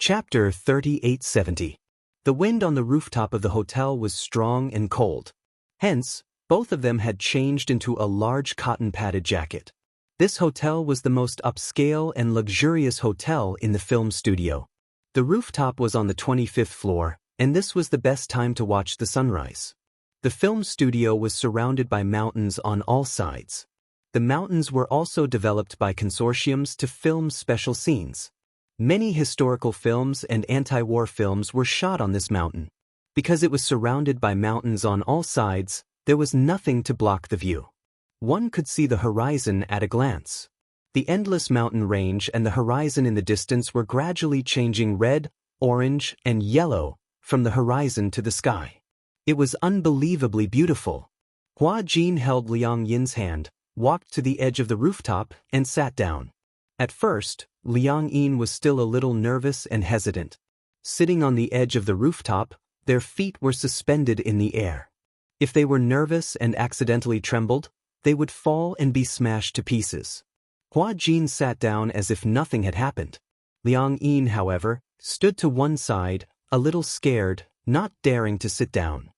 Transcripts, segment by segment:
Chapter 3870. The wind on the rooftop of the hotel was strong and cold. Hence, both of them had changed into a large cotton-padded jacket. This hotel was the most upscale and luxurious hotel in the film studio. The rooftop was on the 25th floor, and this was the best time to watch the sunrise. The film studio was surrounded by mountains on all sides. The mountains were also developed by consortiums to film special scenes. Many historical films and anti-war films were shot on this mountain. Because it was surrounded by mountains on all sides, there was nothing to block the view. One could see the horizon at a glance. The endless mountain range and the horizon in the distance were gradually changing red, orange, and yellow from the horizon to the sky. It was unbelievably beautiful. Hua Jin held Liang Yin's hand, walked to the edge of the rooftop, and sat down. At first, Liang Yin was still a little nervous and hesitant. Sitting on the edge of the rooftop, their feet were suspended in the air. If they were nervous and accidentally trembled, they would fall and be smashed to pieces. Hua Jin sat down as if nothing had happened. Liang Yin, however, stood to one side, a little scared, not daring to sit down.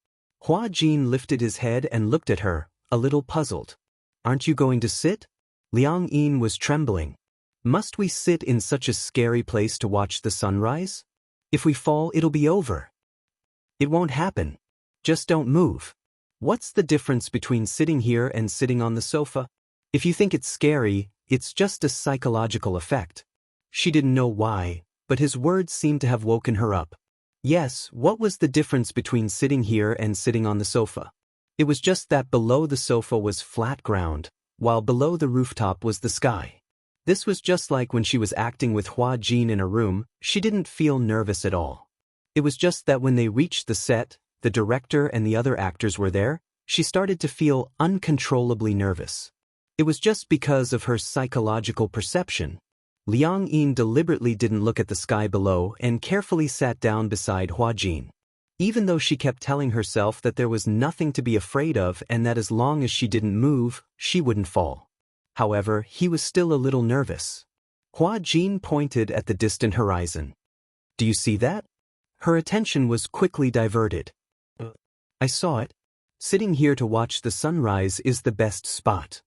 Hua Jin lifted his head and looked at her, a little puzzled. "Aren't you going to sit?" Liang Yin was trembling. "Must we sit in such a scary place to watch the sunrise? If we fall, it'll be over." "It won't happen. Just don't move." "What's the difference between sitting here and sitting on the sofa? If you think it's scary, it's just a psychological effect." She didn't know why, but his words seemed to have woken her up. Yes, what was the difference between sitting here and sitting on the sofa? It was just that below the sofa was flat ground, while below the rooftop was the sky. This was just like when she was acting with Hua Jin in a room. She didn't feel nervous at all. It was just that when they reached the set, the director and the other actors were there, she started to feel uncontrollably nervous. It was just because of her psychological perception. Liang Yin deliberately didn't look at the sky below and carefully sat down beside Hua Jin. Even though she kept telling herself that there was nothing to be afraid of and that as long as she didn't move, she wouldn't fall. However, he was still a little nervous. Hua Jin pointed at the distant horizon. "Do you see that?" Her attention was quickly diverted. "I saw it. Sitting here to watch the sunrise is the best spot."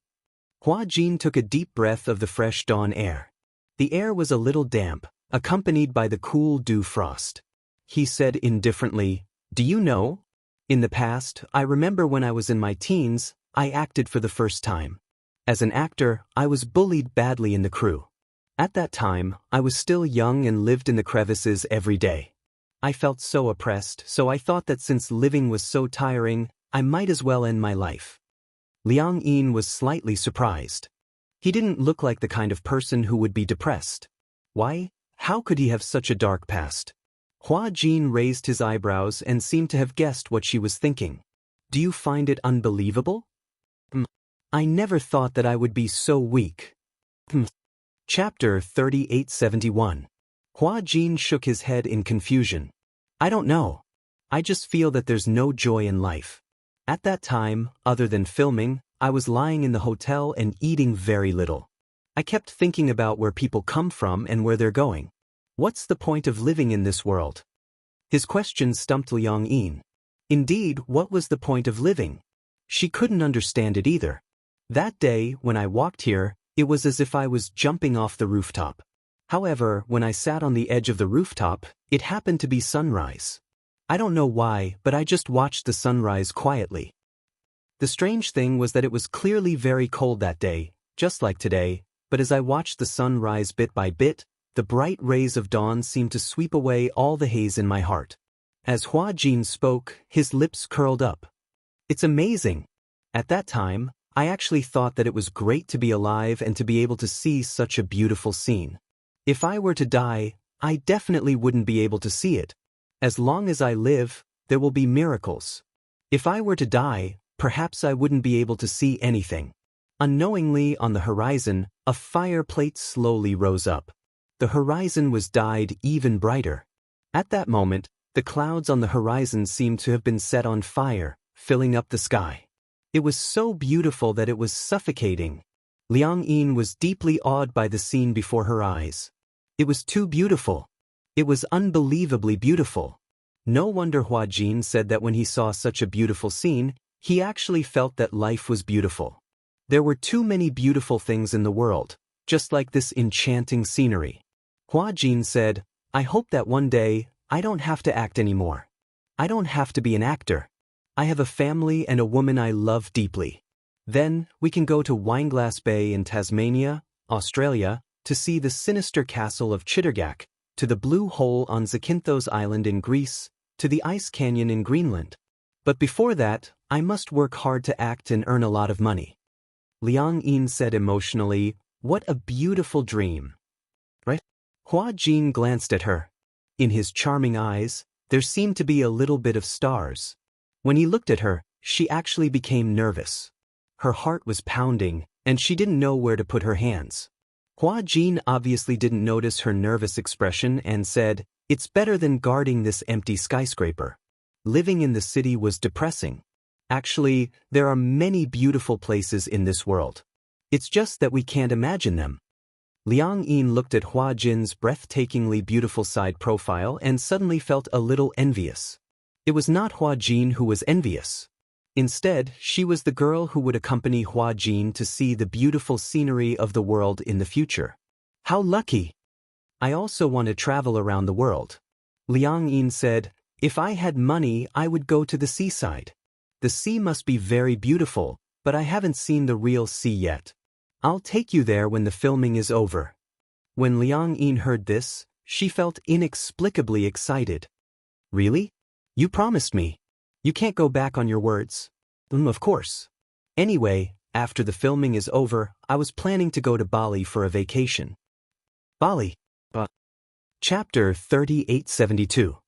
Hua Jin took a deep breath of the fresh dawn air. The air was a little damp, accompanied by the cool dew frost. He said indifferently, "Do you know? In the past, I remember when I was in my teens, I acted for the first time. As an actor, I was bullied badly in the crew. At that time, I was still young and lived in the crevices every day. I felt so oppressed, so I thought that since living was so tiring, I might as well end my life." Liang Yin was slightly surprised. He didn't look like the kind of person who would be depressed. Why? How could he have such a dark past? Hua Jin raised his eyebrows and seemed to have guessed what she was thinking. "Do you find it unbelievable?" "I never thought that I would be so weak." Chapter 3871. Hua Jin shook his head in confusion. "I don't know. I just feel that there's no joy in life. At that time, other than filming, I was lying in the hotel and eating very little. I kept thinking about where people come from and where they're going. What's the point of living in this world?" His question stumped Liang Yin. Indeed, what was the point of living? She couldn't understand it either. That day, when I walked here, it was as if I was jumping off the rooftop. However, when I sat on the edge of the rooftop, it happened to be sunrise. I don't know why, but I just watched the sunrise quietly. The strange thing was that it was clearly very cold that day, just like today, but as I watched the sun rise bit by bit, the bright rays of dawn seemed to sweep away all the haze in my heart. As Hua Jin spoke, his lips curled up. "It's amazing. At that time, I actually thought that it was great to be alive and to be able to see such a beautiful scene. If I were to die, I definitely wouldn't be able to see it. As long as I live, there will be miracles. If I were to die, perhaps I wouldn't be able to see anything." Unknowingly, on the horizon, a fire plate slowly rose up. The horizon was dyed even brighter. At that moment, the clouds on the horizon seemed to have been set on fire, filling up the sky. It was so beautiful that it was suffocating. Liang Yin was deeply awed by the scene before her eyes. It was too beautiful. It was unbelievably beautiful. No wonder Hua Jin said that when he saw such a beautiful scene, he actually felt that life was beautiful. There were too many beautiful things in the world, just like this enchanting scenery. Hua Jin said, I hope that one day, I don't have to act anymore. I don't have to be an actor. I have a family and a woman I love deeply. Then, we can go to Wineglass Bay in Tasmania, Australia, to see the sinister castle of Chittergach, to the Blue Hole on Zakynthos Island in Greece, to the Ice Canyon in Greenland. But before that, I must work hard to act and earn a lot of money. Liang Yin said emotionally, what a beautiful dream. Right? Hua Jin glanced at her. In his charming eyes, there seemed to be a little bit of stars. When he looked at her, she actually became nervous. Her heart was pounding, and she didn't know where to put her hands. Hua Jin obviously didn't notice her nervous expression and said, it's better than guarding this empty skyscraper. Living in the city was depressing. Actually, there are many beautiful places in this world. It's just that we can't imagine them. Liang Yin looked at Hua Jin's breathtakingly beautiful side profile and suddenly felt a little envious. It was not Hua Jin who was envious. Instead, she was the girl who would accompany Hua Jin to see the beautiful scenery of the world in the future. How lucky! I also want to travel around the world. Liang Yin said, if I had money, I would go to the seaside. The sea must be very beautiful, but I haven't seen the real sea yet. I'll take you there when the filming is over. When Liang Yin heard this, she felt inexplicably excited. Really? You promised me. You can't go back on your words. Of course. Anyway, after the filming is over, I was planning to go to Bali for a vacation. Bali. Chapter 3872.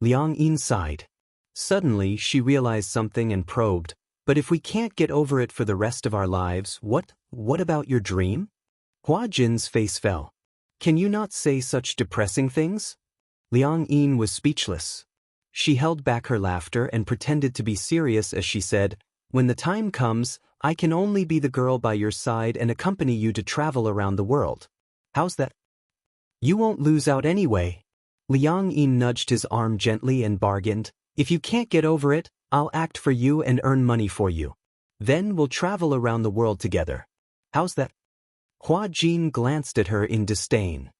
Liang Yin sighed. Suddenly, she realized something and probed, but if we can't get over it for the rest of our lives, what about your dream? Hua Jin's face fell. Can you not say such depressing things? Liang Yin was speechless. She held back her laughter and pretended to be serious as she said, when the time comes, I can only be the girl by your side and accompany you to travel around the world. How's that? You won't lose out anyway. Liang Yin nudged his arm gently and bargained, if you can't get over it, I'll act for you and earn money for you. Then we'll travel around the world together. How's that? Hua Jin glanced at her in disdain.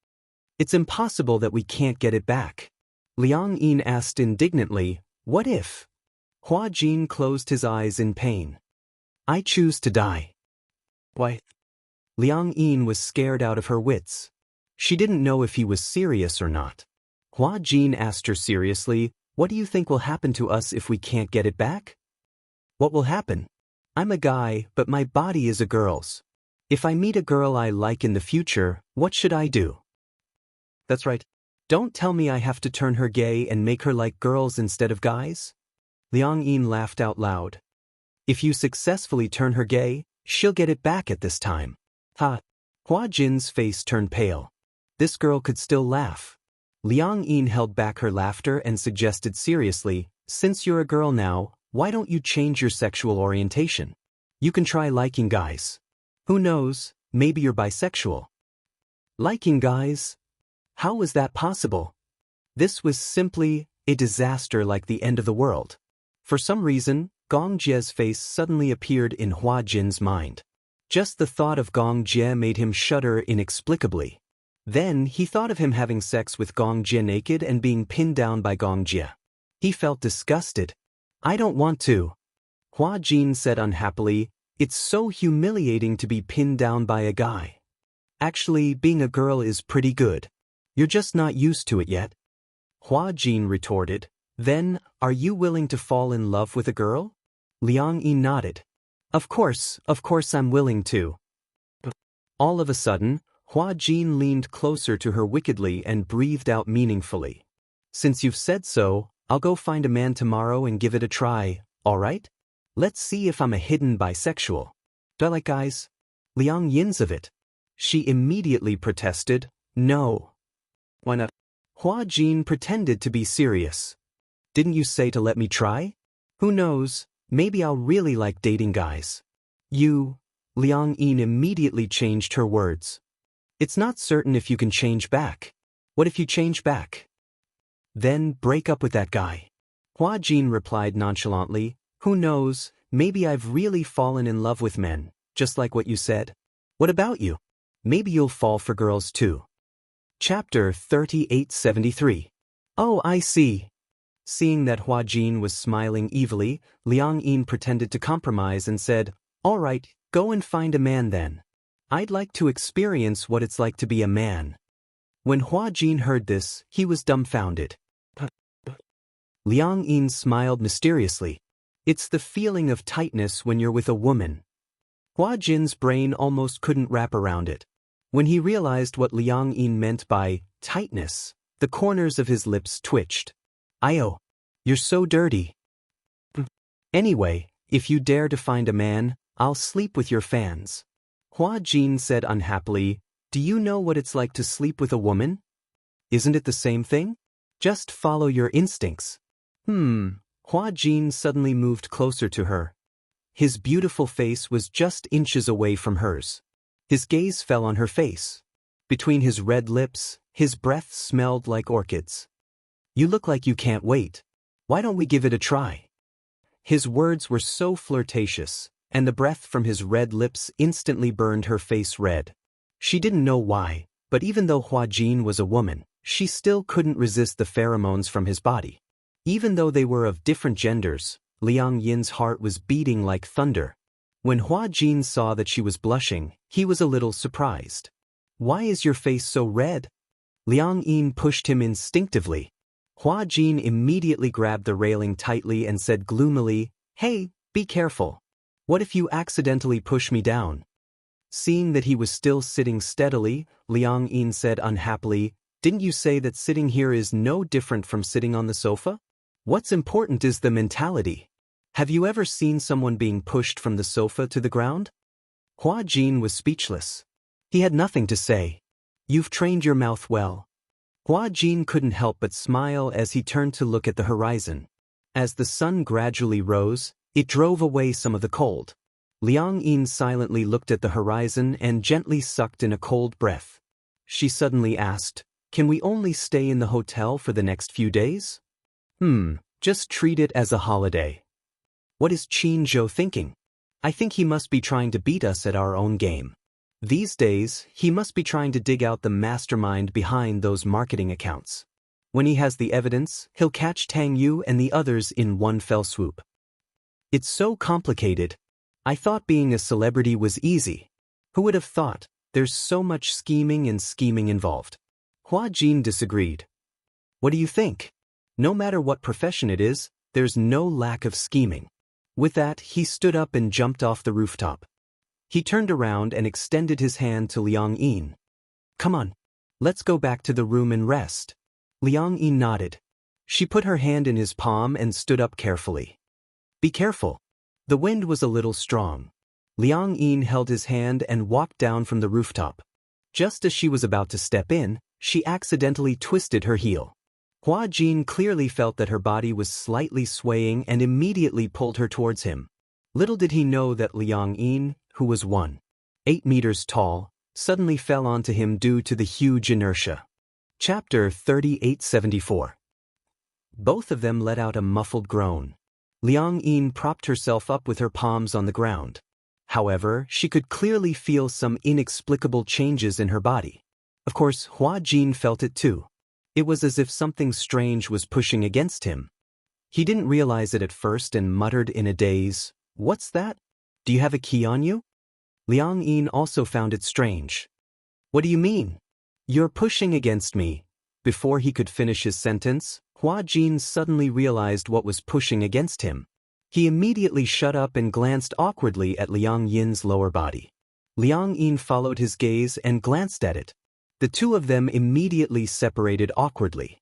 It's impossible that we can't get it back. Liang Yin asked indignantly, what if? Hua Jin closed his eyes in pain. I choose to die. Why? Liang Yin was scared out of her wits. She didn't know if he was serious or not. Hua Jin asked her seriously, what do you think will happen to us if we can't get it back? What will happen? I'm a guy, but my body is a girl's. If I meet a girl I like in the future, what should I do? That's right. Don't tell me I have to turn her gay and make her like girls instead of guys? Liang Yin laughed out loud. If you successfully turn her gay, she'll get it back at this time. Ha! Hua Jin's face turned pale. This girl could still laugh. Liang Yin held back her laughter and suggested seriously, since you're a girl now, why don't you change your sexual orientation? You can try liking guys. Who knows, maybe you're bisexual. Liking guys? How was that possible? This was simply a disaster like the end of the world. For some reason, Gong Jie's face suddenly appeared in Hua Jin's mind. Just the thought of Gong Jie made him shudder inexplicably. Then he thought of him having sex with Gong Jie naked and being pinned down by Gong Jie. He felt disgusted. I don't want to. Hua Jin said unhappily, it's so humiliating to be pinned down by a guy. Actually, being a girl is pretty good. You're just not used to it yet. Hua Jin retorted, then, are you willing to fall in love with a girl? Liang Yi nodded. Of course I'm willing to. All of a sudden, Hua Jin leaned closer to her wickedly and breathed out meaningfully. Since you've said so, I'll go find a man tomorrow and give it a try, alright? Let's see if I'm a hidden bisexual. Do I like guys? Liang Yin's of it. She immediately protested, no. Why not? Hua Jin pretended to be serious. Didn't you say to let me try? Who knows, maybe I'll really like dating guys. You, Liang Yin immediately changed her words. It's not certain if you can change back. What if you change back? Then break up with that guy. Hua Jin replied nonchalantly, who knows, maybe I've really fallen in love with men, just like what you said. What about you? Maybe you'll fall for girls too. Chapter 3873. Oh, I see. Seeing that Hua Jin was smiling evilly, Liang Yin pretended to compromise and said, all right, go and find a man then. I'd like to experience what it's like to be a man. When Hua Jin heard this, he was dumbfounded. Liang Yin smiled mysteriously. It's the feeling of tightness when you're with a woman. Hua Jin's brain almost couldn't wrap around it. When he realized what Liang Yin meant by tightness, the corners of his lips twitched. Ayo, you're so dirty. Anyway, if you dare to find a man, I'll sleep with your fans. Hua Jin said unhappily, do you know what it's like to sleep with a woman? Isn't it the same thing? Just follow your instincts. Hua Jin suddenly moved closer to her. His beautiful face was just inches away from hers. His gaze fell on her face. Between his red lips, his breath smelled like orchids. You look like you can't wait. Why don't we give it a try? His words were so flirtatious, and the breath from his red lips instantly burned her face red. She didn't know why, but even though Hua Jin was a woman, she still couldn't resist the pheromones from his body. Even though they were of different genders, Liang Yin's heart was beating like thunder. When Hua Jin saw that she was blushing, he was a little surprised. Why is your face so red? Liang Yin pushed him instinctively. Hua Jin immediately grabbed the railing tightly and said gloomily, hey, be careful. What if you accidentally push me down? Seeing that he was still sitting steadily, Liang Yin said unhappily, didn't you say that sitting here is no different from sitting on the sofa? What's important is the mentality. Have you ever seen someone being pushed from the sofa to the ground? Hua Jin was speechless. He had nothing to say. You've trained your mouth well. Hua Jin couldn't help but smile as he turned to look at the horizon. As the sun gradually rose, it drove away some of the cold. Liang Yin silently looked at the horizon and gently sucked in a cold breath. She suddenly asked, can we only stay in the hotel for the next few days? Just treat it as a holiday. What is Qin Zhou thinking? I think he must be trying to beat us at our own game. These days, he must be trying to dig out the mastermind behind those marketing accounts. When he has the evidence, he'll catch Tang Yu and the others in one fell swoop. It's so complicated. I thought being a celebrity was easy. Who would have thought? There's so much scheming involved. Hua Jin disagreed. What do you think? No matter what profession it is, there's no lack of scheming. With that, he stood up and jumped off the rooftop. He turned around and extended his hand to Liang Yin. Come on, let's go back to the room and rest. Liang Yin nodded. She put her hand in his palm and stood up carefully. Be careful. The wind was a little strong. Liang Yin held his hand and walked down from the rooftop. Just as she was about to step in, she accidentally twisted her heel. Hua Jin clearly felt that her body was slightly swaying and immediately pulled her towards him. Little did he know that Liang Yin, who was 1.8 meters tall, suddenly fell onto him due to the huge inertia. Chapter 3874. Both of them let out a muffled groan. Liang Yin propped herself up with her palms on the ground. However, she could clearly feel some inexplicable changes in her body. Of course, Hua Jin felt it too. It was as if something strange was pushing against him. He didn't realize it at first and muttered in a daze, what's that? Do you have a key on you? Liang Yin also found it strange. What do you mean? You're pushing against me. Before he could finish his sentence, Hua Jin suddenly realized what was pushing against him. He immediately shut up and glanced awkwardly at Liang Yin's lower body. Liang Yin followed his gaze and glanced at it. The two of them immediately separated awkwardly.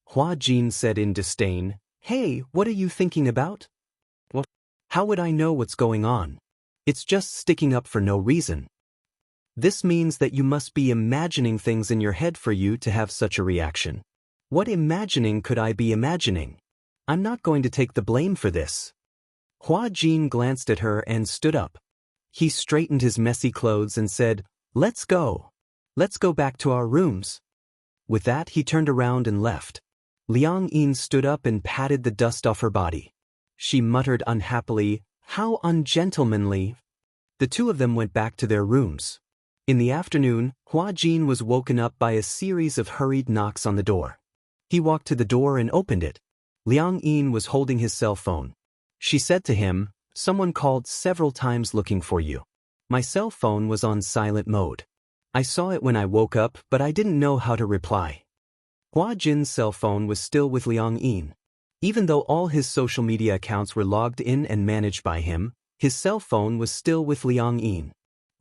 Hua Jin said in disdain, hey, what are you thinking about? What? How would I know what's going on? It's just sticking up for no reason. This means that you must be imagining things in your head for you to have such a reaction. What imagining could I be imagining? I'm not going to take the blame for this. Hua Jin glanced at her and stood up. He straightened his messy clothes and said, let's go. Let's go back to our rooms. With that, he turned around and left. Liang Yin stood up and patted the dust off her body. She muttered unhappily, "How ungentlemanly." The two of them went back to their rooms. In the afternoon, Hua Jin was woken up by a series of hurried knocks on the door. He walked to the door and opened it. Liang Yin was holding his cell phone. She said to him, "Someone called several times looking for you. My cell phone was on silent mode. I saw it when I woke up, but I didn't know how to reply." Hua Jin's cell phone was still with Liang Yin. Even though all his social media accounts were logged in and managed by him, his cell phone was still with Liang Yin.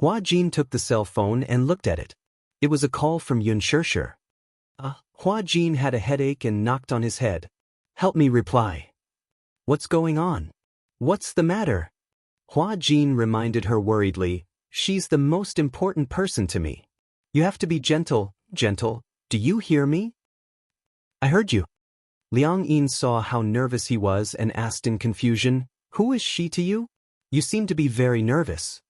Hua Jin took the cell phone and looked at it. It was a call from Xianxia. Hua Jin had a headache and knocked on his head. "Help me reply." "What's going on? What's the matter?" Hua Jin reminded her worriedly, "She's the most important person to me. You have to be gentle, gentle. Do you hear me?" "I heard you." Liang Yin saw how nervous he was and asked in confusion, "Who is she to you? You seem to be very nervous."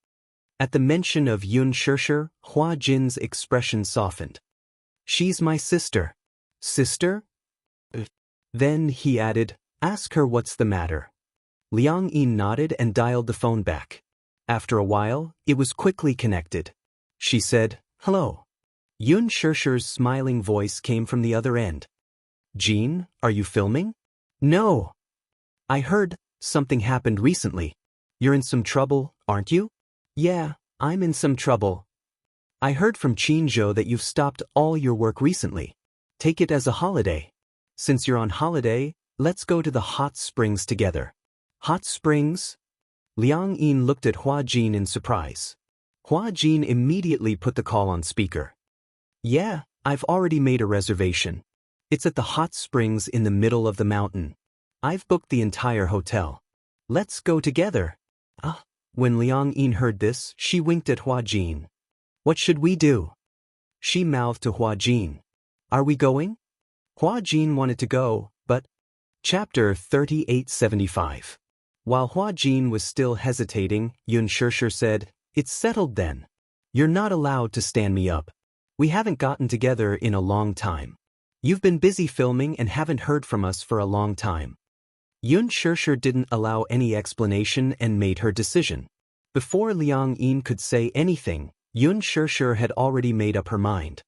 At the mention of Xianxia, Hua Jin's expression softened. "She's my sister." "Sister?" Then he added, "Ask her what's the matter." Liang Yin nodded and dialed the phone back. After a while, it was quickly connected. She said, "Hello." Xiaxia's smiling voice came from the other end. "Jean, are you filming?" "No." "I heard something happened recently. You're in some trouble, aren't you?" "Yeah, I'm in some trouble. I heard from Qinzhou that you've stopped all your work recently. Take it as a holiday. Since you're on holiday, let's go to the hot springs together." "Hot springs?" Liang Yin looked at Hua Jin in surprise. Hua Jin immediately put the call on speaker. "Yeah, I've already made a reservation. It's at the hot springs in the middle of the mountain. I've booked the entire hotel. Let's go together." When Liang Yin heard this, she winked at Hua Jin. "What should we do?" She mouthed to Hua Jin. "Are we going?" Hua Jin wanted to go, but... Chapter 3875. While Hua Jin was still hesitating, Xianxia said, "It's settled then. You're not allowed to stand me up. We haven't gotten together in a long time. You've been busy filming and haven't heard from us for a long time." Xianxia didn't allow any explanation and made her decision. Before Liang Yin could say anything, Xianxia had already made up her mind.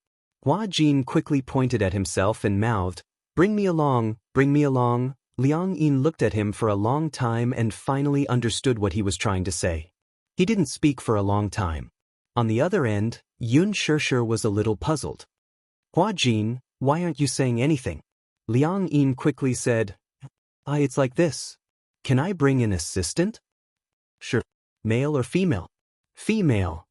Hua Jin quickly pointed at himself and mouthed, "Bring me along, bring me along." Liang Yin looked at him for a long time and finally understood what he was trying to say. He didn't speak for a long time. On the other end, Xianxia was a little puzzled. "Hua Jin, why aren't you saying anything?" Liang Yin quickly said, "It's like this. Can I bring an assistant?" "Sure. Male or female?" "Female."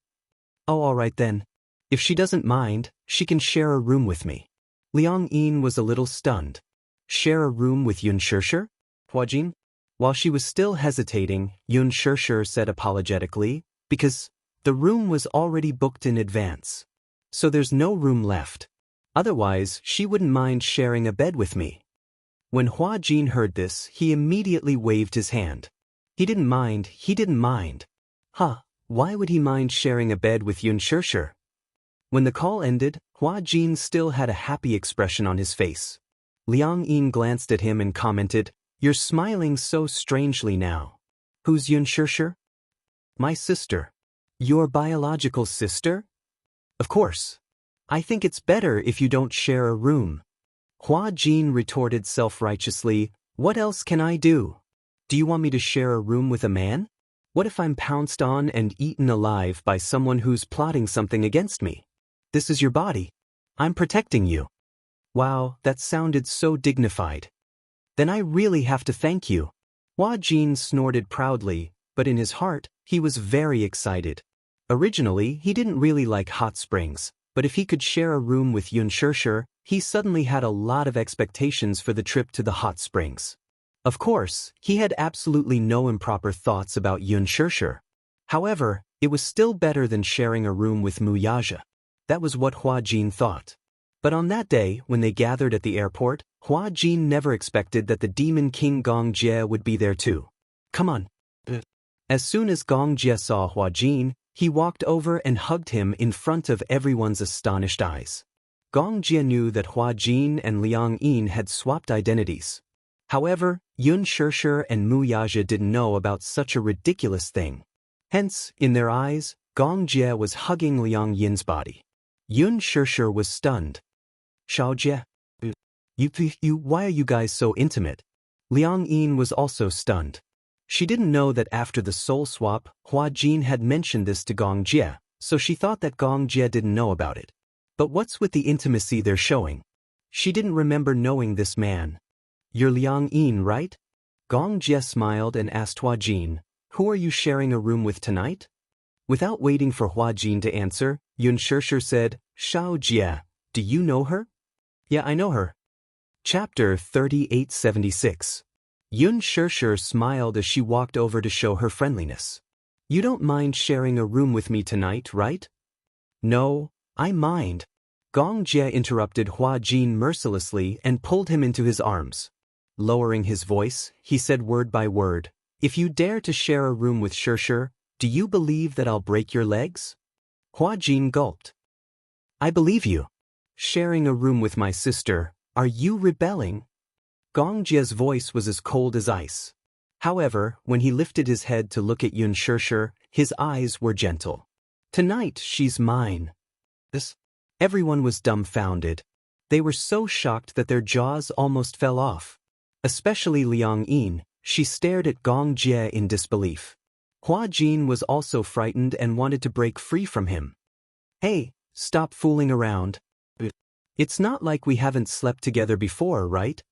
"Oh, all right then. If she doesn't mind, she can share a room with me." Liang Yin was a little stunned. Share a room with Xianxia? Hua Jin? While she was still hesitating, Xianxia said apologetically, "Because the room was already booked in advance. So there's no room left. Otherwise, she wouldn't mind sharing a bed with me." When Hua Jin heard this, he immediately waved his hand. He didn't mind. Why would he mind sharing a bed with Xianxia? When the call ended, Hua Jin still had a happy expression on his face. Liang Yin glanced at him and commented, "You're smiling so strangely now." "Who's Xianxia?" "My sister." "Your biological sister?" "Of course. I think it's better if you don't share a room." Hua Jin retorted self-righteously, "What else can I do? Do you want me to share a room with a man? What if I'm pounced on and eaten alive by someone who's plotting something against me? This is your body. I'm protecting you." Wow, that sounded so dignified. "Then I really have to thank you." Hua Jin snorted proudly, but in his heart, he was very excited. Originally, he didn't really like hot springs, but if he could share a room with Xianxia, he suddenly had a lot of expectations for the trip to the hot springs. Of course, he had absolutely no improper thoughts about Xianxia. However, it was still better than sharing a room with Muyaja. That was what Hua Jin thought. But on that day, when they gathered at the airport, Hua Jin never expected that the Demon King Gong Jie would be there too. "Come on." As soon as Gong Jie saw Hua Jin, he walked over and hugged him in front of everyone's astonished eyes. Gong Jie knew that Hua Jin and Liang Yin had swapped identities. However, Yun Shirshir and Mu Yaja didn't know about such a ridiculous thing. Hence, in their eyes, Gong Jie was hugging Liang Yin's body. Yun Shirshir was stunned. Xiao Jie? Why are you guys so intimate? Liang Yin was also stunned. She didn't know that after the soul swap, Hua Jin had mentioned this to Gong Jie, so she thought that Gong Jie didn't know about it. But what's with the intimacy they're showing? She didn't remember knowing this man. You're Liang Yin, right? Gong Jie smiled and asked Hua Jin, who are you sharing a room with tonight? Without waiting for Hua Jin to answer, Yun Shirshir said, Xiao Jie, do you know her? Yeah, I know her. Chapter 3876. Yun Shirshir smiled as she walked over to show her friendliness. You don't mind sharing a room with me tonight, right? No, I mind. Gong Jie interrupted Hua Jin mercilessly and pulled him into his arms. Lowering his voice, he said word by word, if you dare to share a room with Shirshir, do you believe that I'll break your legs? Hua Jin gulped. I believe you. Sharing a room with my sister, are you rebelling? Gong Jie's voice was as cold as ice. However, when he lifted his head to look at Yun Shirshir, his eyes were gentle. Tonight she's mine. Everyone was dumbfounded. They were so shocked that their jaws almost fell off. Especially Liang Yin, she stared at Gong Jie in disbelief. Hua Jin was also frightened and wanted to break free from him. Hey, stop fooling around. It's not like we haven't slept together before, right?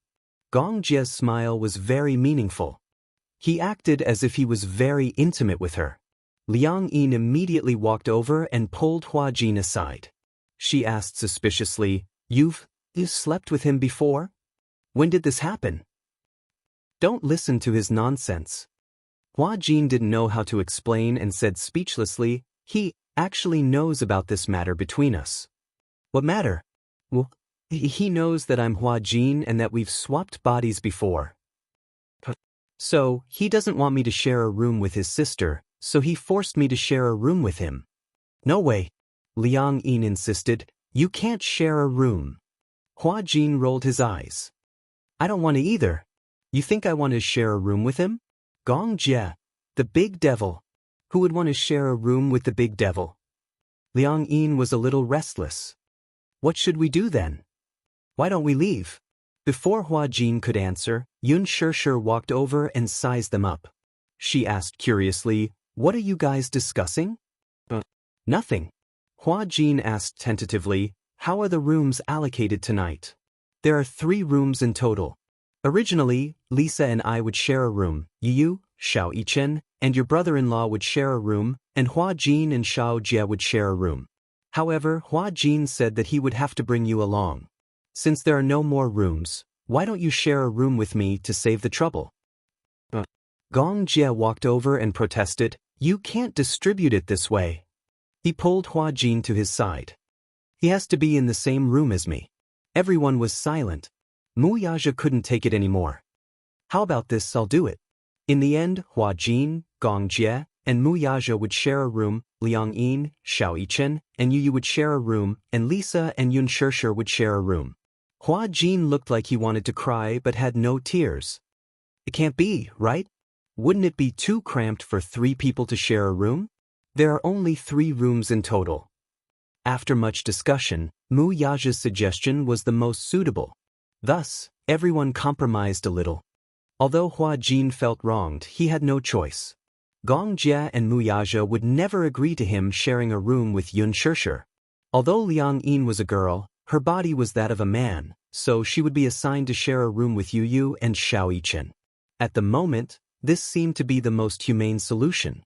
Gong Jie's smile was very meaningful. He acted as if he was very intimate with her. Liang Yin immediately walked over and pulled Hua Jin aside. She asked suspiciously, You've slept with him before? When did this happen? Don't listen to his nonsense. Hua Jin didn't know how to explain and said speechlessly, he actually knows about this matter between us. What matter? Well, he knows that I'm Hua Jin and that we've swapped bodies before. So, he doesn't want me to share a room with his sister, so he forced me to share a room with him. No way. Liang Yin insisted, you can't share a room. Hua Jin rolled his eyes. I don't want to either. You think I want to share a room with him? Gong Jie, the big devil. Who would want to share a room with the big devil? Liang Yin was a little restless. What should we do then? Why don't we leave? Before Hua Jin could answer, Yun Shirshir walked over and sized them up. She asked curiously, what are you guys discussing? Nothing. Hua Jin asked tentatively, how are the rooms allocated tonight? There are 3 rooms in total. Originally, Lisa and I would share a room, Yu, Xiao Yichen, and your brother-in-law would share a room, and Hua Jin and Xiao Jie would share a room. However, Hua Jin said that he would have to bring you along. Since there are no more rooms, why don't you share a room with me to save the trouble? Gong Jie walked over and protested, you can't distribute it this way. He pulled Hua Jin to his side. He has to be in the same room as me. Everyone was silent. Mu Yaja couldn't take it anymore. How about this, I'll do it. In the end, Hua Jin, Gong Jie, and Mu Yaja would share a room, Liang Yin, Xiao Yichen, and Yu would share a room, and Lisa and Yun Shirshir would share a room. Hua Jin looked like he wanted to cry but had no tears. It can't be, right? Wouldn't it be too cramped for 3 people to share a room? There are only 3 rooms in total. After much discussion, Mu Yaja's suggestion was the most suitable. Thus, everyone compromised a little. Although Hua Jin felt wronged, he had no choice. Gong Jie and Mu Yaja would never agree to him sharing a room with Yun Shirshir. Although Liang Yin was a girl, her body was that of a man, so she would be assigned to share a room with Yu and Xiao Yichen. At the moment, this seemed to be the most humane solution.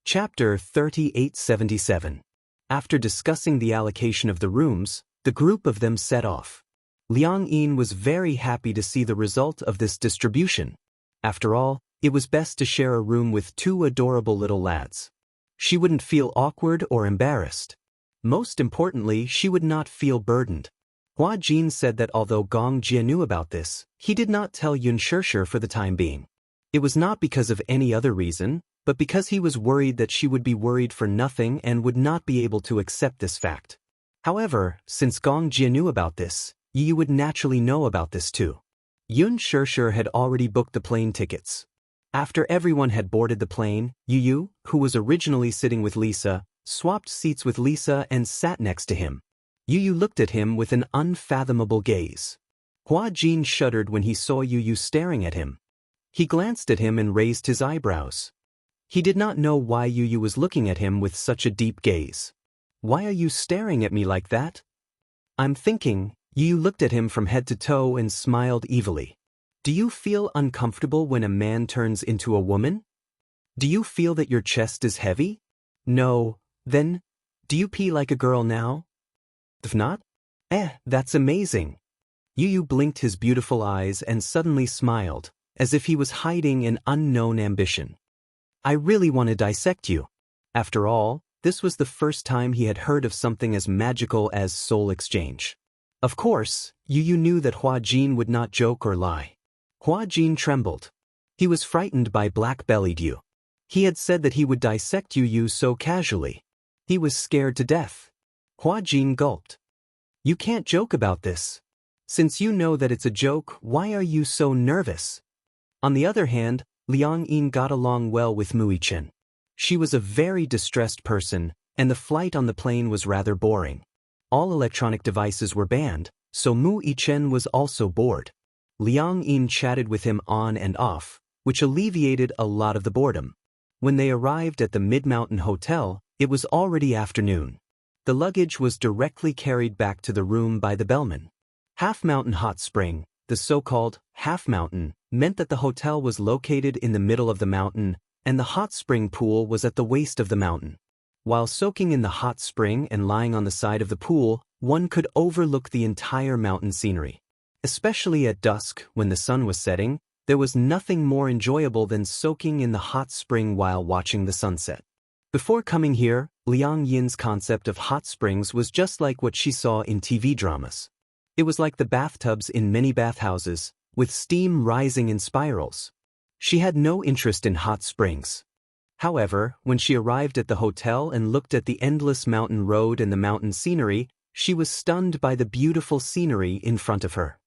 Chapter 3877. After discussing the allocation of the rooms, the group of them set off. Liang Yin was very happy to see the result of this distribution. After all, it was best to share a room with 2 adorable little lads. She wouldn't feel awkward or embarrassed. Most importantly, she would not feel burdened. Hua Jin said that although Gong Jie knew about this, he did not tell Yun Shirshir for the time being. It was not because of any other reason, but because he was worried that she would be worried for nothing and would not be able to accept this fact. However, since Gong Jia knew about this, Yu would naturally know about this too. Yun Shishir had already booked the plane tickets. After everyone had boarded the plane, Yu, who was originally sitting with Lisa, swapped seats with Lisa and sat next to him. Yu looked at him with an unfathomable gaze. Hua Jin shuddered when he saw Yu staring at him. He glanced at him and raised his eyebrows. He did not know why Yu was looking at him with such a deep gaze. "Why are you staring at me like that?" "I'm thinking." Yu looked at him from head to toe and smiled evilly. "Do you feel uncomfortable when a man turns into a woman? Do you feel that your chest is heavy? No, then, do you pee like a girl now? If not? That's amazing." Yu blinked his beautiful eyes and suddenly smiled, as if he was hiding an unknown ambition. "I really want to dissect you." After all, this was the first time he had heard of something as magical as soul exchange. Of course, Yu knew that Hua Jin would not joke or lie. Hua Jin trembled. He was frightened by black-bellied Yu. He had said that he would dissect Yu so casually. He was scared to death. Hua Jin gulped. "You can't joke about this. Since you know that it's a joke, why are you so nervous?" On the other hand, Liang Yin got along well with Mu Yichen. She was a very distressed person, and the flight on the plane was rather boring. All electronic devices were banned, so Mu Yichen was also bored. Liang Yin chatted with him on and off, which alleviated a lot of the boredom. When they arrived at the Mid-Mountain Hotel, it was already afternoon. The luggage was directly carried back to the room by the bellman. Half Mountain Hot Spring, the so-called Half Mountain, meant that the hotel was located in the middle of the mountain, and the hot spring pool was at the waist of the mountain. While soaking in the hot spring and lying on the side of the pool, one could overlook the entire mountain scenery. Especially at dusk, when the sun was setting, there was nothing more enjoyable than soaking in the hot spring while watching the sunset. Before coming here, Liang Yin's concept of hot springs was just like what she saw in TV dramas. It was like the bathtubs in many bathhouses, with steam rising in spirals. She had no interest in hot springs. However, when she arrived at the hotel and looked at the endless mountain road and the mountain scenery, she was stunned by the beautiful scenery in front of her.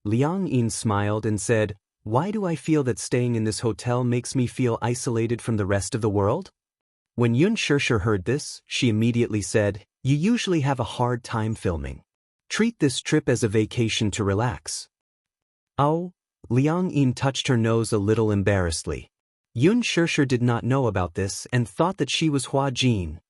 Liang Yin smiled and said, "Why do I feel that staying in this hotel makes me feel isolated from the rest of the world?" When Yun Shishir heard this, she immediately said, "You usually have a hard time filming. Treat this trip as a vacation to relax." "Oh," Liang Yin touched her nose a little embarrassedly. Yun Shishir did not know about this and thought that she was Hua Jin.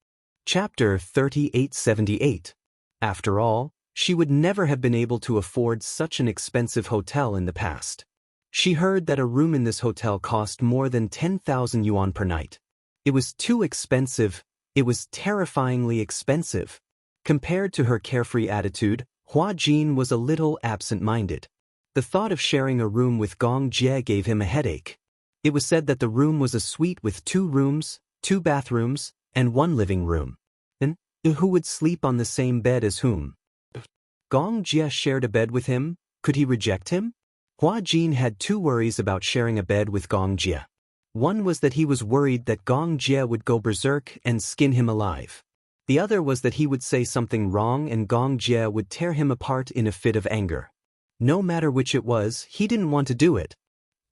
Chapter 3878. After all, she would never have been able to afford such an expensive hotel in the past. She heard that a room in this hotel cost more than 10,000 yuan per night. It was too expensive. It was terrifyingly expensive. Compared to her carefree attitude, Hua Jin was a little absent-minded. The thought of sharing a room with Gong Jie gave him a headache. It was said that the room was a suite with 2 rooms, 2 bathrooms, and 1 living room. And who would sleep on the same bed as whom? Gong Jie shared a bed with him. Could he reject him? Hua Jin had 2 worries about sharing a bed with Gong Jie. One was that he was worried that Gong Jie would go berserk and skin him alive. The other was that he would say something wrong and Gong Jie would tear him apart in a fit of anger. No matter which it was, he didn't want to do it.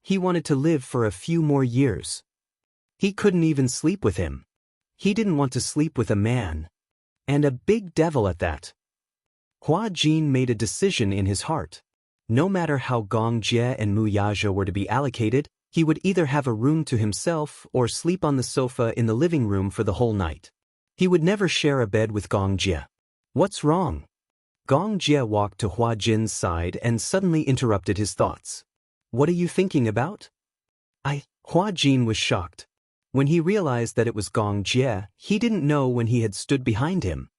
He wanted to live for a few more years. He couldn't even sleep with him. He didn't want to sleep with a man. And a big devil at that. Hua Jin made a decision in his heart. No matter how Gong Jie and Mu Yaja were to be allocated, he would either have a room to himself or sleep on the sofa in the living room for the whole night. He would never share a bed with Gong Jie. What's wrong? Gong Jie walked to Hua Jin's side and suddenly interrupted his thoughts. What are you thinking about? Hua Jin was shocked. When he realized that it was Gong Jie, he didn't know when he had stood behind him.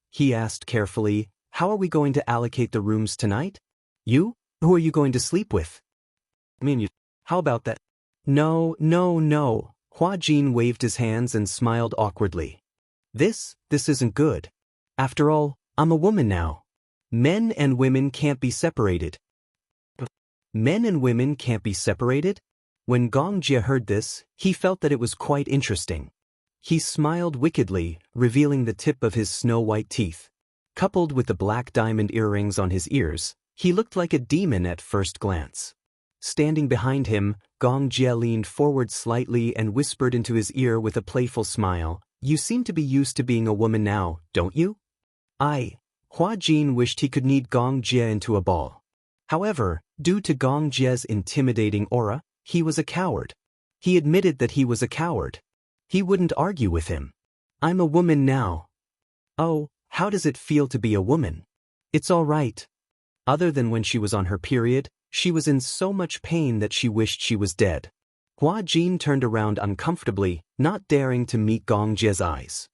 He asked carefully, "How are we going to allocate the rooms tonight? You? Who are you going to sleep with?" You. How about that? No. Hua Jin waved his hands and smiled awkwardly. This isn't good. After all, I'm a woman now. Men and women can't be separated. Men and women can't be separated? When Gong Jie heard this, he felt that it was quite interesting. He smiled wickedly, revealing the tip of his snow-white teeth. Coupled with the black diamond earrings on his ears, he looked like a demon at first glance. Standing behind him, Gong Jie leaned forward slightly and whispered into his ear with a playful smile, "You seem to be used to being a woman now, don't you?" Hua Jin wished he could knead Gong Jie into a ball. However, due to Gong Jie's intimidating aura, he was a coward. He admitted that he was a coward. He wouldn't argue with him. "I'm a woman now." "Oh, how does it feel to be a woman?" "It's all right." Other than when she was on her period, she was in so much pain that she wished she was dead. Hua Jin turned around uncomfortably, not daring to meet Gong Jie's eyes.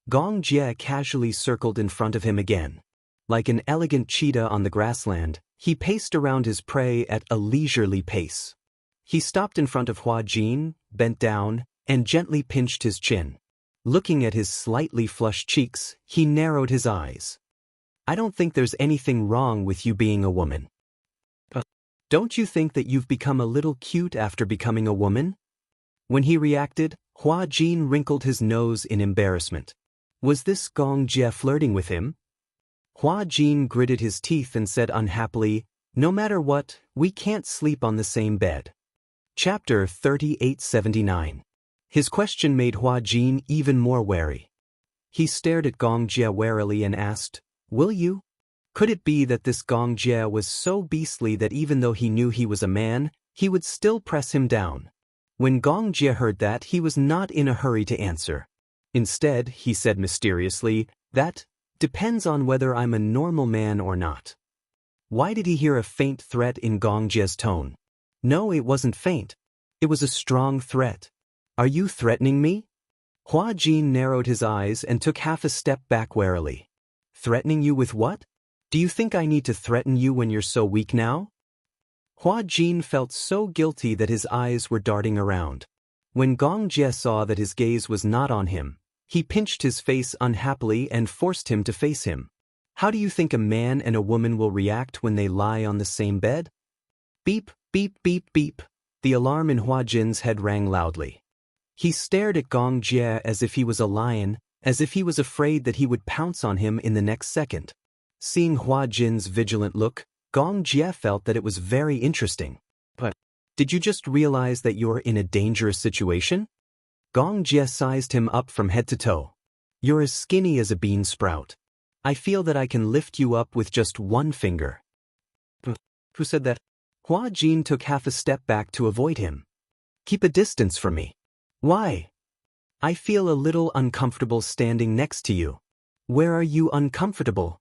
Gong Jie casually circled in front of him again. Like an elegant cheetah on the grassland, he paced around his prey at a leisurely pace. He stopped in front of Hua Jin, bent down, and gently pinched his chin. Looking at his slightly flushed cheeks, he narrowed his eyes. "I don't think there's anything wrong with you being a woman. Don't you think that you've become a little cute after becoming a woman?" When he reacted, Hua Jin wrinkled his nose in embarrassment. Was this Gong Jie flirting with him? Hua Jin gritted his teeth and said unhappily, "No matter what, we can't sleep on the same bed." Chapter 3879. His question made Hua Jin even more wary. He stared at Gong Jie warily and asked, "Will you?" Could it be that this Gong Jie was so beastly that even though he knew he was a man, he would still press him down? When Gong Jie heard that, he was not in a hurry to answer. Instead, he said mysteriously, "That depends on whether I'm a normal man or not." Why did he hear a faint threat in Gong Jie's tone? No, it wasn't faint. It was a strong threat. "Are you threatening me?" Hua Jin narrowed his eyes and took half a step back warily. "Threatening you with what? Do you think I need to threaten you when you're so weak now?" Hua Jin felt so guilty that his eyes were darting around. When Gong Jie saw that his gaze was not on him, he pinched his face unhappily and forced him to face him. How do you think a man and a woman will react when they lie on the same bed? Beep, beep, beep, beep. The alarm in Hua Jin's head rang loudly. He stared at Gong Jie as if he was a lion, as if he was afraid that he would pounce on him in the next second. Seeing Hua Jin's vigilant look, Gong Jie felt that it was very interesting. "But did you just realize that you're in a dangerous situation?" Gong Jie sized him up from head to toe. "You're as skinny as a bean sprout. I feel that I can lift you up with just one finger." Who said that? Hua Jin took half a step back to avoid him. "Keep a distance from me." "Why?" "I feel a little uncomfortable standing next to you." "Where are you uncomfortable?"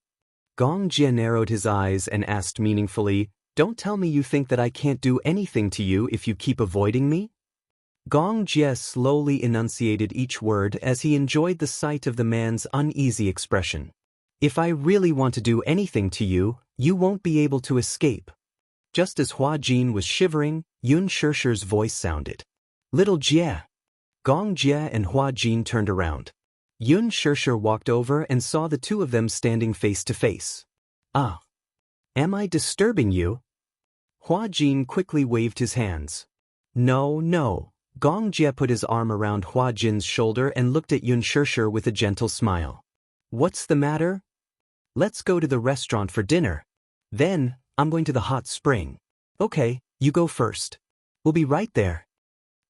Gong Jie narrowed his eyes and asked meaningfully, "Don't tell me you think that I can't do anything to you if you keep avoiding me?" Gong Jie slowly enunciated each word as he enjoyed the sight of the man's uneasy expression. "If I really want to do anything to you, you won't be able to escape." Just as Hua Jin was shivering, Yun Shirshir's voice sounded. "Little Jie." Gong Jie and Hua Jin turned around. Yun Shirshir walked over and saw the two of them standing face to face. "Ah. Am I disturbing you?" Hua Jin quickly waved his hands. "No, no." Gong Jie put his arm around Hua Jin's shoulder and looked at Yun Shirshir with a gentle smile. "What's the matter?" "Let's go to the restaurant for dinner. Then, I'm going to the hot spring." "Okay, you go first. We'll be right there."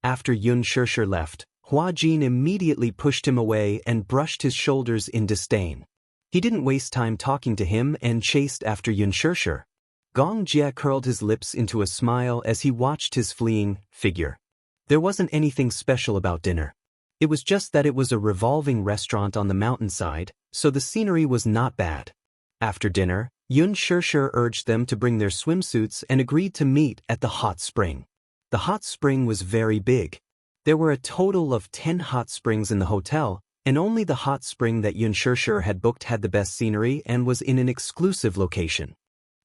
After Yun Shirshir left, Hua Jin immediately pushed him away and brushed his shoulders in disdain. He didn't waste time talking to him and chased after Yun Shirshir. Gong Jie curled his lips into a smile as he watched his fleeing figure. There wasn't anything special about dinner. It was just that it was a revolving restaurant on the mountainside, so the scenery was not bad. After dinner, Yun Shirshir urged them to bring their swimsuits and agreed to meet at the hot spring. The hot spring was very big. There were a total of 10 hot springs in the hotel, and only the hot spring that Yun Shirshir had booked had the best scenery and was in an exclusive location.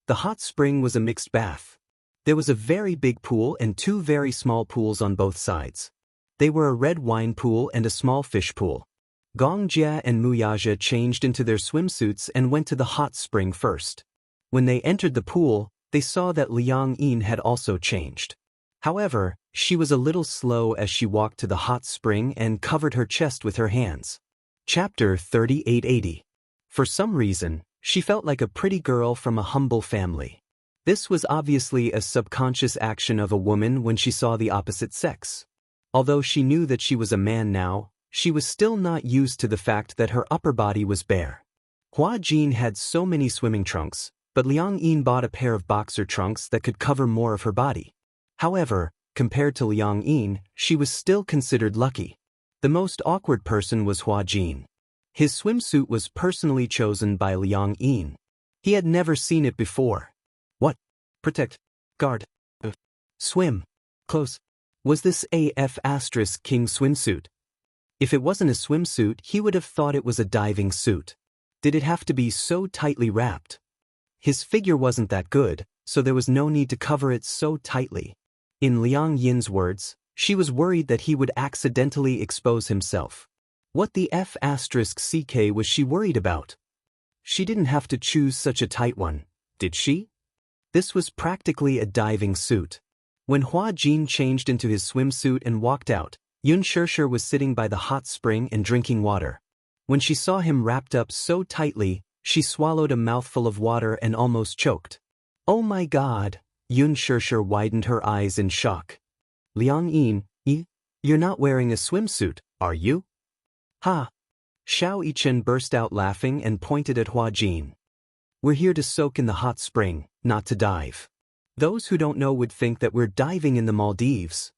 The hot spring was a mixed bath. There was a very big pool and 2 very small pools on both sides. They were a red wine pool and a small fish pool. Gong Jie and Muyaja changed into their swimsuits and went to the hot spring first. When they entered the pool, they saw that Liang Yin had also changed. However, she was a little slow as she walked to the hot spring and covered her chest with her hands. Chapter 3880. For some reason, She felt like a pretty girl from a humble family. This was obviously a subconscious action of a woman when she saw the opposite sex. Although she knew that she was a man now, she was still not used to the fact that her upper body was bare. Hua Jin had so many swimming trunks, but Liang Yin bought a pair of boxer trunks that could cover more of her body. However, compared to Liang Yin, she was still considered lucky. The most awkward person was Hua Jin. His swimsuit was personally chosen by Liang Yin. He had never seen it before. What? Protect. Guard. Swim. Close. Was this AF** King swimsuit? If it wasn't a swimsuit, he would have thought it was a diving suit. Did it have to be so tightly wrapped? His figure wasn't that good, so there was no need to cover it so tightly. In Liang Yin's words, she was worried that he would accidentally expose himself. What the F*** was she worried about? She didn't have to choose such a tight one, did she? This was practically a diving suit. When Hua Jin changed into his swimsuit and walked out, Xianxia was sitting by the hot spring and drinking water. When she saw him wrapped up so tightly, she swallowed a mouthful of water and almost choked. Oh my God! Xianxia widened her eyes in shock. Liang Yin, you're not wearing a swimsuit, are you? Ha! Xiao Yichen burst out laughing and pointed at Hua Jin. We're here to soak in the hot spring, not to dive. Those who don't know would think that we're diving in the Maldives.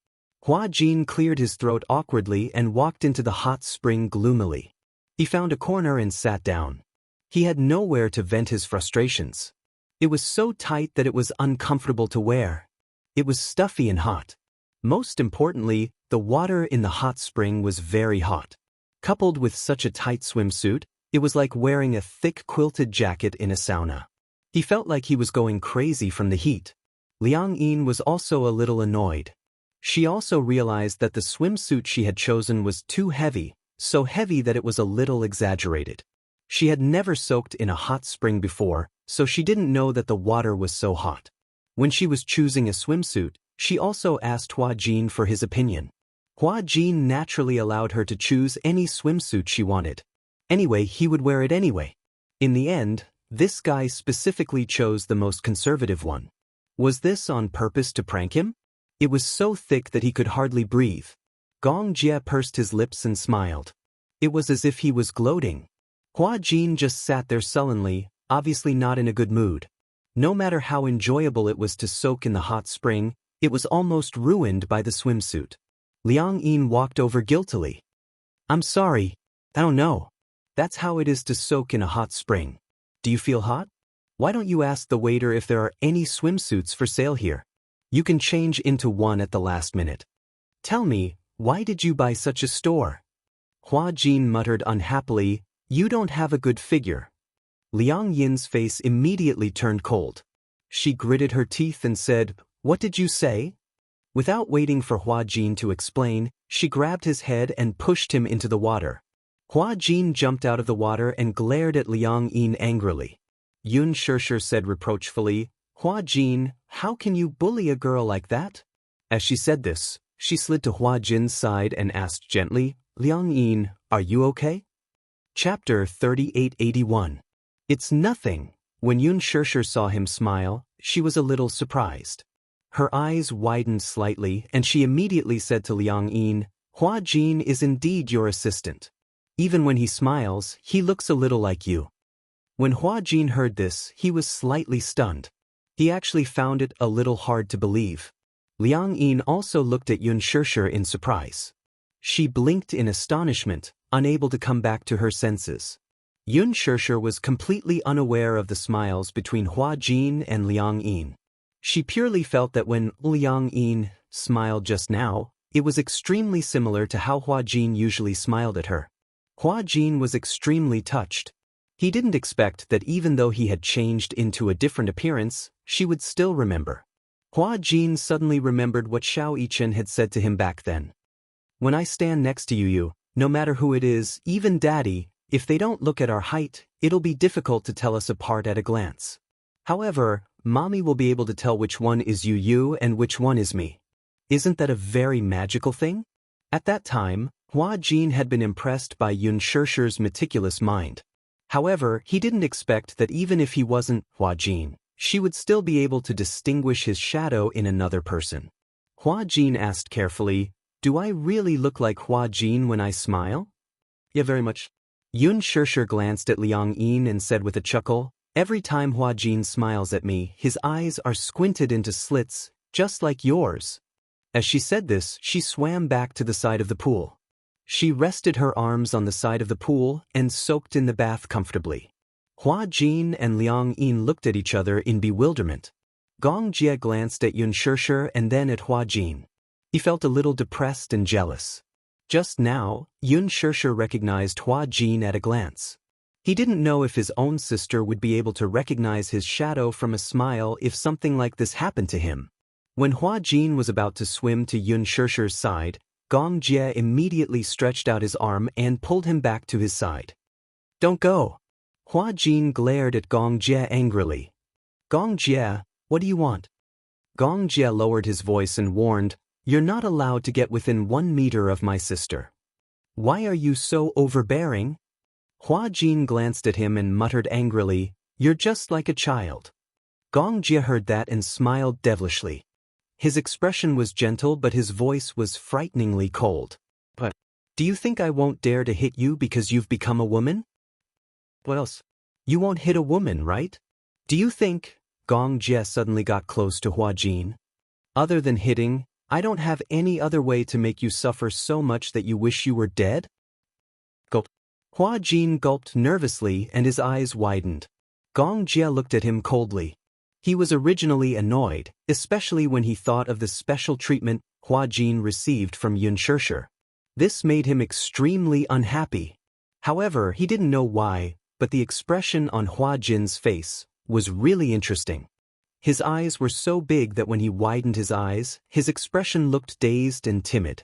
Hua Jin cleared his throat awkwardly and walked into the hot spring gloomily. He found a corner and sat down. He had nowhere to vent his frustrations. It was so tight that it was uncomfortable to wear. It was stuffy and hot. Most importantly, the water in the hot spring was very hot. Coupled with such a tight swimsuit, it was like wearing a thick quilted jacket in a sauna. He felt like he was going crazy from the heat. Liang Yin was also a little annoyed. She also realized that the swimsuit she had chosen was too heavy, so heavy that it was a little exaggerated. She had never soaked in a hot spring before, so she didn't know that the water was so hot. When she was choosing a swimsuit, she also asked Hua Jin for his opinion. Hua Jin naturally allowed her to choose any swimsuit she wanted. Anyway, he would wear it anyway. In the end, this guy specifically chose the most conservative one. Was this on purpose to prank him? It was so thick that he could hardly breathe. Gong Jie pursed his lips and smiled. It was as if he was gloating. Hua Jin just sat there sullenly, obviously not in a good mood. No matter how enjoyable it was to soak in the hot spring, it was almost ruined by the swimsuit. Liang Yin walked over guiltily. I'm sorry. I don't know. That's how it is to soak in a hot spring. Do you feel hot? Why don't you ask the waiter if there are any swimsuits for sale here? You can change into one at the last minute. Tell me, why did you buy such a store? Hua Jin muttered unhappily, you don't have a good figure. Liang Yin's face immediately turned cold. She gritted her teeth and said, what did you say? Without waiting for Hua Jin to explain, she grabbed his head and pushed him into the water. Hua Jin jumped out of the water and glared at Liang Yin angrily. Xianxia said reproachfully, Hua Jin, how can you bully a girl like that? As she said this, she slid to Hua Jin's side and asked gently, Liang Yin, are you okay? Chapter 3881. It's nothing. When Xianxia saw him smile, she was a little surprised. Her eyes widened slightly and she immediately said to Liang Yin, Hua Jin is indeed your assistant. Even when he smiles, he looks a little like you. When Hua Jin heard this, he was slightly stunned. He actually found it a little hard to believe. Liang Yin also looked at Xianxia in surprise. She blinked in astonishment, unable to come back to her senses. Xianxia was completely unaware of the smiles between Hua Jin and Liang Yin. She purely felt that when Liang Yin smiled just now, it was extremely similar to how Hua Jin usually smiled at her. Hua Jin was extremely touched. He didn't expect that even though he had changed into a different appearance, she would still remember. Hua Jin suddenly remembered what Xiao Yichen had said to him back then. When I stand next to you, no matter who it is, even Daddy, if they don't look at our height, it'll be difficult to tell us apart at a glance. However, Mommy will be able to tell which one is you and which one is me. Isn't that a very magical thing? At that time, Hua Jin had been impressed by Xianxia's meticulous mind. However, he didn't expect that even if he wasn't Hua Jin, she would still be able to distinguish his shadow in another person. Hua Jin asked carefully, "Do I really look like Hua Jin when I smile?" "Yeah, very much." Yun Shishir glanced at Liang Yin and said with a chuckle, "Every time Hua Jin smiles at me, his eyes are squinted into slits, just like yours." As she said this, she swam back to the side of the pool. She rested her arms on the side of the pool and soaked in the bath comfortably. Hua Jin and Liang Yin looked at each other in bewilderment. Gong Jie glanced at Yun Shishir and then at Hua Jin. He felt a little depressed and jealous. Just now, Yun Shishir recognized Hua Jin at a glance. He didn't know if his own sister would be able to recognize his shadow from a smile if something like this happened to him. When Hua Jin was about to swim to Yun Shishir's side, Gong Jie immediately stretched out his arm and pulled him back to his side. "Don't go." Hua Jin glared at Gong Jie angrily. "Gong Jie, what do you want?" Gong Jie lowered his voice and warned, "You're not allowed to get within 1 meter of my sister." "Why are you so overbearing?" Hua Jin glanced at him and muttered angrily, "You're just like a child." Gong Jie heard that and smiled devilishly. His expression was gentle but his voice was frighteningly cold. "But, do you think I won't dare to hit you because you've become a woman?" "What else? You won't hit a woman, right? Do you think," Gong Jie suddenly got close to Hua Jin, "other than hitting, I don't have any other way to make you suffer so much that you wish you were dead?" Gulp. Hua Jin gulped nervously and his eyes widened. Gong Jie looked at him coldly. He was originally annoyed, especially when he thought of the special treatment Hua Jin received from Yun Shishir. This made him extremely unhappy. However, he didn't know why, but the expression on Hua Jin's face was really interesting. His eyes were so big that when he widened his eyes, his expression looked dazed and timid.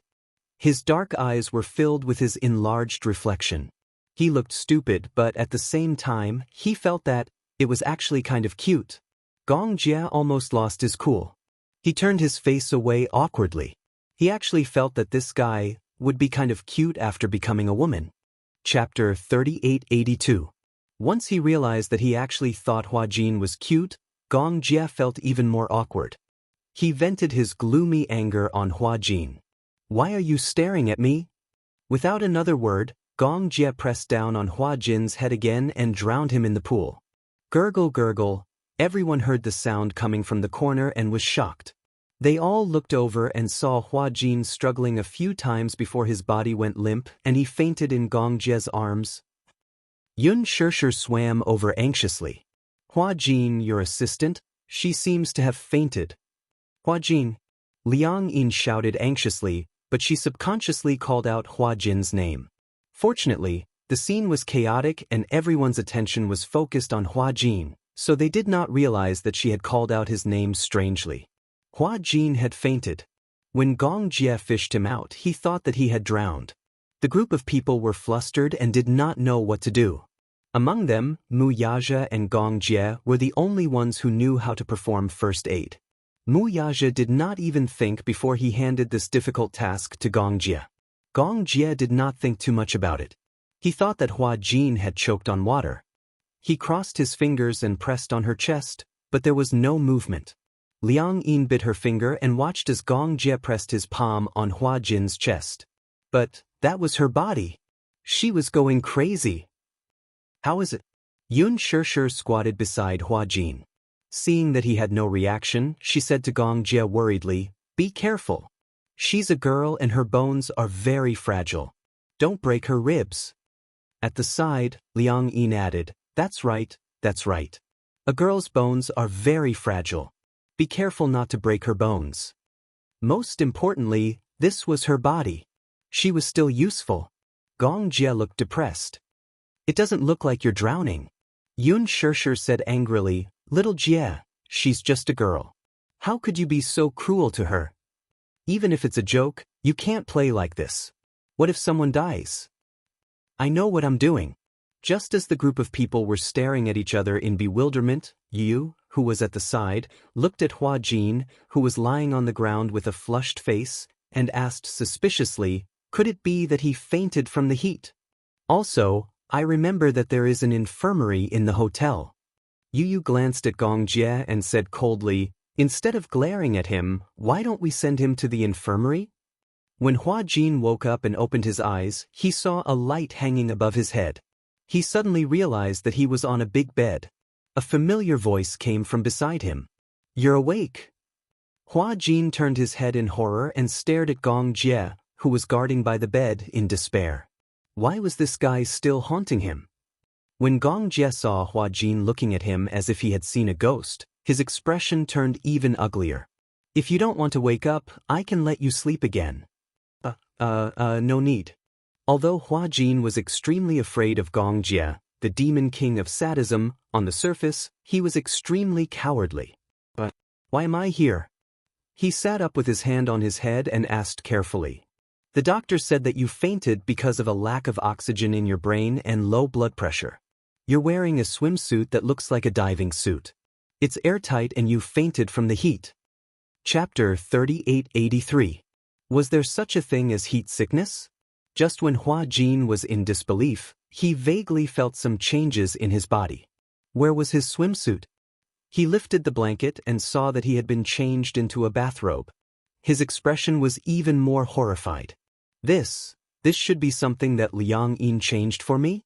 His dark eyes were filled with his enlarged reflection. He looked stupid, but at the same time, he felt that it was actually kind of cute. Gong Jie almost lost his cool. He turned his face away awkwardly. He actually felt that this guy would be kind of cute after becoming a woman. Chapter 3882. Once he realized that he actually thought Hua Jin was cute, Gong Jie felt even more awkward. He vented his gloomy anger on Hua Jin. "Why are you staring at me?" Without another word, Gong Jie pressed down on Hua Jin's head again and drowned him in the pool. Gurgle gurgle. Everyone heard the sound coming from the corner and was shocked. They all looked over and saw Hua Jin struggling a few times before his body went limp and he fainted in Gong Jie's arms. Yun Shishir swam over anxiously. "Hua Jin, your assistant? She seems to have fainted." "Hua Jin." Liang Yin shouted anxiously, but she subconsciously called out Hua Jin's name. Fortunately, the scene was chaotic and everyone's attention was focused on Hua Jin, so they did not realize that she had called out his name strangely. Hua Jin had fainted. When Gong Jie fished him out, he thought that he had drowned. The group of people were flustered and did not know what to do. Among them, Mu Yaja and Gong Jie were the only ones who knew how to perform first aid. Mu Yaja did not even think before he handed this difficult task to Gong Jie. Gong Jie did not think too much about it. He thought that Hua Jin had choked on water. He crossed his fingers and pressed on her chest, but there was no movement. Liang Yin bit her finger and watched as Gong Jie pressed his palm on Hua Jin's chest. But that was her body. She was going crazy. "How is it?" Yun Shishir squatted beside Hua Jin. Seeing that he had no reaction, she said to Gong Jie worriedly, "Be careful. She's a girl and her bones are very fragile. Don't break her ribs." At the side, Liang Yin added, That's right. A girl's bones are very fragile. Be careful not to break her bones." Most importantly, this was her body. She was still useful. Gong Jie looked depressed. "It doesn't look like you're drowning." Yun Shishir said angrily, "Little Jie, she's just a girl. How could you be so cruel to her? Even if it's a joke, you can't play like this. What if someone dies?" "I know what I'm doing." Just as the group of people were staring at each other in bewilderment, Yu, who was at the side, looked at Hua Jin, who was lying on the ground with a flushed face, and asked suspiciously, could it be that he fainted from the heat? Also, I remember that there is an infirmary in the hotel. Yu glanced at Gong Jie and said coldly, instead of glaring at him, why don't we send him to the infirmary? When Hua Jin woke up and opened his eyes, he saw a light hanging above his head. He suddenly realized that he was on a big bed. A familiar voice came from beside him. You're awake. Hua Jin turned his head in horror and stared at Gong Jie, who was guarding by the bed, in despair. Why was this guy still haunting him? When Gong Jie saw Hua Jin looking at him as if he had seen a ghost, his expression turned even uglier. If you don't want to wake up, I can let you sleep again. No need. Although Hua Jin was extremely afraid of Gong Jie, the demon king of sadism, on the surface, he was extremely cowardly. But why am I here? He sat up with his hand on his head and asked carefully. The doctor said that you fainted because of a lack of oxygen in your brain and low blood pressure. You're wearing a swimsuit that looks like a diving suit. It's airtight and you fainted from the heat. Chapter 3883. Was there such a thing as heat sickness? Just when Hua Jin was in disbelief, he vaguely felt some changes in his body. Where was his swimsuit? He lifted the blanket and saw that he had been changed into a bathrobe. His expression was even more horrified. This should be something that Liang Yin changed for me?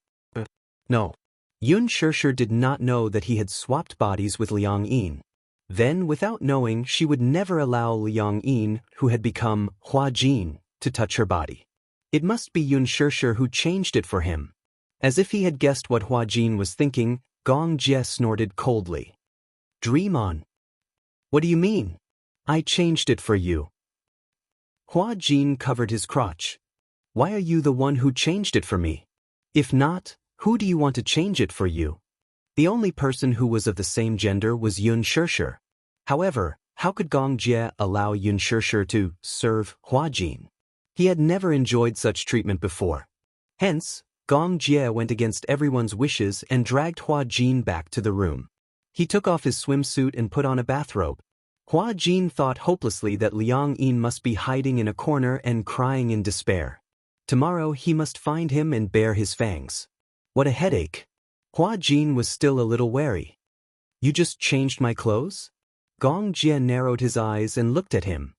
No. Yun Shishir did not know that he had swapped bodies with Liang Yin. Then, without knowing, she would never allow Liang Yin, who had become Hua Jin, to touch her body. It must be Yun Shishir who changed it for him. As if he had guessed what Hua Jin was thinking, Gong Jie snorted coldly. Dream on. What do you mean? I changed it for you. Hua Jin covered his crotch. Why are you the one who changed it for me? If not, who do you want to change it for you? The only person who was of the same gender was Yun Shishir. However, how could Gong Jie allow Yun Shishir to serve Hua Jin? He had never enjoyed such treatment before. Hence, Gong Jie went against everyone's wishes and dragged Hua Jin back to the room. He took off his swimsuit and put on a bathrobe. Hua Jin thought hopelessly that Liang Yin must be hiding in a corner and crying in despair. Tomorrow he must find him and bare his fangs. What a headache. Hua Jin was still a little wary. You just changed my clothes? Gong Jie narrowed his eyes and looked at him.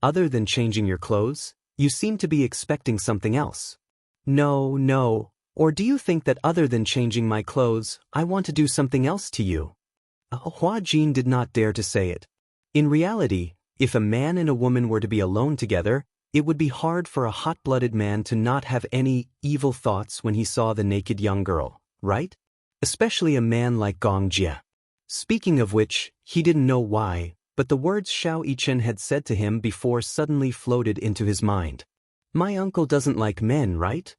Other than changing your clothes, you seem to be expecting something else. No. Or do you think that other than changing my clothes, I want to do something else to you? Hua Jin did not dare to say it. In reality, if a man and a woman were to be alone together, it would be hard for a hot-blooded man to not have any evil thoughts when he saw the naked young girl, right? Especially a man like Gong Jie. Speaking of which, he didn't know why, but the words Xiao Yichen had said to him before suddenly floated into his mind. My uncle doesn't like men, right?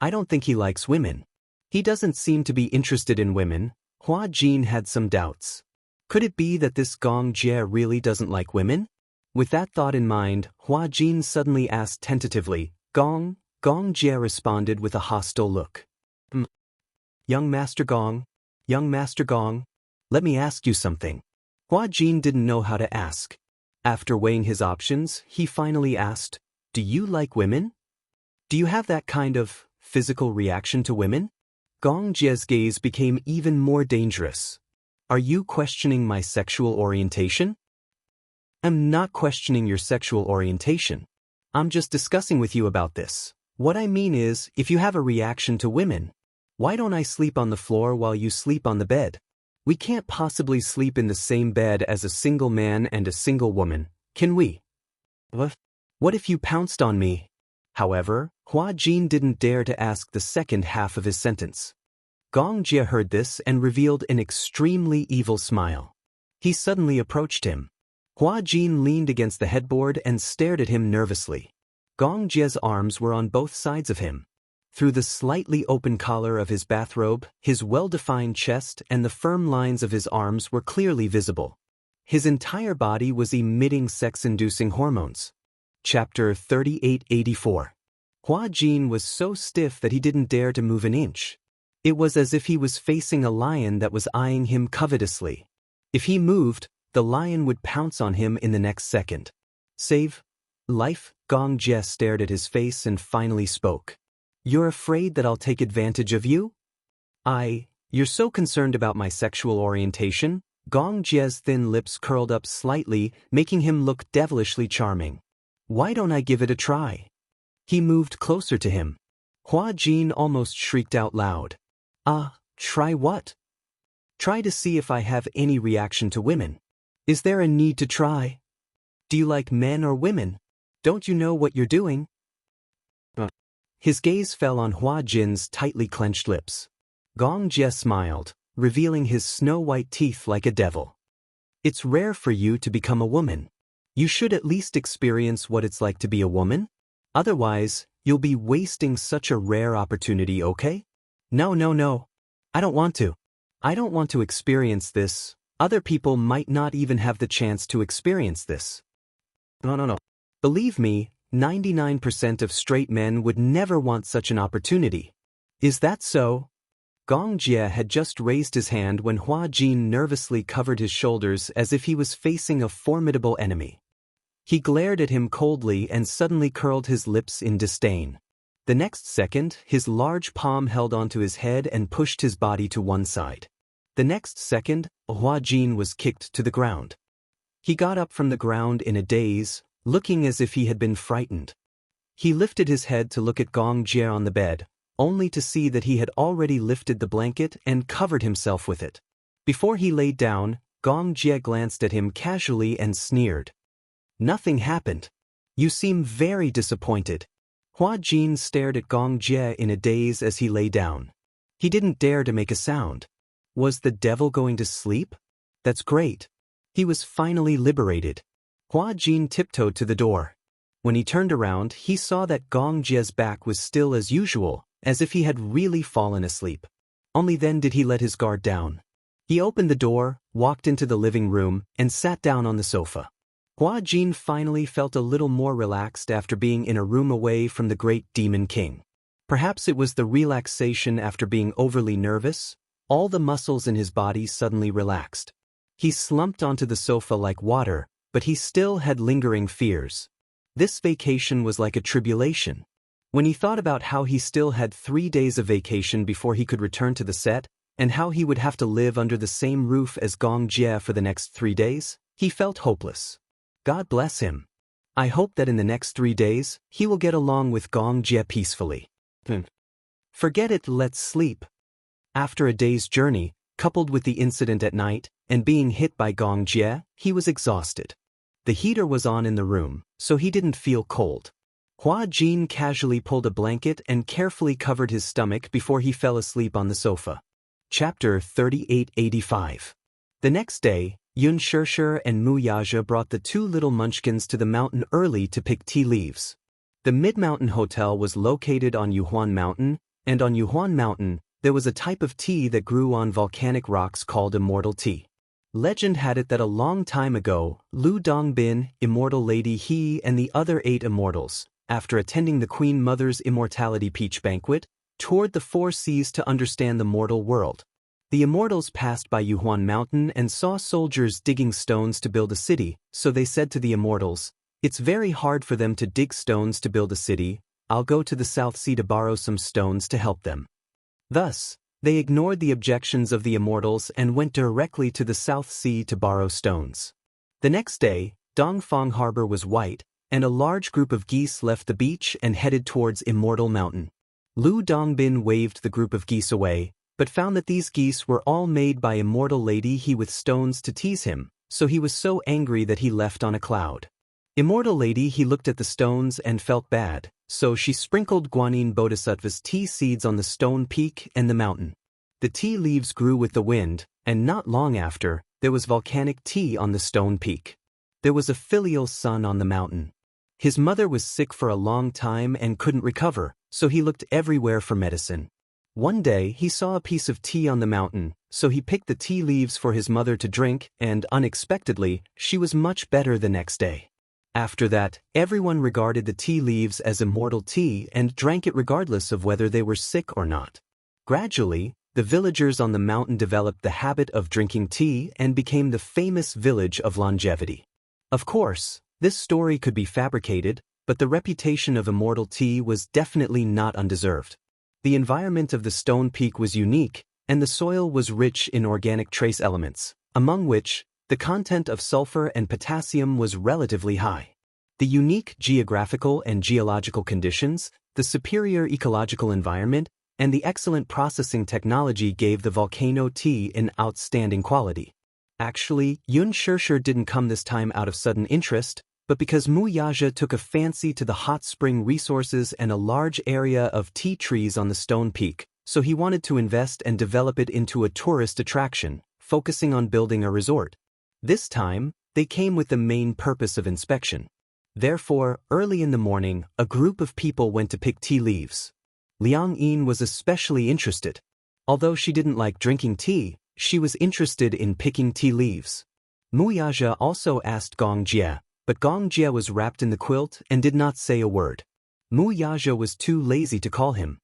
I don't think he likes women. He doesn't seem to be interested in women. Hua Jin had some doubts. Could it be that this Gong Jie really doesn't like women? With that thought in mind, Hua Jin suddenly asked tentatively, Gong? Gong Jie responded with a hostile look. Young Master Gong, let me ask you something. Hua Jin didn't know how to ask. After weighing his options, he finally asked, do you like women? Do you have that kind of physical reaction to women? Gong Jie's gaze became even more dangerous. Are you questioning my sexual orientation? I'm not questioning your sexual orientation. I'm just discussing with you about this. What I mean is, if you have a reaction to women, why don't I sleep on the floor while you sleep on the bed? We can't possibly sleep in the same bed as a single man and a single woman, can we? What if you pounced on me? However, Hua Jin didn't dare to ask the second half of his sentence. Gong Jie heard this and revealed an extremely evil smile. He suddenly approached him. Hua Jin leaned against the headboard and stared at him nervously. Gong Jie's arms were on both sides of him. Through the slightly open collar of his bathrobe, his well-defined chest and the firm lines of his arms were clearly visible. His entire body was emitting sex-inducing hormones. Chapter 3884. Hua Jin was so stiff that he didn't dare to move an inch. It was as if he was facing a lion that was eyeing him covetously. If he moved, the lion would pounce on him in the next second. Save life? Gong Jie stared at his face and finally spoke. You're afraid that I'll take advantage of you? You're so concerned about my sexual orientation? Gong Jie's thin lips curled up slightly, making him look devilishly charming. Why don't I give it a try? He moved closer to him. Hua Jin almost shrieked out loud. Try what? Try to see if I have any reaction to women. Is there a need to try? Do you like men or women? Don't you know what you're doing? His gaze fell on Hua Jin's tightly clenched lips. Gong Jie smiled, revealing his snow-white teeth like a devil. It's rare for you to become a woman. You should at least experience what it's like to be a woman. Otherwise, you'll be wasting such a rare opportunity, okay? No. I don't want to. I don't want to experience this. Other people might not even have the chance to experience this. No. Believe me, 99% of straight men would never want such an opportunity. Is that so? Gong Jie had just raised his hand when Hua Jin nervously covered his shoulders as if he was facing a formidable enemy. He glared at him coldly and suddenly curled his lips in disdain. The next second, his large palm held onto his head and pushed his body to one side. The next second, Hua Jin was kicked to the ground. He got up from the ground in a daze, looking as if he had been frightened. He lifted his head to look at Gong Jie on the bed, only to see that he had already lifted the blanket and covered himself with it. Before he lay down, Gong Jie glanced at him casually and sneered. Nothing happened. You seem very disappointed. Hua Jin stared at Gong Jie in a daze as he lay down. He didn't dare to make a sound. Was the devil going to sleep? That's great. He was finally liberated. Hua Jin tiptoed to the door. When he turned around, he saw that Gong Jie's back was still as usual, as if he had really fallen asleep. Only then did he let his guard down. He opened the door, walked into the living room, and sat down on the sofa. Hua Jin finally felt a little more relaxed after being in a room away from the great Demon King. Perhaps it was the relaxation after being overly nervous. All the muscles in his body suddenly relaxed. He slumped onto the sofa like water, but he still had lingering fears. This vacation was like a tribulation. When he thought about how he still had 3 days of vacation before he could return to the set, and how he would have to live under the same roof as Gong Jie for the next 3 days, he felt hopeless. God bless him. I hope that in the next 3 days, he will get along with Gong Jie peacefully. Forget it, let's sleep. After a day's journey, coupled with the incident at night, and being hit by Gong Jie, he was exhausted. The heater was on in the room, so he didn't feel cold. Hua Jin casually pulled a blanket and carefully covered his stomach before he fell asleep on the sofa. Chapter 3885. The next day, Yun Shishir and Mu Yaja brought the 2 little munchkins to the mountain early to pick tea leaves. The Mid-Mountain Hotel was located on Yuhuan Mountain, and on Yuhuan Mountain, there was a type of tea that grew on volcanic rocks called immortal tea. Legend had it that a long time ago, Lu Dongbin, Immortal Lady He and the other 8 immortals, after attending the Queen Mother's Immortality Peach Banquet, toured the 4 seas to understand the mortal world. The immortals passed by Yuhuan Mountain and saw soldiers digging stones to build a city, so they said to the immortals, "It's very hard for them to dig stones to build a city. I'll go to the South Sea to borrow some stones to help them." Thus, they ignored the objections of the immortals and went directly to the South Sea to borrow stones. The next day, Dongfang Harbor was white, and a large group of geese left the beach and headed towards Immortal Mountain. Lu Dongbin waved the group of geese away, but found that these geese were all made by Immortal Lady He with stones to tease him, so he was so angry that he left on a cloud. Immortal Lady He looked at the stones and felt bad, so she sprinkled Guanyin Bodhisattva's tea seeds on the stone peak and the mountain. The tea leaves grew with the wind, and not long after, there was volcanic tea on the stone peak. There was a filial son on the mountain. His mother was sick for a long time and couldn't recover, so he looked everywhere for medicine. One day he saw a piece of tea on the mountain, so he picked the tea leaves for his mother to drink, and unexpectedly, she was much better the next day. After that, everyone regarded the tea leaves as immortal tea and drank it regardless of whether they were sick or not. Gradually, the villagers on the mountain developed the habit of drinking tea and became the famous village of longevity. Of course, this story could be fabricated, but the reputation of immortal tea was definitely not undeserved. The environment of the stone peak was unique, and the soil was rich in organic trace elements, among which the content of sulfur and potassium was relatively high. The unique geographical and geological conditions, the superior ecological environment, and the excellent processing technology gave the volcano tea an outstanding quality. Actually, Xianxia didn't come this time out of sudden interest, but because Wuxia took a fancy to the hot spring resources and a large area of tea trees on the stone peak, so he wanted to invest and develop it into a tourist attraction, focusing on building a resort. This time, they came with the main purpose of inspection. Therefore, early in the morning, a group of people went to pick tea leaves. Liang Yin was especially interested. Although she didn't like drinking tea, she was interested in picking tea leaves. Wuxia also asked Gong Jie, but Gong Jie was wrapped in the quilt and did not say a word. Wuxia was too lazy to call him.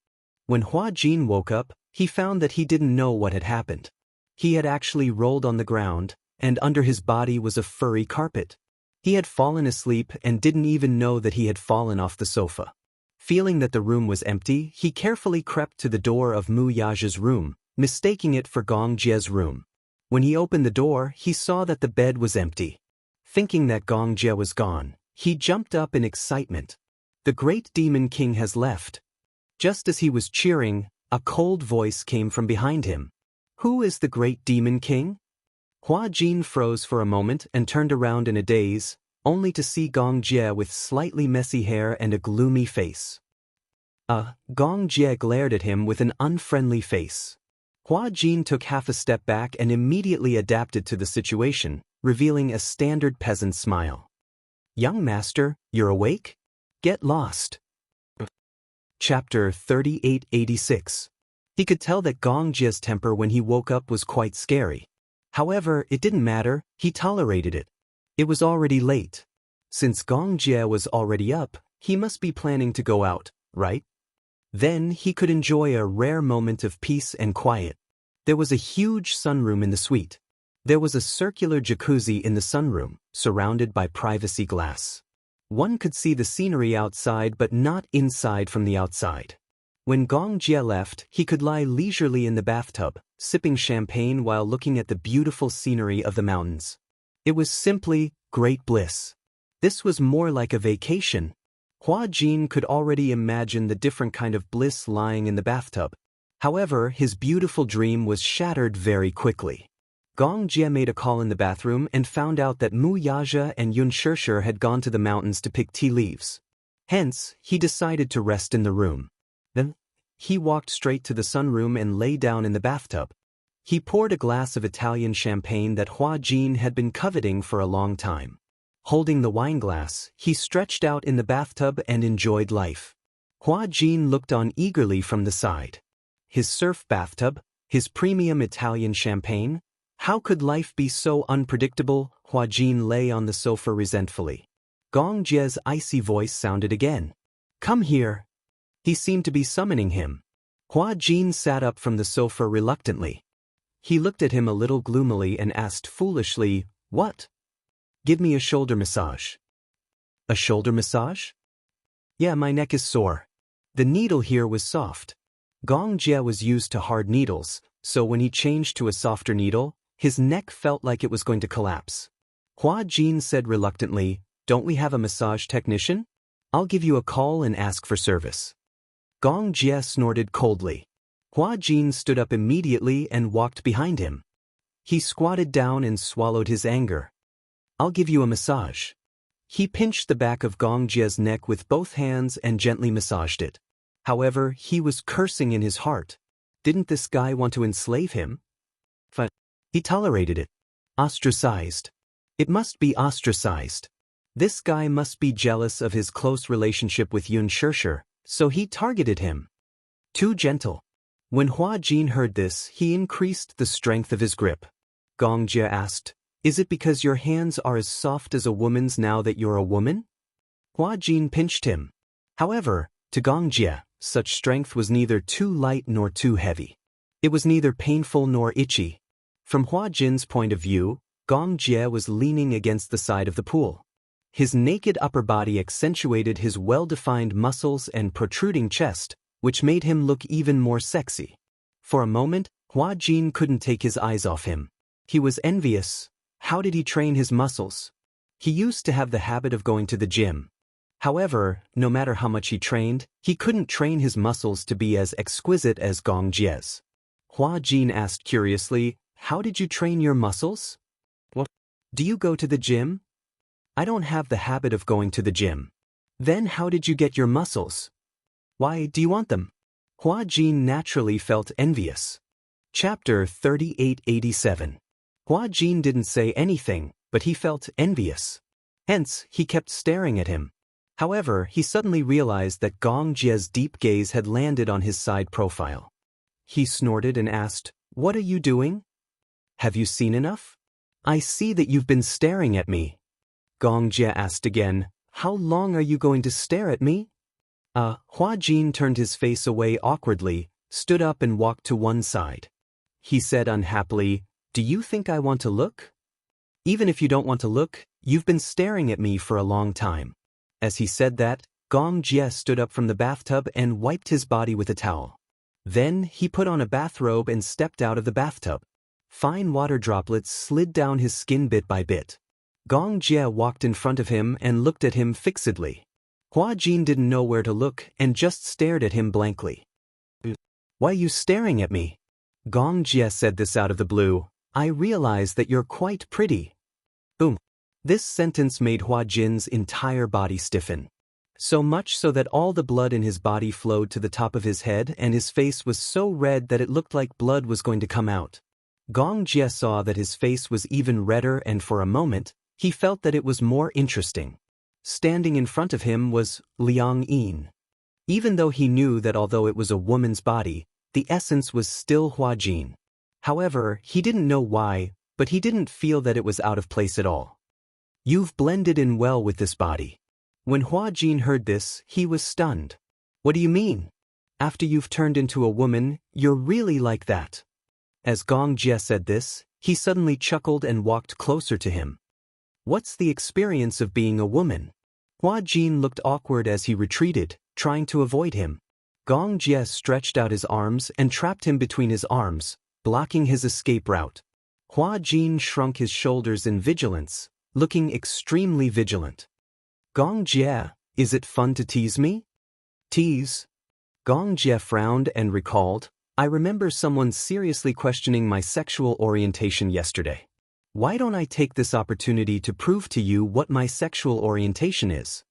When Hua Jin woke up, he found that he didn't know what had happened. He had actually rolled on the ground, and under his body was a furry carpet. He had fallen asleep and didn't even know that he had fallen off the sofa. Feeling that the room was empty, he carefully crept to the door of Wuxia's room, mistaking it for Gong Jie's room. When he opened the door, he saw that the bed was empty. Thinking that Gong Jie was gone, he jumped up in excitement. The great demon king has left. Just as he was cheering, a cold voice came from behind him. Who is the great demon king? Hua Jin froze for a moment and turned around in a daze, only to see Gong Jie with slightly messy hair and a gloomy face. Gong Jie glared at him with an unfriendly face. Hua Jin took half a step back and immediately adapted to the situation, revealing a standard peasant smile. Young master, you're awake? Get lost. Chapter 3886. He could tell that Gong Jie's temper when he woke up was quite scary. However, it didn't matter, he tolerated it. It was already late. Since Gong Jie was already up, he must be planning to go out, right? Then he could enjoy a rare moment of peace and quiet. There was a huge sunroom in the suite. There was a circular jacuzzi in the sunroom, surrounded by privacy glass. One could see the scenery outside but not inside from the outside. When Gong Jie left, he could lie leisurely in the bathtub, sipping champagne while looking at the beautiful scenery of the mountains. It was simply great bliss. This was more like a vacation. Hua Jin could already imagine the different kind of bliss lying in the bathtub. However, his beautiful dream was shattered very quickly. Gong Jie made a call in the bathroom and found out that Wuxia and Xianxia had gone to the mountains to pick tea leaves. Hence, he decided to rest in the room. Then, he walked straight to the sunroom and lay down in the bathtub. He poured a glass of Italian champagne that Hua Jin had been coveting for a long time. Holding the wine glass, he stretched out in the bathtub and enjoyed life. Hua Jin looked on eagerly from the side. His surf bathtub, his premium Italian champagne. How could life be so unpredictable? Hua Jin lay on the sofa resentfully. Gong Jie's icy voice sounded again. Come here. He seemed to be summoning him. Hua Jin sat up from the sofa reluctantly. He looked at him a little gloomily and asked foolishly, What? Give me a shoulder massage. A shoulder massage? Yeah, my neck is sore. The needle here was soft. Gong Jie was used to hard needles, so when he changed to a softer needle, his neck felt like it was going to collapse. Hua Jin said reluctantly, Don't we have a massage technician? I'll give you a call and ask for service. Gong Jie snorted coldly. Hua Jin stood up immediately and walked behind him. He squatted down and swallowed his anger. I'll give you a massage. He pinched the back of Gong Jie's neck with both hands and gently massaged it. However, he was cursing in his heart. Didn't this guy want to enslave him? But he tolerated it. Ostracized. It must be ostracized. This guy must be jealous of his close relationship with Xianxia, so he targeted him. Too gentle. When Hua Jin heard this, he increased the strength of his grip. Gong Jie asked, Is it because your hands are as soft as a woman's now that you're a woman? Hua Jin pinched him. However, to Gong Jie, such strength was neither too light nor too heavy. It was neither painful nor itchy. From Hua Jin's point of view, Gong Jie was leaning against the side of the pool. His naked upper body accentuated his well-defined muscles and protruding chest, which made him look even more sexy. For a moment, Hua Jin couldn't take his eyes off him. He was envious. How did he train his muscles? He used to have the habit of going to the gym. However, no matter how much he trained, he couldn't train his muscles to be as exquisite as Gong Jie's. Hua Jin asked curiously, "How did you train your muscles?" "What? Do you go to the gym?" "I don't have the habit of going to the gym." "Then how did you get your muscles? Why do you want them?" Hua Jin naturally felt envious. Chapter 3887. Hua Jin didn't say anything, but he felt envious. Hence, he kept staring at him. However, he suddenly realized that Gong Jie's deep gaze had landed on his side profile. He snorted and asked, "What are you doing? Have you seen enough? I see that you've been staring at me." Gong Jie asked again, "How long are you going to stare at me?" Hua Jin turned his face away awkwardly, stood up and walked to one side. He said unhappily, "Do you think I want to look? Even if you don't want to look, you've been staring at me for a long time." As he said that, Gong Jie stood up from the bathtub and wiped his body with a towel. Then he put on a bathrobe and stepped out of the bathtub. Fine water droplets slid down his skin bit by bit. Gong Jie walked in front of him and looked at him fixedly. Hua Jin didn't know where to look and just stared at him blankly. "Why are you staring at me?" Gong Jie said this out of the blue. "I realize that you're quite pretty." Boom. This sentence made Hua Jin's entire body stiffen. So much so that all the blood in his body flowed to the top of his head and his face was so red that it looked like blood was going to come out. Gong Jie saw that his face was even redder and for a moment, he felt that it was more interesting. Standing in front of him was Liang Yin. Even though he knew that although it was a woman's body, the essence was still Hua Jin. However, he didn't know why, but he didn't feel that it was out of place at all. "You've blended in well with this body." When Hua Jin heard this, he was stunned. "What do you mean? After you've turned into a woman, you're really like that?" As Gong Jie said this, he suddenly chuckled and walked closer to him. "What's the experience of being a woman?" Hua Jin looked awkward as he retreated, trying to avoid him. Gong Jie stretched out his arms and trapped him between his arms, blocking his escape route. Hua Jin shrunk his shoulders in vigilance, looking extremely vigilant. "Gong Jie, is it fun to tease me?" "Tease?" Gong Jie frowned and recalled, "I remember someone seriously questioning my sexual orientation yesterday. Why don't I take this opportunity to prove to you what my sexual orientation is?"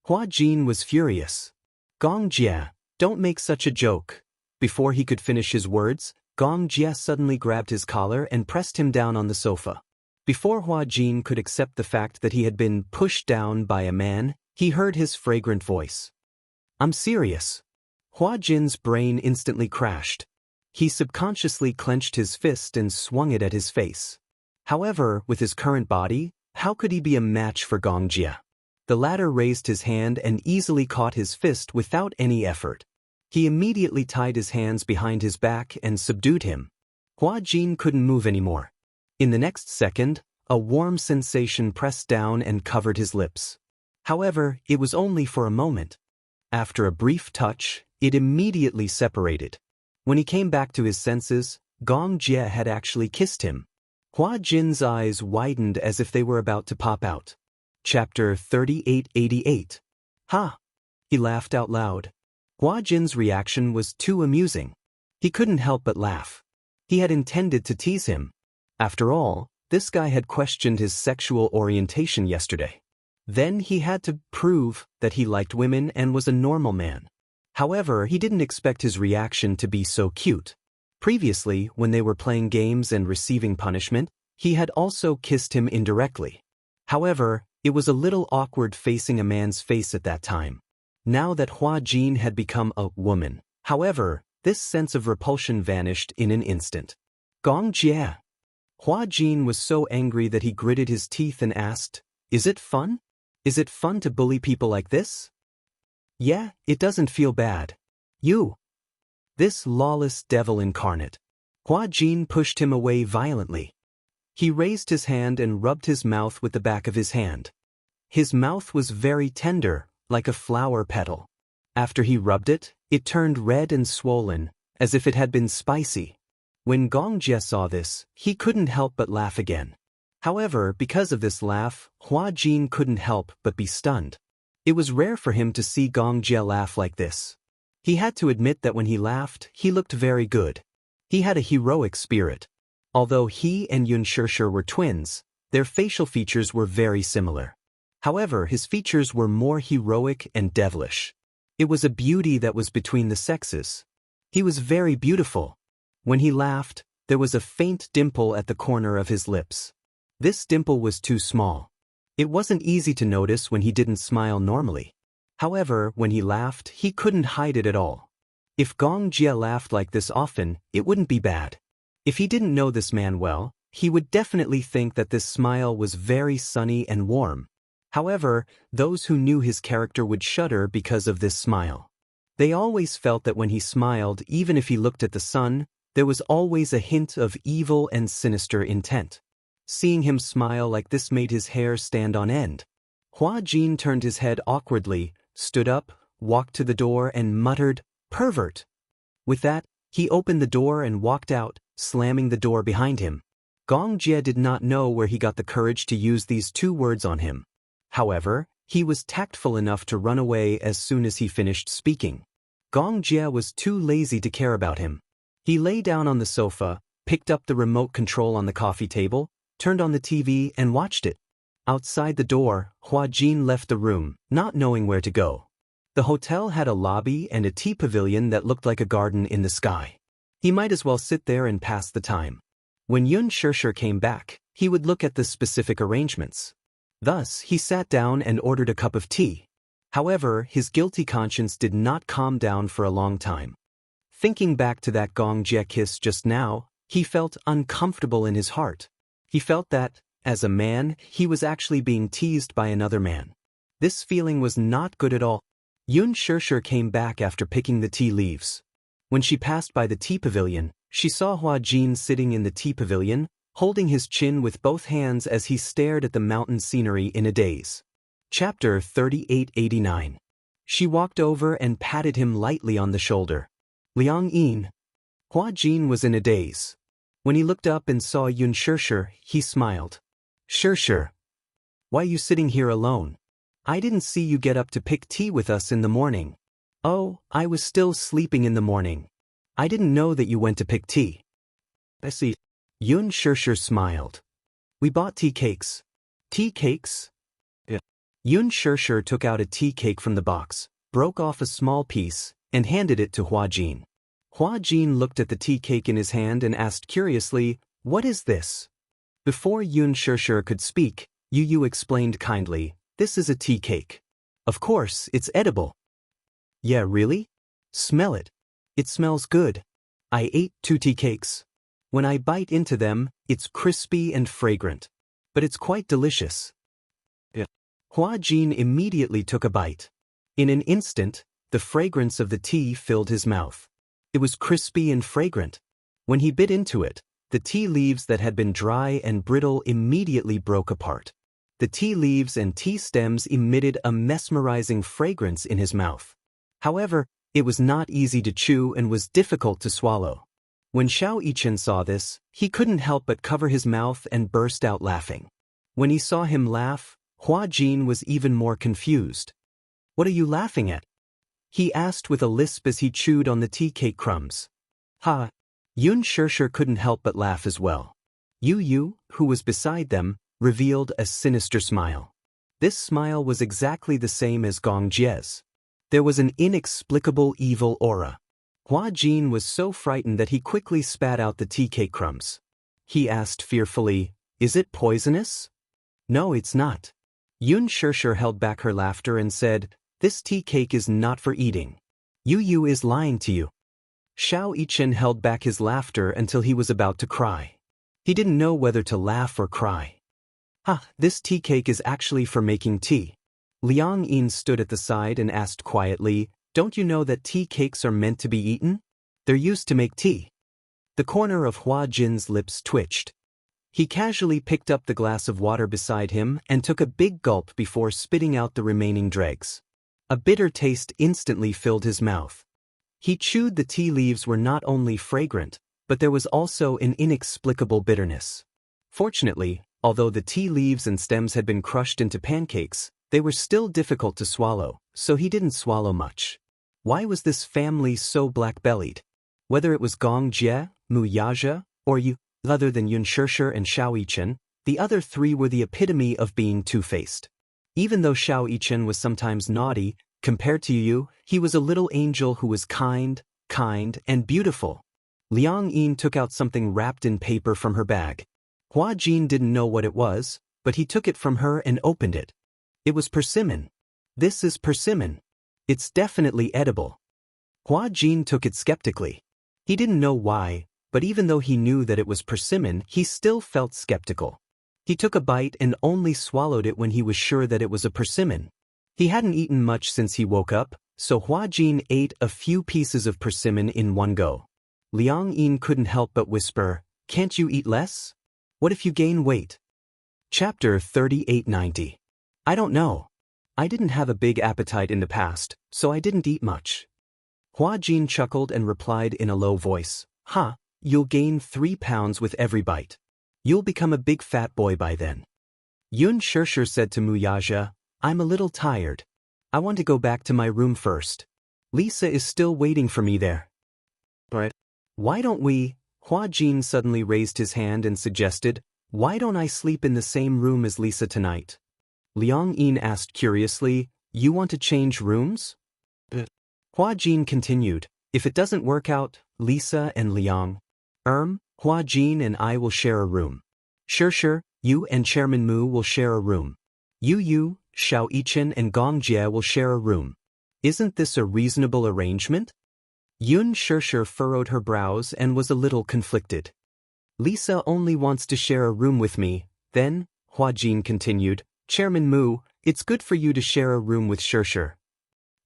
Hua Jin was furious. "Gong Jie, don't make such a joke." Before he could finish his words, Gong Jie suddenly grabbed his collar and pressed him down on the sofa. Before Hua Jin could accept the fact that he had been pushed down by a man, he heard his fragrant voice. "I'm serious." Hua Jin's brain instantly crashed. He subconsciously clenched his fist and swung it at his face. However, with his current body, how could he be a match for Gong Jie? The latter raised his hand and easily caught his fist without any effort. He immediately tied his hands behind his back and subdued him. Hua Jin couldn't move anymore. In the next second, a warm sensation pressed down and covered his lips. However, it was only for a moment. After a brief touch, it immediately separated. When he came back to his senses, Gong Jie had actually kissed him. Hua Jin's eyes widened as if they were about to pop out. Chapter 3888. "Ha!" He laughed out loud. Hua Jin's reaction was too amusing. He couldn't help but laugh. He had intended to tease him. After all, this guy had questioned his sexual orientation yesterday. Then he had to prove that he liked women and was a normal man. However, he didn't expect his reaction to be so cute. Previously, when they were playing games and receiving punishment, he had also kissed him indirectly. However, it was a little awkward facing a man's face at that time. Now that Hua Jin had become a woman, however, this sense of repulsion vanished in an instant. "Gong Jie." Hua Jin was so angry that he gritted his teeth and asked, "Is it fun? Is it fun to bully people like this?" "Yeah, it doesn't feel bad. You. This lawless devil incarnate." Hua Jin pushed him away violently. He raised his hand and rubbed his mouth with the back of his hand. His mouth was very tender, like a flower petal. After he rubbed it, it turned red and swollen, as if it had been spicy. When Gong Jie saw this, he couldn't help but laugh again. However, because of this laugh, Hua Jin couldn't help but be stunned. It was rare for him to see Gong Jie laugh like this. He had to admit that when he laughed, he looked very good. He had a heroic spirit. Although he and Yun Shishir were twins, their facial features were very similar. However, his features were more heroic and devilish. It was a beauty that was between the sexes. He was very beautiful. When he laughed, there was a faint dimple at the corner of his lips. This dimple was too small. It wasn't easy to notice when he didn't smile normally. However, when he laughed, he couldn't hide it at all. If Gong Jie laughed like this often, it wouldn't be bad. If he didn't know this man well, he would definitely think that this smile was very sunny and warm. However, those who knew his character would shudder because of this smile. They always felt that when he smiled, even if he looked at the sun, there was always a hint of evil and sinister intent. Seeing him smile like this made his hair stand on end. Hua Jin turned his head awkwardly, stood up, walked to the door and muttered, "Pervert!" With that, he opened the door and walked out, slamming the door behind him. Gong Jie did not know where he got the courage to use these two words on him. However, he was tactful enough to run away as soon as he finished speaking. Gong Jie was too lazy to care about him. He lay down on the sofa, picked up the remote control on the coffee table, turned on the TV and watched it. Outside the door, Hua Jin left the room, not knowing where to go. The hotel had a lobby and a tea pavilion that looked like a garden in the sky. He might as well sit there and pass the time. When Yun Shishir came back, he would look at the specific arrangements. Thus, he sat down and ordered a cup of tea. However, his guilty conscience did not calm down for a long time. Thinking back to that Gong Jie kiss just now, he felt uncomfortable in his heart. He felt that, as a man, he was actually being teased by another man. This feeling was not good at all. Yun Shishir came back after picking the tea leaves. When she passed by the tea pavilion, she saw Hua Jin sitting in the tea pavilion, holding his chin with both hands as he stared at the mountain scenery in a daze. Chapter 3889. She walked over and patted him lightly on the shoulder. "Liang Yin." Hua Jin was in a daze. When he looked up and saw Yun Shishir, he smiled. "Shishir, why are you sitting here alone? I didn't see you get up to pick tea with us in the morning." "Oh, I was still sleeping in the morning. I didn't know that you went to pick tea." "I see." Yun Shishir smiled. "We bought tea cakes." "Tea cakes?" "Yeah." Yun Shishir took out a tea cake from the box, broke off a small piece, and handed it to Hua Jin. Hua Jin looked at the tea cake in his hand and asked curiously, "What is this?" Before Yun Shishir could speak, Yu explained kindly, "This is a tea cake. Of course, it's edible." "Yeah, really? Smell it. It smells good. I ate 2 tea cakes. When I bite into them, it's crispy and fragrant. But it's quite delicious." Yeah. Hua Jin immediately took a bite. In an instant, the fragrance of the tea filled his mouth. It was crispy and fragrant. When he bit into it, the tea leaves that had been dry and brittle immediately broke apart. The tea leaves and tea stems emitted a mesmerizing fragrance in his mouth. However, it was not easy to chew and was difficult to swallow. When Xiao Yichen saw this, he couldn't help but cover his mouth and burst out laughing. When he saw him laugh, Hua Jin was even more confused. "What are you laughing at?" he asked with a lisp as he chewed on the tea cake crumbs. "Ha!" Yun Shishir couldn't help but laugh as well. Yu, who was beside them, revealed a sinister smile. This smile was exactly the same as Gong Jie's. There was an inexplicable evil aura. Hua Jin was so frightened that he quickly spat out the tea cake crumbs. He asked fearfully, "Is it poisonous?" "No, it's not." Yun Shishir held back her laughter and said, "This tea cake is not for eating. Yu is lying to you." Xiao Yichen held back his laughter until he was about to cry. He didn't know whether to laugh or cry. This tea cake is actually for making tea." Liang Yin stood at the side and asked quietly, "Don't you know that tea cakes are meant to be eaten? They're used to make tea." The corner of Hua Jin's lips twitched. He casually picked up the glass of water beside him and took a big gulp before spitting out the remaining dregs. A bitter taste instantly filled his mouth. He chewed. The tea leaves were not only fragrant, but there was also an inexplicable bitterness. Fortunately, although the tea leaves and stems had been crushed into pancakes, they were still difficult to swallow, so he didn't swallow much. Why was this family so black-bellied? Whether it was Gong Jie, Mu Yaja, or Yu, other than Yun Shishir and Xiao Yichen, the other three were the epitome of being two-faced. Even though Xiao Yichen was sometimes naughty, compared to Yu, he was a little angel who was kind, and beautiful. Liang Yin took out something wrapped in paper from her bag. Hua Jin didn't know what it was, but he took it from her and opened it. It was persimmon. This is persimmon. It's definitely edible. Hua Jin took it skeptically. He didn't know why, but even though he knew that it was persimmon, he still felt skeptical. He took a bite and only swallowed it when he was sure that it was a persimmon. He hadn't eaten much since he woke up, so Hua Jin ate a few pieces of persimmon in one go. Liang Yin couldn't help but whisper, "Can't you eat less? What if you gain weight?" Chapter 3890. I don't know. I didn't have a big appetite in the past, so I didn't eat much. Hua Jin chuckled and replied in a low voice, You'll gain 3 pounds with every bite. You'll become a big fat boy by then. Yun Shishir said to Mu Yaja, I'm a little tired. I want to go back to my room first. Lisa is still waiting for me there. But why don't we? Hua Jin suddenly raised his hand and suggested, why don't I sleep in the same room as Lisa tonight? Liang Yin asked curiously, you want to change rooms? Hua Jin continued, if it doesn't work out, Lisa and Liang. Hua Jin and I will share a room. Sure, you and Chairman Mu will share a room. Yu, Xiao Yichen and Gong Jie will share a room. Isn't this a reasonable arrangement? Yun Shishir furrowed her brows and was a little conflicted. Lisa only wants to share a room with me, then, Hua Jin continued, Chairman Mu, it's good for you to share a room with Shishir.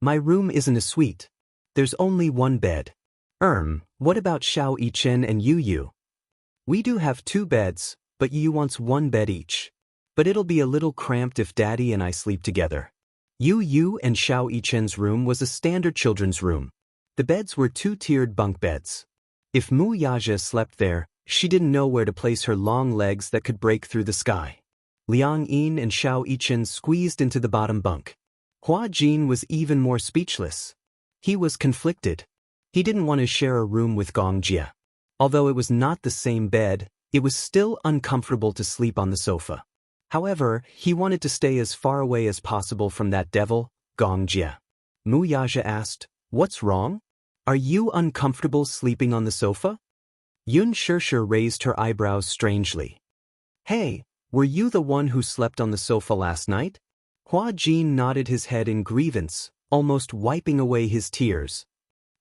My room isn't a suite. There's only one bed. What about Xiao Yichen and Yu? We do have 2 beds, but Yu wants 1 bed each. But it'll be a little cramped if Daddy and I sleep together. Yu and Xiao Yichen's room was a standard children's room. The beds were 2-tiered bunk beds. If Mu Yaja slept there, she didn't know where to place her long legs that could break through the sky. Liang Yin and Xiao Yichen squeezed into the bottom bunk. Hua Jin was even more speechless. He was conflicted. He didn't want to share a room with Gong Jie. Although it was not the same bed, it was still uncomfortable to sleep on the sofa. However, he wanted to stay as far away as possible from that devil, Gong Jie. Mu Yaja asked, what's wrong? Are you uncomfortable sleeping on the sofa? Yun Shishir raised her eyebrows strangely. Hey, were you the one who slept on the sofa last night? Hua Jin nodded his head in grievance, almost wiping away his tears.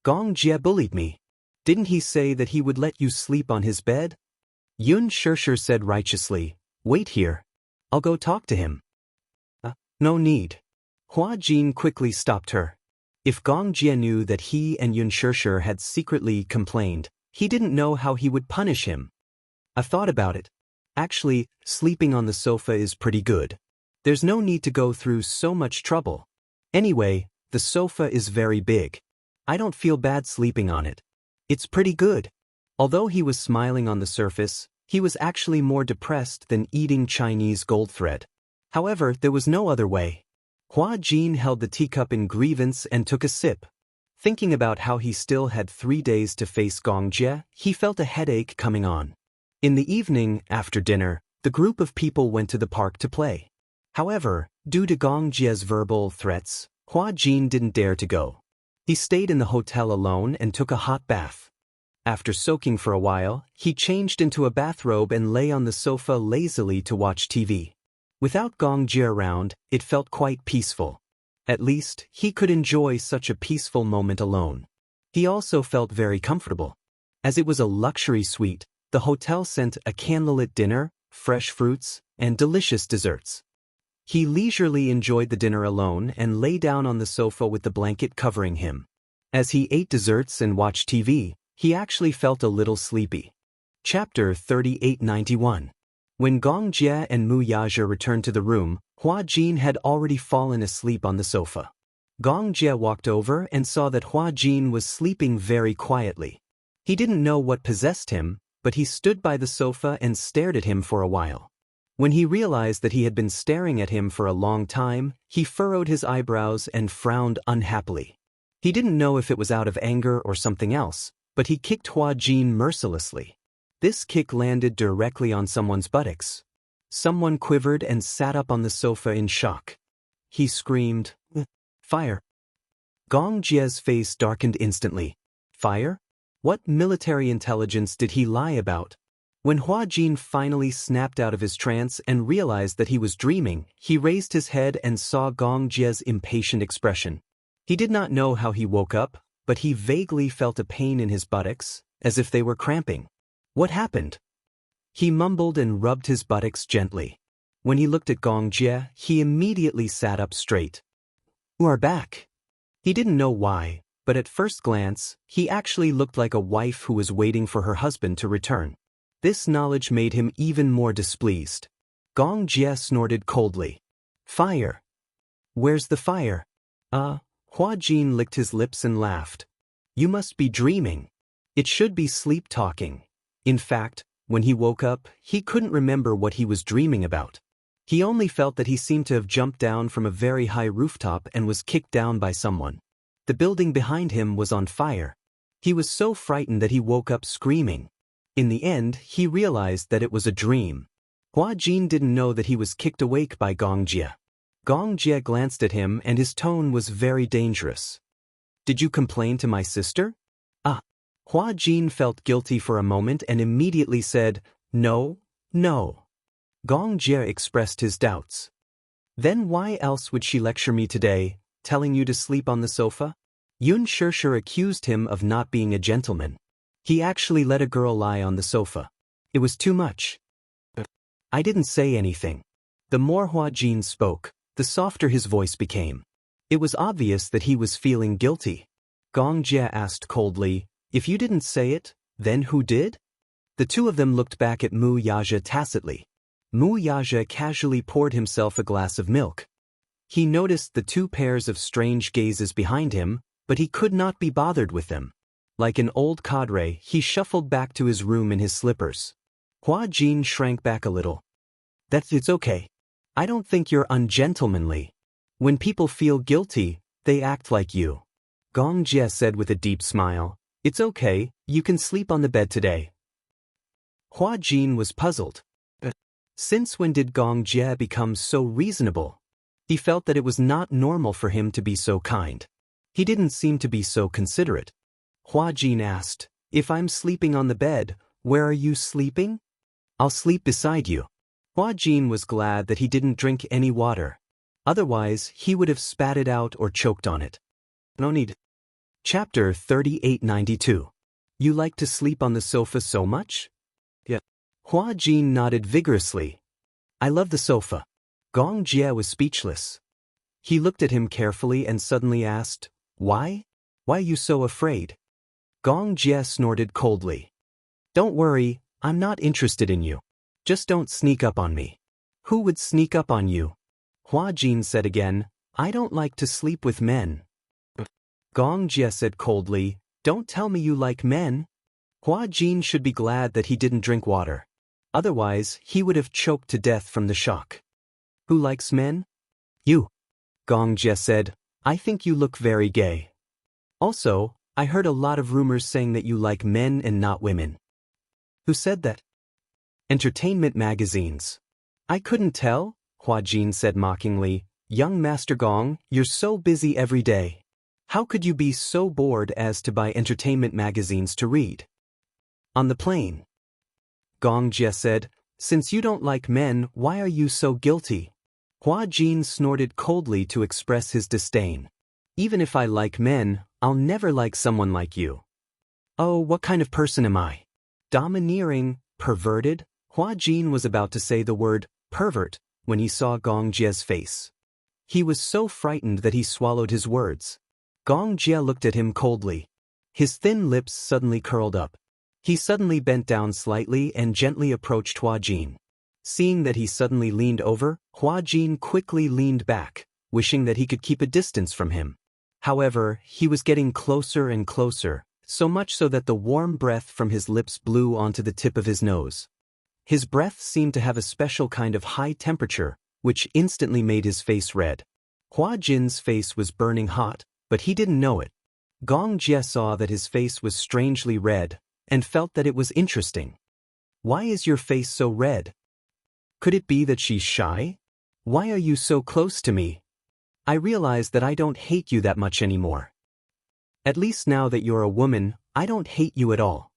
Gong Jie bullied me. Didn't he say that he would let you sleep on his bed? Yun Shishir said righteously, wait here. I'll go talk to him. No need. Hua Jin quickly stopped her. If Gong Jie knew that he and Yun Shishir had secretly complained, he didn't know how he would punish him. I've thought about it. Actually, sleeping on the sofa is pretty good. There's no need to go through so much trouble. Anyway, the sofa is very big. I don't feel bad sleeping on it. It's pretty good. Although he was smiling on the surface, he was actually more depressed than eating Chinese gold thread. However, there was no other way. Hua Jin held the teacup in grievance and took a sip. Thinking about how he still had 3 days to face Gong Jie, he felt a headache coming on. In the evening, after dinner, the group of people went to the park to play. However, due to Gong Jie's verbal threats, Hua Jin didn't dare to go. He stayed in the hotel alone and took a hot bath. After soaking for a while, he changed into a bathrobe and lay on the sofa lazily to watch TV. Without Gong Jie around, it felt quite peaceful. At least, he could enjoy such a peaceful moment alone. He also felt very comfortable. As it was a luxury suite, the hotel sent a candlelit dinner, fresh fruits, and delicious desserts. He leisurely enjoyed the dinner alone and lay down on the sofa with the blanket covering him. As he ate desserts and watched TV, he actually felt a little sleepy. Chapter 3891. When Gong Jie and Mu Yazhe returned to the room, Hua Jin had already fallen asleep on the sofa. Gong Jie walked over and saw that Hua Jin was sleeping very quietly. He didn't know what possessed him, but he stood by the sofa and stared at him for a while. When he realized that he had been staring at him for a long time, he furrowed his eyebrows and frowned unhappily. He didn't know if it was out of anger or something else, but he kicked Hua Jin mercilessly. This kick landed directly on someone's buttocks. Someone quivered and sat up on the sofa in shock. He screamed, "Fire!" Gong Jie's face darkened instantly. Fire? What military intelligence did he lie about? When Hua Jin finally snapped out of his trance and realized that he was dreaming, he raised his head and saw Gong Jie's impatient expression. He did not know how he woke up, but he vaguely felt a pain in his buttocks, as if they were cramping. What happened? He mumbled and rubbed his buttocks gently. When he looked at Gong Jie, he immediately sat up straight. "You are back." He didn't know why, but at first glance, he actually looked like a wife who was waiting for her husband to return. This knowledge made him even more displeased. Gong Jie snorted coldly. "Fire? Where's the fire?" Hua Jin licked his lips and laughed. "You must be dreaming. It should be sleep talking." In fact, when he woke up, he couldn't remember what he was dreaming about. He only felt that he seemed to have jumped down from a very high rooftop and was kicked down by someone. The building behind him was on fire. He was so frightened that he woke up screaming. In the end, he realized that it was a dream. Hua Jin didn't know that he was kicked awake by Gong Jie. Gong Jie glanced at him and his tone was very dangerous. "Did you complain to my sister?" Hua Jin felt guilty for a moment and immediately said, "No, no." Gong Jie expressed his doubts. "Then why else would she lecture me today, telling you to sleep on the sofa?" Yun Shishir accused him of not being a gentleman. He actually let a girl lie on the sofa. It was too much. "I didn't say anything." The more Hua Jin spoke, the softer his voice became. It was obvious that he was feeling guilty. Gong Jie asked coldly, "If you didn't say it, then who did?" The two of them looked back at Mu Yazhe tacitly. Mu Yazhe casually poured himself a glass of milk. He noticed the two pairs of strange gazes behind him, but he could not be bothered with them. Like an old cadre, he shuffled back to his room in his slippers. Hua Jin shrank back a little. It's okay. I don't think you're ungentlemanly. When people feel guilty, they act like you." Gong Jie said with a deep smile, "It's okay, you can sleep on the bed today." Hua Jin was puzzled. Since when did Gong Jie become so reasonable? He felt that it was not normal for him to be so kind. He didn't seem to be so considerate. Hua Jin asked, "If I'm sleeping on the bed, where are you sleeping?" "I'll sleep beside you." Hua Jin was glad that he didn't drink any water. Otherwise, he would have spat it out or choked on it. No need. Chapter 3892. You like to sleep on the sofa so much? Yeah. Hua Jin nodded vigorously. "I love the sofa." Gong Jie was speechless. He looked at him carefully and suddenly asked, "Why? Why are you so afraid?" Gong Jie snorted coldly. "Don't worry, I'm not interested in you. Just don't sneak up on me." "Who would sneak up on you?" Hua Jin said again, "I don't like to sleep with men." Gong Jie said coldly, "Don't tell me you like men." Hua Jin should be glad that he didn't drink water. Otherwise, he would have choked to death from the shock. "Who likes men?" "You." Gong Jie said, "I think you look very gay. Also, I heard a lot of rumors saying that you like men and not women." "Who said that?" "Entertainment magazines." "I couldn't tell," Hua Jin said mockingly. "Young Master Gong, you're so busy every day. How could you be so bored as to buy entertainment magazines to read?" "On the plane." Gong Jie said, "Since you don't like men, why are you so guilty?" Hua Jin snorted coldly to express his disdain. "Even if I like men, I'll never like someone like you." "Oh, what kind of person am I? Domineering, perverted?" Hua Jin was about to say the word pervert when he saw Gong Jie's face. He was so frightened that he swallowed his words. Gong Jie looked at him coldly. His thin lips suddenly curled up. He suddenly bent down slightly and gently approached Hua Jin. Seeing that he suddenly leaned over, Hua Jin quickly leaned back, wishing that he could keep a distance from him. However, he was getting closer and closer, so much so that the warm breath from his lips blew onto the tip of his nose. His breath seemed to have a special kind of high temperature, which instantly made his face red. Hua Jin's face was burning hot, but he didn't know it. Gong Jie saw that his face was strangely red, and felt that it was interesting. "Why is your face so red? Could it be that she's shy? Why are you so close to me? I realize that I don't hate you that much anymore. At least now that you're a woman, I don't hate you at all."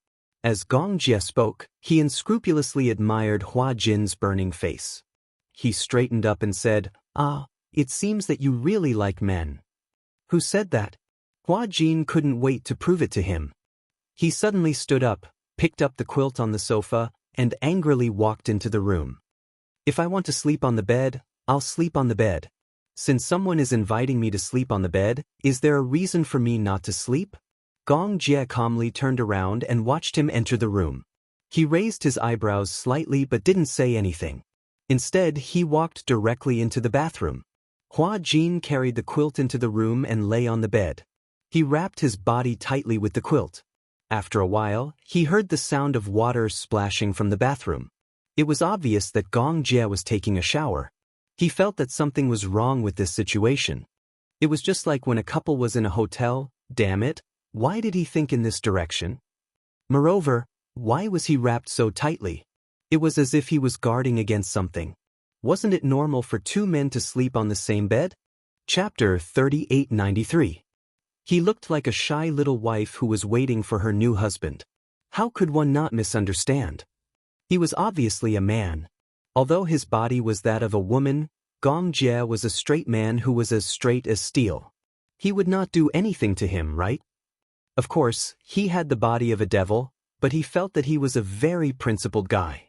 As Gong Jie spoke, he unscrupulously admired Hua Jin's burning face. He straightened up and said, "Ah, it seems that you really like men." "Who said that?" Hua Jin couldn't wait to prove it to him. He suddenly stood up, picked up the quilt on the sofa, and angrily walked into the room. "If I want to sleep on the bed, I'll sleep on the bed. Since someone is inviting me to sleep on the bed, is there a reason for me not to sleep?" Gong Jie calmly turned around and watched him enter the room. He raised his eyebrows slightly but didn't say anything. Instead, he walked directly into the bathroom. Hua Jin carried the quilt into the room and lay on the bed. He wrapped his body tightly with the quilt. After a while, he heard the sound of water splashing from the bathroom. It was obvious that Gong Jie was taking a shower. He felt that something was wrong with this situation. It was just like when a couple was in a hotel. Damn it, why did he think in this direction? Moreover, why was he wrapped so tightly? It was as if he was guarding against something. Wasn't it normal for two men to sleep on the same bed? Chapter 3893. He looked like a shy little wife who was waiting for her new husband. How could one not misunderstand? He was obviously a man. Although his body was that of a woman, Gong Jie was a straight man who was as straight as steel. He would not do anything to him, right? Of course, he had the body of a devil, but he felt that he was a very principled guy.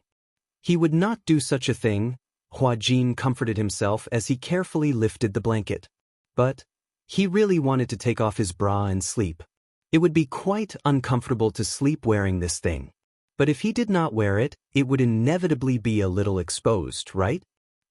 He would not do such a thing, Hua Jin comforted himself as he carefully lifted the blanket. But he really wanted to take off his bra and sleep. It would be quite uncomfortable to sleep wearing this thing. But if he did not wear it, it would inevitably be a little exposed, right?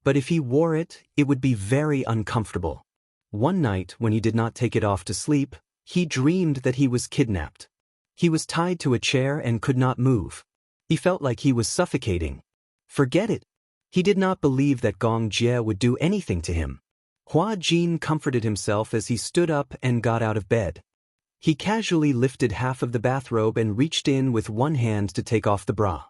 But if he wore it, it would be very uncomfortable. One night, when he did not take it off to sleep, he dreamed that he was kidnapped. He was tied to a chair and could not move. He felt like he was suffocating. Forget it. He did not believe that Gong Jie would do anything to him. Hua Jin comforted himself as he stood up and got out of bed. He casually lifted half of the bathrobe and reached in with one hand to take off the bra.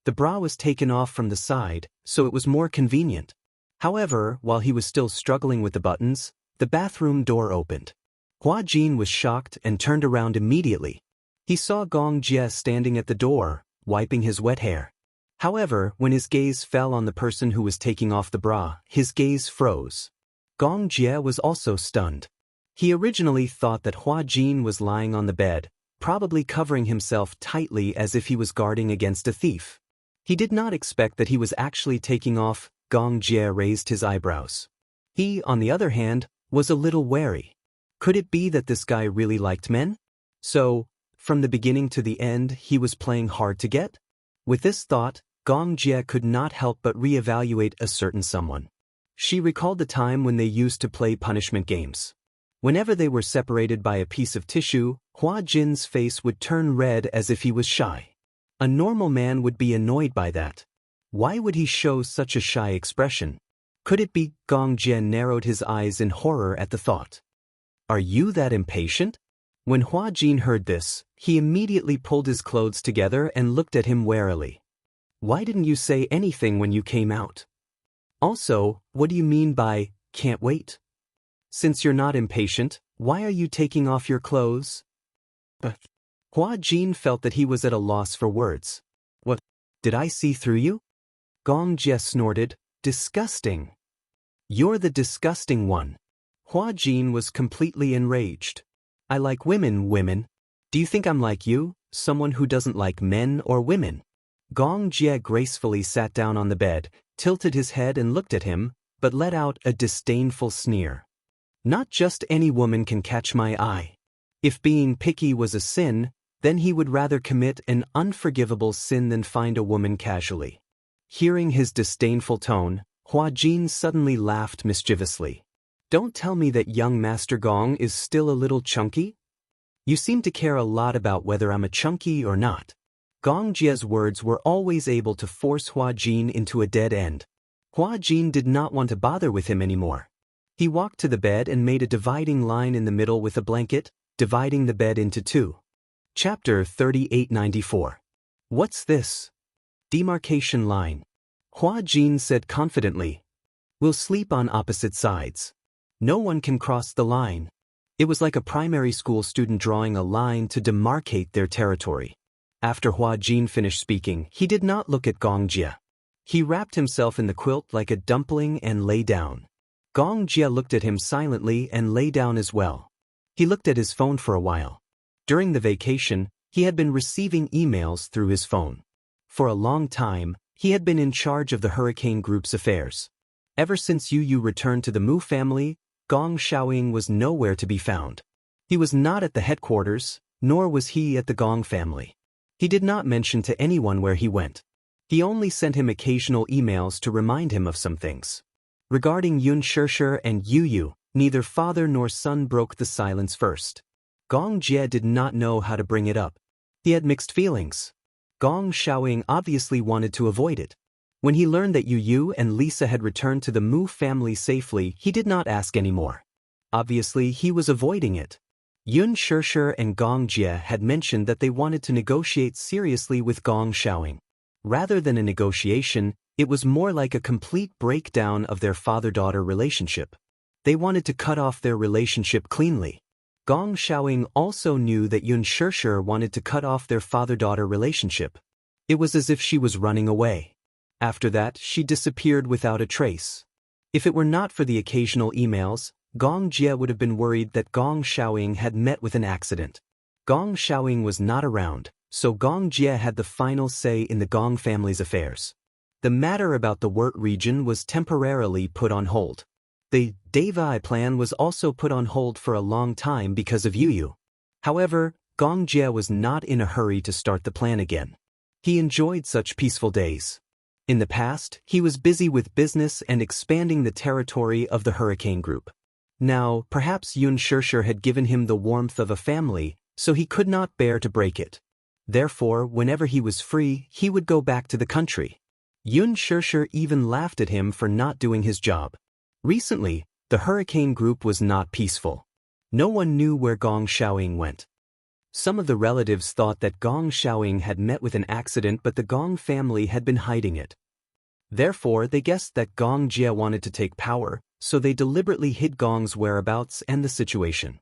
The bra was taken off from the side, so it was more convenient. However, while he was still struggling with the buttons, the bathroom door opened. Hua Jin was shocked and turned around immediately. He saw Gong Jie standing at the door, wiping his wet hair. However, when his gaze fell on the person who was taking off the bra, his gaze froze. Gong Jie was also stunned. He originally thought that Hua Jin was lying on the bed, probably covering himself tightly as if he was guarding against a thief. He did not expect that he was actually taking off. Gong Jie raised his eyebrows. He, on the other hand, was a little wary. Could it be that this guy really liked men? So, from the beginning to the end, he was playing hard to get? With this thought, Gong Jie could not help but reevaluate a certain someone. She recalled the time when they used to play punishment games. Whenever they were separated by a piece of tissue, Hua Jin's face would turn red as if he was shy. A normal man would be annoyed by that. Why would he show such a shy expression? Could it be? Gong Jie narrowed his eyes in horror at the thought. Are you that impatient? When Hua Jin heard this, he immediately pulled his clothes together and looked at him warily. Why didn't you say anything when you came out? Also, what do you mean by, can't wait? Since you're not impatient, why are you taking off your clothes? Hua Jin felt that he was at a loss for words. What? Did I see through you? Gong Jie snorted, disgusting. You're the disgusting one. Hua Jin was completely enraged. I like women. Do you think I'm like you, someone who doesn't like men or women? Gong Jie gracefully sat down on the bed, tilted his head and looked at him, but let out a disdainful sneer. Not just any woman can catch my eye. If being picky was a sin, then he would rather commit an unforgivable sin than find a woman casually. Hearing his disdainful tone, Hua Jin suddenly laughed mischievously. Don't tell me that young Master Gong is still a little chunky? You seem to care a lot about whether I'm a chunky or not. Gong Jie's words were always able to force Hua Jin into a dead end. Hua Jin did not want to bother with him anymore. He walked to the bed and made a dividing line in the middle with a blanket, dividing the bed into two. Chapter 3894. What's this? Demarcation line. Hua Jin said confidently. We'll sleep on opposite sides. No one can cross the line. It was like a primary school student drawing a line to demarcate their territory. After Hua Jin finished speaking, he did not look at Gong Jie. He wrapped himself in the quilt like a dumpling and lay down. Gong Jie looked at him silently and lay down as well. He looked at his phone for a while. During the vacation, he had been receiving emails through his phone. For a long time, he had been in charge of the Hurricane Group's affairs. Ever since Yu returned to the Mu family, Gong Xiaoying was nowhere to be found. He was not at the headquarters, nor was he at the Gong family. He did not mention to anyone where he went. He only sent him occasional emails to remind him of some things. Regarding Yun Shishir and Yu, neither father nor son broke the silence first. Gong Jie did not know how to bring it up. He had mixed feelings. Gong Xiaoying obviously wanted to avoid it. When he learned that Yu and Lisa had returned to the Mu family safely, he did not ask anymore. Obviously, he was avoiding it. Yun Shishir and Gong Jie had mentioned that they wanted to negotiate seriously with Gong Xiaoying. Rather than a negotiation, it was more like a complete breakdown of their father-daughter relationship. They wanted to cut off their relationship cleanly. Gong Xiaoying also knew that Yun Shishir wanted to cut off their father-daughter relationship. It was as if she was running away. After that, she disappeared without a trace. If it were not for the occasional emails, Gong Jie would have been worried that Gong Xiaoying had met with an accident. Gong Xiaoying was not around, so Gong Jie had the final say in the Gong family's affairs. The matter about the Wurt region was temporarily put on hold. The Daoist plan was also put on hold for a long time because of Yu. However, Gong Jie was not in a hurry to start the plan again. He enjoyed such peaceful days. In the past, he was busy with business and expanding the territory of the Hurricane Group. Now, perhaps Yun Shishir had given him the warmth of a family, so he could not bear to break it. Therefore, whenever he was free, he would go back to the country. Yun Shishir even laughed at him for not doing his job. Recently, the Hurricane Group was not peaceful. No one knew where Gong Xiaoying went. Some of the relatives thought that Gong Xiaoying had met with an accident, but the Gong family had been hiding it. Therefore, they guessed that Gong Jie wanted to take power, so they deliberately hid Gong's whereabouts and the situation.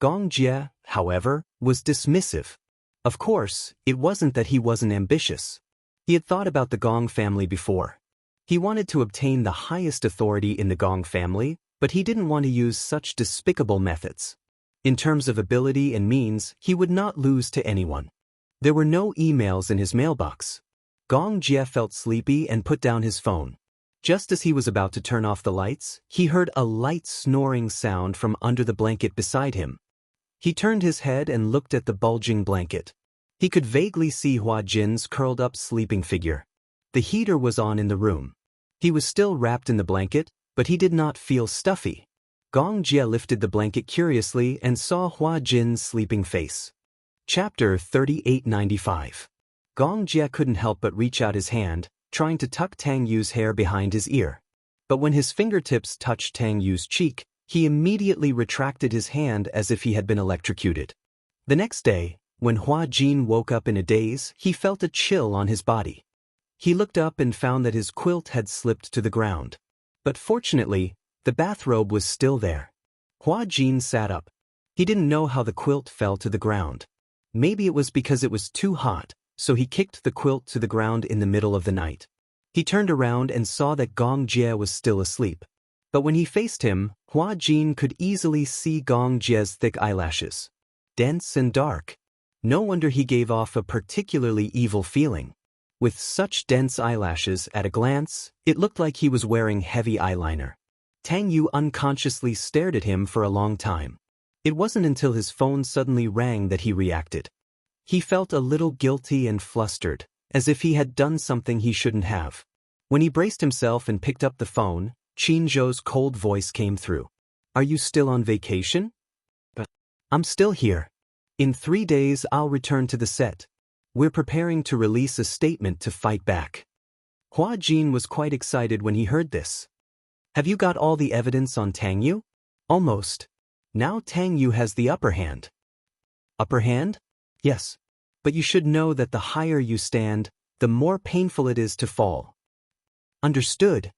Gong Jie, however, was dismissive. Of course, it wasn't that he wasn't ambitious. He had thought about the Gong family before. He wanted to obtain the highest authority in the Gong family, but he didn't want to use such despicable methods. In terms of ability and means, he would not lose to anyone. There were no emails in his mailbox. Gong Jie felt sleepy and put down his phone. Just as he was about to turn off the lights, he heard a light snoring sound from under the blanket beside him. He turned his head and looked at the bulging blanket. He could vaguely see Hua Jin's curled-up sleeping figure. The heater was on in the room. He was still wrapped in the blanket, but he did not feel stuffy. Gong Jie lifted the blanket curiously and saw Hua Jin's sleeping face. Chapter 3895. Gong Jie couldn't help but reach out his hand, trying to tuck Tang Yu's hair behind his ear. But when his fingertips touched Tang Yu's cheek, he immediately retracted his hand as if he had been electrocuted. The next day, when Hua Jin woke up in a daze, he felt a chill on his body. He looked up and found that his quilt had slipped to the ground. But fortunately, the bathrobe was still there. Hua Jin sat up. He didn't know how the quilt fell to the ground. Maybe it was because it was too hot, so he kicked the quilt to the ground in the middle of the night. He turned around and saw that Gong Jie was still asleep. But when he faced him, Hua Jin could easily see Gong Jie's thick eyelashes. Dense and dark. No wonder he gave off a particularly evil feeling. With such dense eyelashes, at a glance, it looked like he was wearing heavy eyeliner. Tang Yu unconsciously stared at him for a long time. It wasn't until his phone suddenly rang that he reacted. He felt a little guilty and flustered, as if he had done something he shouldn't have. When he braced himself and picked up the phone, Qin Zhou's cold voice came through. Are you still on vacation? I'm still here. In 3 days I'll return to the set. We're preparing to release a statement to fight back. Hua Jin was quite excited when he heard this. Have you got all the evidence on Tang Yu? Almost. Now Tang Yu has the upper hand. Upper hand? Yes. But you should know that the higher you stand, the more painful it is to fall. Understood.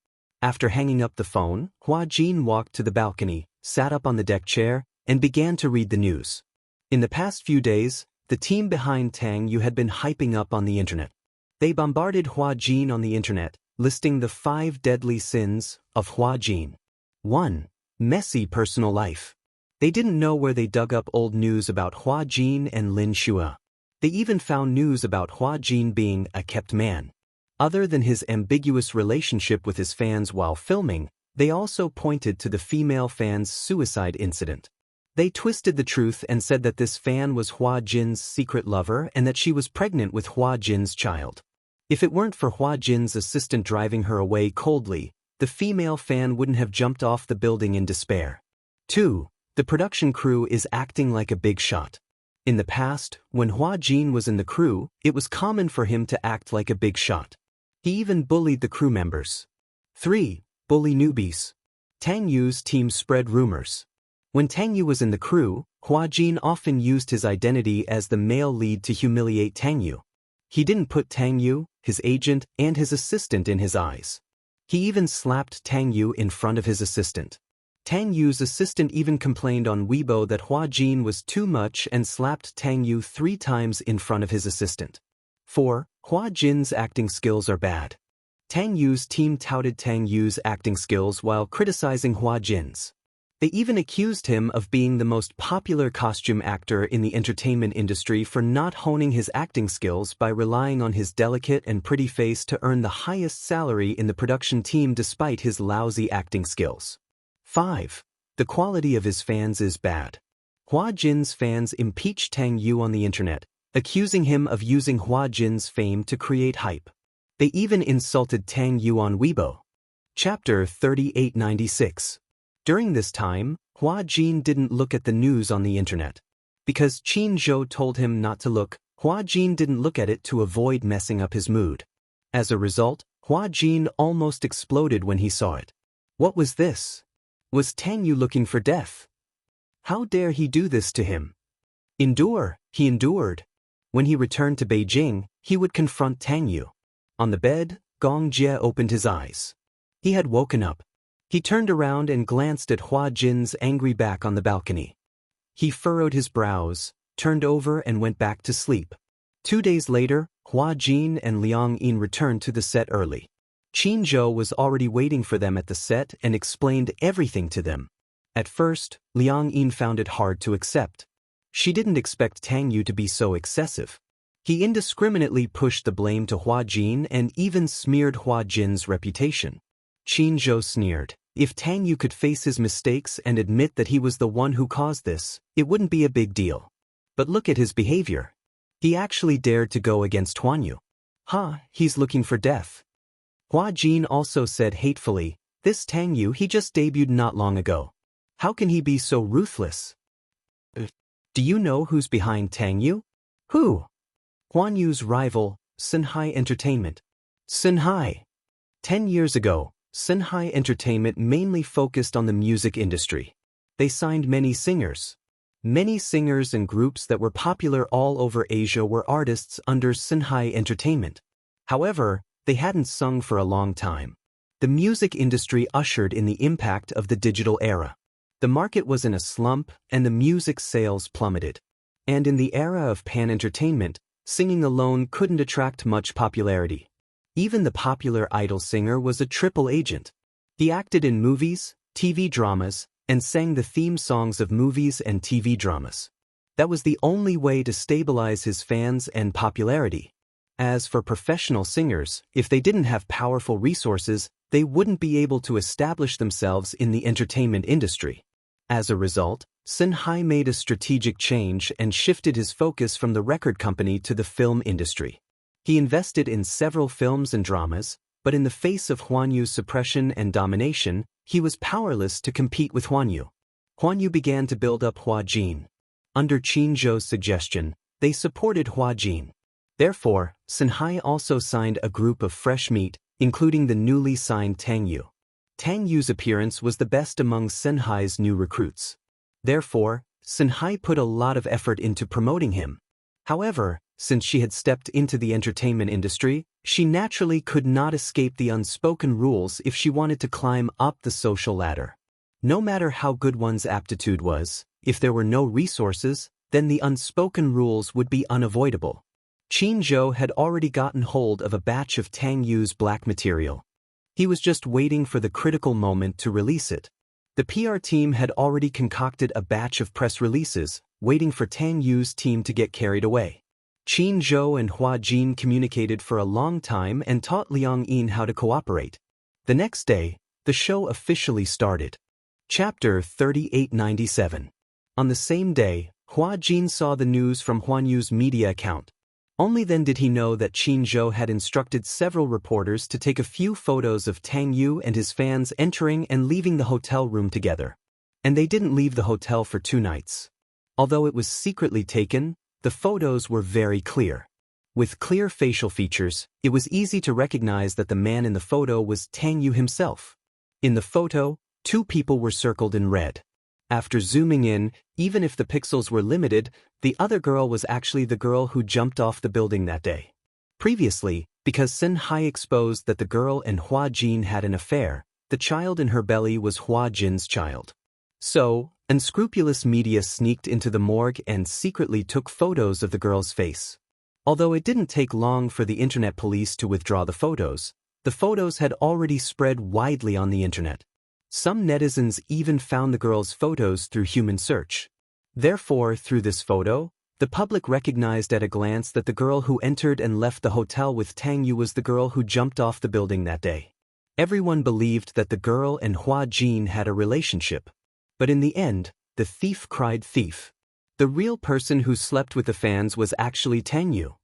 After hanging up the phone, Hua Jin walked to the balcony, sat up on the deck chair, and began to read the news. In the past few days, the team behind Tang Yu had been hyping up on the internet. They bombarded Hua Jin on the internet, listing the 5 deadly sins of Hua Jin. 1. Messy personal life. They didn't know where they dug up old news about Hua Jin and Lin Xue. They even found news about Hua Jin being a kept man. Other than his ambiguous relationship with his fans while filming, they also pointed to the female fan's suicide incident. They twisted the truth and said that this fan was Hua Jin's secret lover and that she was pregnant with Hua Jin's child. If it weren't for Hua Jin's assistant driving her away coldly, the female fan wouldn't have jumped off the building in despair. 2. The production crew is acting like a big shot. In the past, when Hua Jin was in the crew, it was common for him to act like a big shot. He even bullied the crew members. 3. Bully newbies. Tang Yu's team spread rumors. When Tang Yu was in the crew, Hua Jin often used his identity as the male lead to humiliate Tang Yu. He didn't put Tang Yu, his agent, and his assistant in his eyes. He even slapped Tang Yu in front of his assistant. Tang Yu's assistant even complained on Weibo that Hua Jin was too much and slapped Tang Yu 3 times in front of his assistant. 4. Hua Jin's acting skills are bad. Tang Yu's team touted Tang Yu's acting skills while criticizing Hua Jin's. They even accused him of being the most popular costume actor in the entertainment industry for not honing his acting skills by relying on his delicate and pretty face to earn the highest salary in the production team despite his lousy acting skills. 5. The quality of his fans is bad. Hua Jin's fans impeached Tang Yu on the internet, accusing him of using Hua Jin's fame to create hype. They even insulted Tang Yu on Weibo. Chapter 3896. During this time, Hua Jin didn't look at the news on the internet. Because Qin Zhou told him not to look, Hua Jin didn't look at it to avoid messing up his mood. As a result, Hua Jin almost exploded when he saw it. What was this? Was Tang Yu looking for death? How dare he do this to him? Endure, he endured. When he returned to Beijing, he would confront Tang Yu. On the bed, Gong Jie opened his eyes. He had woken up. He turned around and glanced at Hua Jin's angry back on the balcony. He furrowed his brows, turned over and went back to sleep. 2 days later, Hua Jin and Liang Yin returned to the set early. Qin Zhou was already waiting for them at the set and explained everything to them. At first, Liang Yin found it hard to accept. She didn't expect Tang Yu to be so excessive. He indiscriminately pushed the blame to Hua Jin and even smeared Hua Jin's reputation. Qin Zhou sneered. If Tang Yu could face his mistakes and admit that he was the one who caused this, it wouldn't be a big deal. But look at his behavior. He actually dared to go against Huan Yu. He's looking for death. Hua Jin also said hatefully, this Tang Yu he just debuted not long ago. How can he be so ruthless? Do you know who's behind Tang Yu? Who? Huan Yu's rival, Sinhai Entertainment. Sinhai. 10 years ago, Sinhai Entertainment mainly focused on the music industry. They signed many singers. Many singers and groups that were popular all over Asia were artists under Sinhai Entertainment. However, they hadn't sung for a long time. The music industry ushered in the impact of the digital era. The market was in a slump and the music sales plummeted. And in the era of pan-entertainment, singing alone couldn't attract much popularity. Even the popular idol singer was a triple agent. He acted in movies, TV dramas, and sang the theme songs of movies and TV dramas. That was the only way to stabilize his fans and popularity. As for professional singers, if they didn't have powerful resources, they wouldn't be able to establish themselves in the entertainment industry. As a result, Sinhai made a strategic change and shifted his focus from the record company to the film industry. He invested in several films and dramas, But in the face of Huan Yu's suppression and domination, he was powerless to compete with Huan Yu. Huan Yu began to build up Hua Jin. Under Qin Zhou's suggestion, they supported Hua Jin. Therefore, Sinhai also signed a group of fresh meat, including the newly signed Tang Yu. Tang Yu's appearance was the best among Sinhai's new recruits. Therefore, Sinhai put a lot of effort into promoting him. However, since she had stepped into the entertainment industry, she naturally could not escape the unspoken rules if she wanted to climb up the social ladder. No matter how good one's aptitude was, if there were no resources, then the unspoken rules would be unavoidable. Qin Zhou had already gotten hold of a batch of Tang Yu's black material. He was just waiting for the critical moment to release it. The PR team had already concocted a batch of press releases, waiting for Tang Yu's team to get carried away. Qin Zhou and Hua Jin communicated for a long time and taught Liang Yin how to cooperate. The next day, the show officially started. Chapter 3897. On the same day, Hua Jin saw the news from Huan Yu's media account. Only then did he know that Qin Zhou had instructed several reporters to take a few photos of Tang Yu and his fans entering and leaving the hotel room together. And they didn't leave the hotel for 2 nights. Although it was secretly taken, the photos were very clear. With clear facial features, it was easy to recognize that the man in the photo was Tang Yu himself. In the photo, 2 people were circled in red. After zooming in, even if the pixels were limited, the other girl was actually the girl who jumped off the building that day. Previously, because Sinhai exposed that the girl and Hua Jin had an affair, the child in her belly was Hua Jin's child. So, unscrupulous media sneaked into the morgue and secretly took photos of the girl's face. Although it didn't take long for the internet police to withdraw the photos had already spread widely on the internet. Some netizens even found the girl's photos through human search. Therefore, through this photo, the public recognized at a glance that the girl who entered and left the hotel with Tang Yu was the girl who jumped off the building that day. Everyone believed that the girl and Hua Jin had a relationship. But in the end, the thief cried thief. The real person who slept with the fans was actually Tang Yu.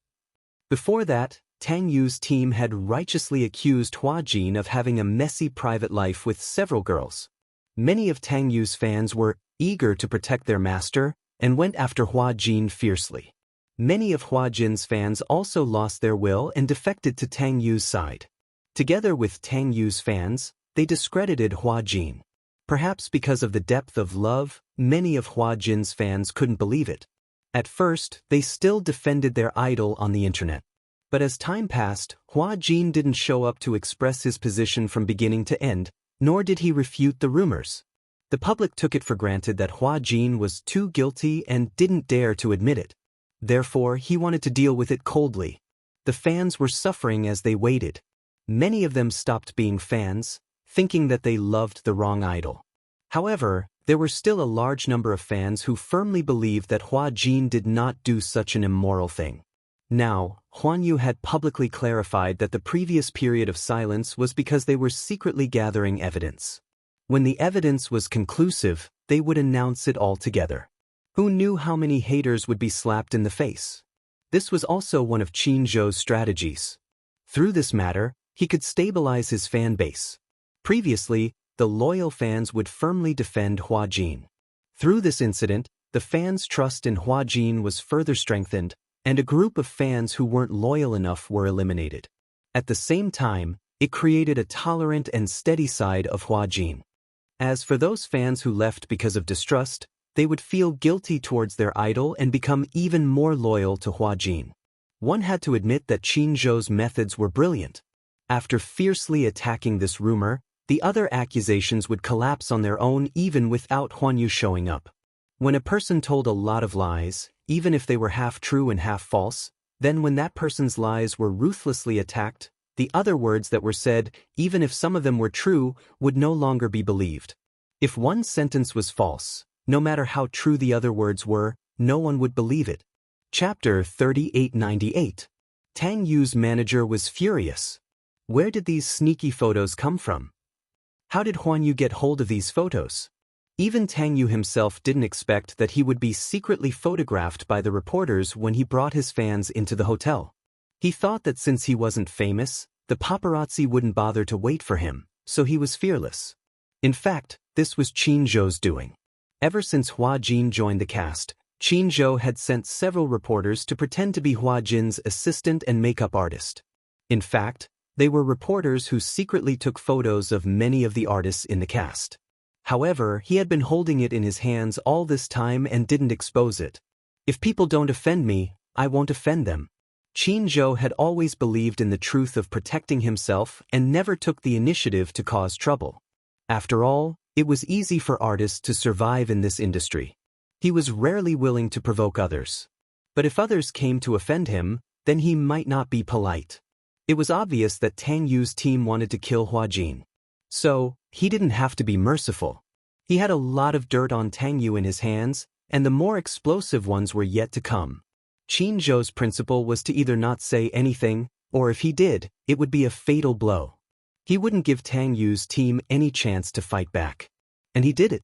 Before that, Tang Yu's team had righteously accused Hua Jin of having a messy private life with several girls. Many of Tang Yu's fans were eager to protect their master and went after Hua Jin fiercely. Many of Hua Jin's fans also lost their will and defected to Tang Yu's side. Together with Tang Yu's fans, they discredited Hua Jin. Perhaps because of the depth of love, many of Hua Jin's fans couldn't believe it. At first, they still defended their idol on the internet. But as time passed, Hua Jin didn't show up to express his position from beginning to end, nor did he refute the rumors. The public took it for granted that Hua Jin was too guilty and didn't dare to admit it. Therefore, he wanted to deal with it coldly. The fans were suffering as they waited. Many of them stopped being fans, thinking that they loved the wrong idol. However, there were still a large number of fans who firmly believed that Hua Jin did not do such an immoral thing. Now, Huan Yu had publicly clarified that the previous period of silence was because they were secretly gathering evidence. When the evidence was conclusive, they would announce it all together. Who knew how many haters would be slapped in the face? This was also one of Qin Zhou's strategies. Through this matter, he could stabilize his fan base. Previously, the loyal fans would firmly defend Hua Jin. Through this incident, the fans' trust in Hua Jin was further strengthened, and a group of fans who weren't loyal enough were eliminated. At the same time, it created a tolerant and steady side of Hua Jin. As for those fans who left because of distrust, they would feel guilty towards their idol and become even more loyal to Hua Jin. One had to admit that Qin Zhou's methods were brilliant. After fiercely attacking this rumor, the other accusations would collapse on their own even without Huan Yu showing up. When a person told a lot of lies, even if they were half true and half false, then when that person's lies were ruthlessly attacked, the other words that were said, even if some of them were true, would no longer be believed. If one sentence was false, no matter how true the other words were, no one would believe it. Chapter 3898. Tang Yu's manager was furious. Where did these sneaky photos come from? How did Huan Yu get hold of these photos? Even Tang Yu himself didn't expect that he would be secretly photographed by the reporters when he brought his fans into the hotel. He thought that since he wasn't famous, The paparazzi wouldn't bother to wait for him, so he was fearless. In fact, this was Qin Zhou's doing. Ever since Hua Jin joined the cast, Qin Zhou had sent several reporters to pretend to be Hua Jin's assistant and makeup artist. In fact, they were reporters who secretly took photos of many of the artists in the cast. However, he had been holding it in his hands all this time and didn't expose it. If people don't offend me, I won't offend them. Qin Zhou had always believed in the truth of protecting himself and never took the initiative to cause trouble. After all, it was easy for artists to survive in this industry. He was rarely willing to provoke others. But if others came to offend him, then he might not be polite. It was obvious that Tang Yu's team wanted to kill Hua Jin. So, he didn't have to be merciful. He had a lot of dirt on Tang Yu in his hands, and the more explosive ones were yet to come. Qin Zhou's principle was to either not say anything, or if he did, it would be a fatal blow. He wouldn't give Tang Yu's team any chance to fight back. And he did it.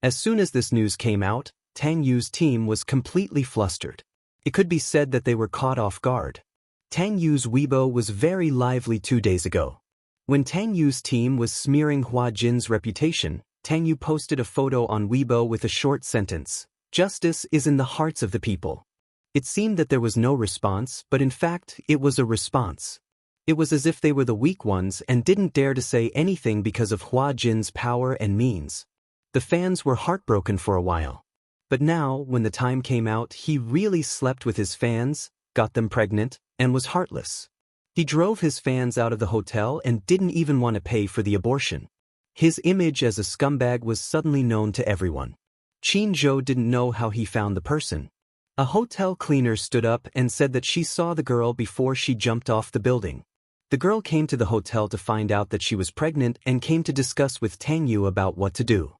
As soon as this news came out, Tang Yu's team was completely flustered. It could be said that they were caught off guard. Tang Yu's Weibo was very lively 2 days ago. When Tang Yu's team was smearing Hua Jin's reputation, Tang Yu posted a photo on Weibo with a short sentence, "Justice is in the hearts of the people." It seemed that there was no response, but in fact, it was a response. It was as if they were the weak ones and didn't dare to say anything because of Hua Jin's power and means. The fans were heartbroken for a while. But now, when the time came out, he really slept with his fans, got them pregnant, and was heartless. He drove his fans out of the hotel and didn't even want to pay for the abortion. His image as a scumbag was suddenly known to everyone. Qin Zhou didn't know how he found the person. A hotel cleaner stood up and said that she saw the girl before she jumped off the building. The girl came to the hotel to find out that she was pregnant and came to discuss with Tang Yu about what to do.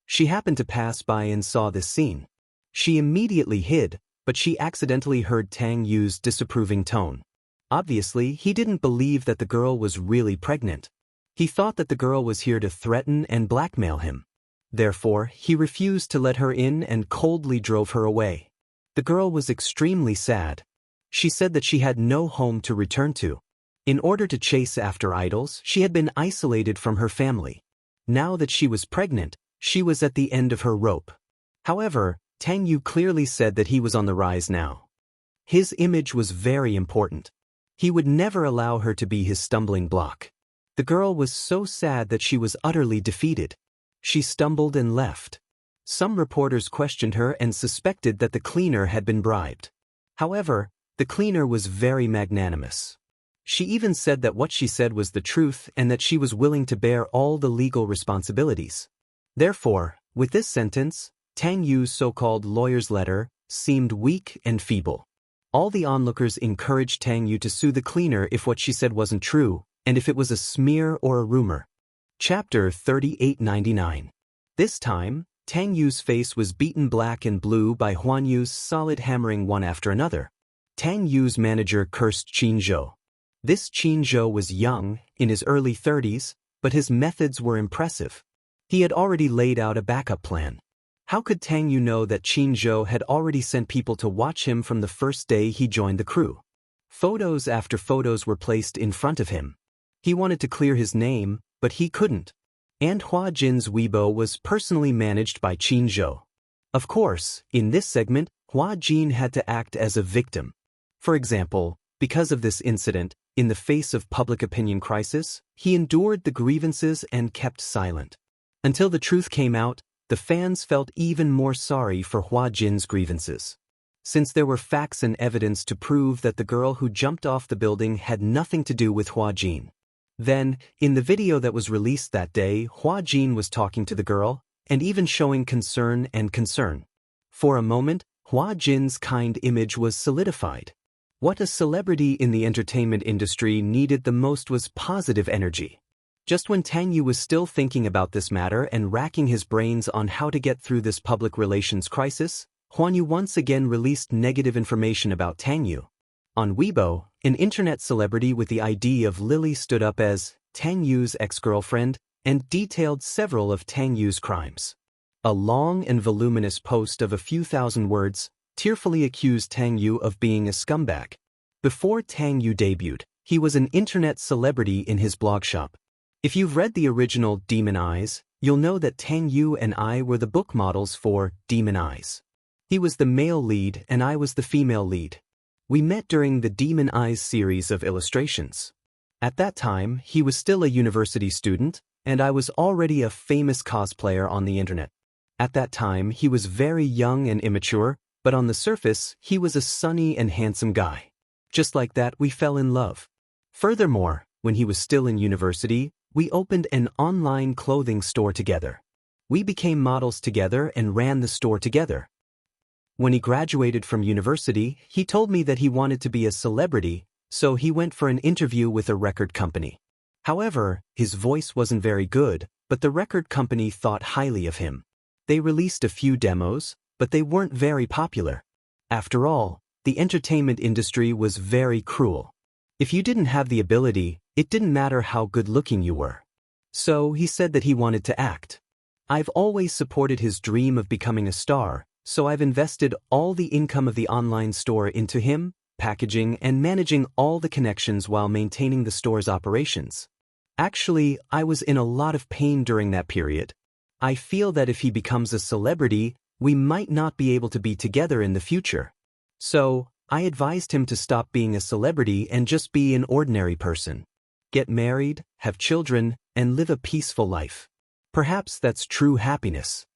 She happened to pass by and saw this scene. She immediately hid, but she accidentally heard Tang Yu's disapproving tone. Obviously, he didn't believe that the girl was really pregnant. He thought that the girl was here to threaten and blackmail him. Therefore, he refused to let her in and coldly drove her away. The girl was extremely sad. She said that she had no home to return to. In order to chase after idols, she had been isolated from her family. Now that she was pregnant, she was at the end of her rope. However, Tang Yu clearly said that he was on the rise now. His image was very important. He would never allow her to be his stumbling block. The girl was so sad that she was utterly defeated. She stumbled and left. Some reporters questioned her and suspected that the cleaner had been bribed. However, the cleaner was very magnanimous. She even said that what she said was the truth and that she was willing to bear all the legal responsibilities. Therefore, with this sentence, Tang Yu's so-called lawyer's letter seemed weak and feeble. All the onlookers encouraged Tang Yu to sue the cleaner if what she said wasn't true, and if it was a smear or a rumor. Chapter 3899. This time, Tang Yu's face was beaten black and blue by Huan Yu's solid hammering one after another. Tang Yu's manager cursed Qin Zhou. This Qin Zhou was young, in his early 30s, but his methods were impressive. He had already laid out a backup plan. How could Tang Yu know that Qin Zhou had already sent people to watch him from the first day he joined the crew? Photos after photos were placed in front of him. He wanted to clear his name, but he couldn't. And Hua Jin's Weibo was personally managed by Qin Zhou. Of course, in this segment, Hua Jin had to act as a victim. For example, because of this incident, in the face of public opinion crisis, he endured the grievances and kept silent. Until the truth came out, the fans felt even more sorry for Hua Jin's grievances. Since there were facts and evidence to prove that the girl who jumped off the building had nothing to do with Hua Jin. Then, in the video that was released that day, Hua Jin was talking to the girl, and even showing concern. For a moment, Hua Jin's kind image was solidified. What a celebrity in the entertainment industry needed the most was positive energy. Just when Tang Yu was still thinking about this matter and racking his brains on how to get through this public relations crisis, Huan Yu once again released negative information about Tang Yu. On Weibo, an internet celebrity with the ID of Lily stood up as Tang Yu's ex-girlfriend and detailed several of Tang Yu's crimes. A long and voluminous post of a few thousand words tearfully accused Tang Yu of being a scumbag. Before Tang Yu debuted, He was an internet celebrity in his blog shop. If you've read the original Demon Eyes, you'll know that Tang Yu and I were the book models for Demon Eyes. He was the male lead and I was the female lead. We met during the Demon Eyes series of illustrations. At that time, he was still a university student, and I was already a famous cosplayer on the internet. At that time, he was very young and immature, but on the surface, he was a sunny and handsome guy. Just like that, we fell in love. Furthermore, when he was still in university, we opened an online clothing store together. We became models together and ran the store together. When he graduated from university, he told me that he wanted to be a celebrity, so he went for an interview with a record company. However, his voice wasn't very good, but the record company thought highly of him. They released a few demos, but they weren't very popular. After all, the entertainment industry was very cruel. If you didn't have the ability, it didn't matter how good-looking you were. So he said that he wanted to act. I've always supported his dream of becoming a star, so I've invested all the income of the online store into him, packaging and managing all the connections while maintaining the store's operations. Actually, I was in a lot of pain during that period. I feel that if he becomes a celebrity, we might not be able to be together in the future. So, I advised him to stop being a celebrity and just be an ordinary person. Get married, have children, and live a peaceful life. Perhaps that's true happiness.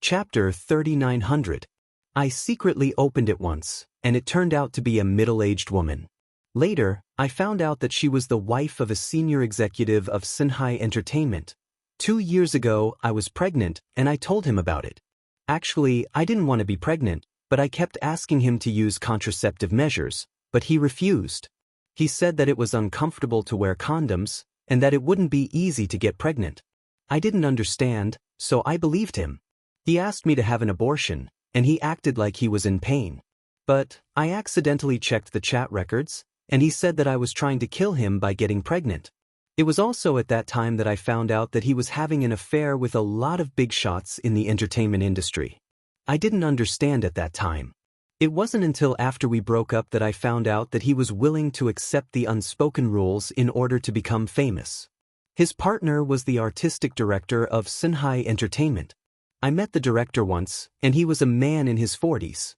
Chapter 3900. I secretly opened it once, and it turned out to be a middle-aged woman. Later, I found out that she was the wife of a senior executive of Sinhai Entertainment. 2 years ago, I was pregnant, and I told him about it. Actually, I didn't want to be pregnant, but I kept asking him to use contraceptive measures, but he refused. He said that it was uncomfortable to wear condoms, and that it wouldn't be easy to get pregnant. I didn't understand, so I believed him. He asked me to have an abortion, and he acted like he was in pain. But I accidentally checked the chat records, and he said that I was trying to kill him by getting pregnant. It was also at that time that I found out that he was having an affair with a lot of big shots in the entertainment industry. I didn't understand at that time. It wasn't until after we broke up that I found out that he was willing to accept the unspoken rules in order to become famous. His partner was the artistic director of Sinhai Entertainment. I met the director once, and he was a man in his 40s.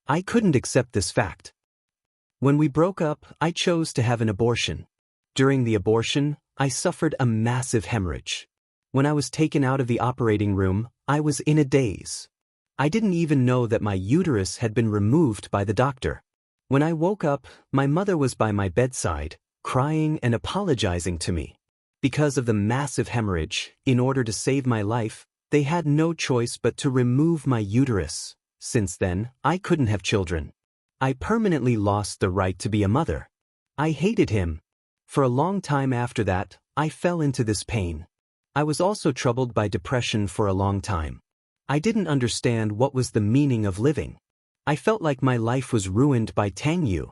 I couldn't accept this fact. When we broke up, I chose to have an abortion. During the abortion, I suffered a massive hemorrhage. When I was taken out of the operating room, I was in a daze. I didn't even know that my uterus had been removed by the doctor. When I woke up, my mother was by my bedside, crying and apologizing to me. Because of the massive hemorrhage, in order to save my life, they had no choice but to remove my uterus. Since then, I couldn't have children. I permanently lost the right to be a mother. I hated him. For a long time after that, I fell into this pain. I was also troubled by depression for a long time. I didn't understand what was the meaning of living. I felt like my life was ruined by Tang Yu.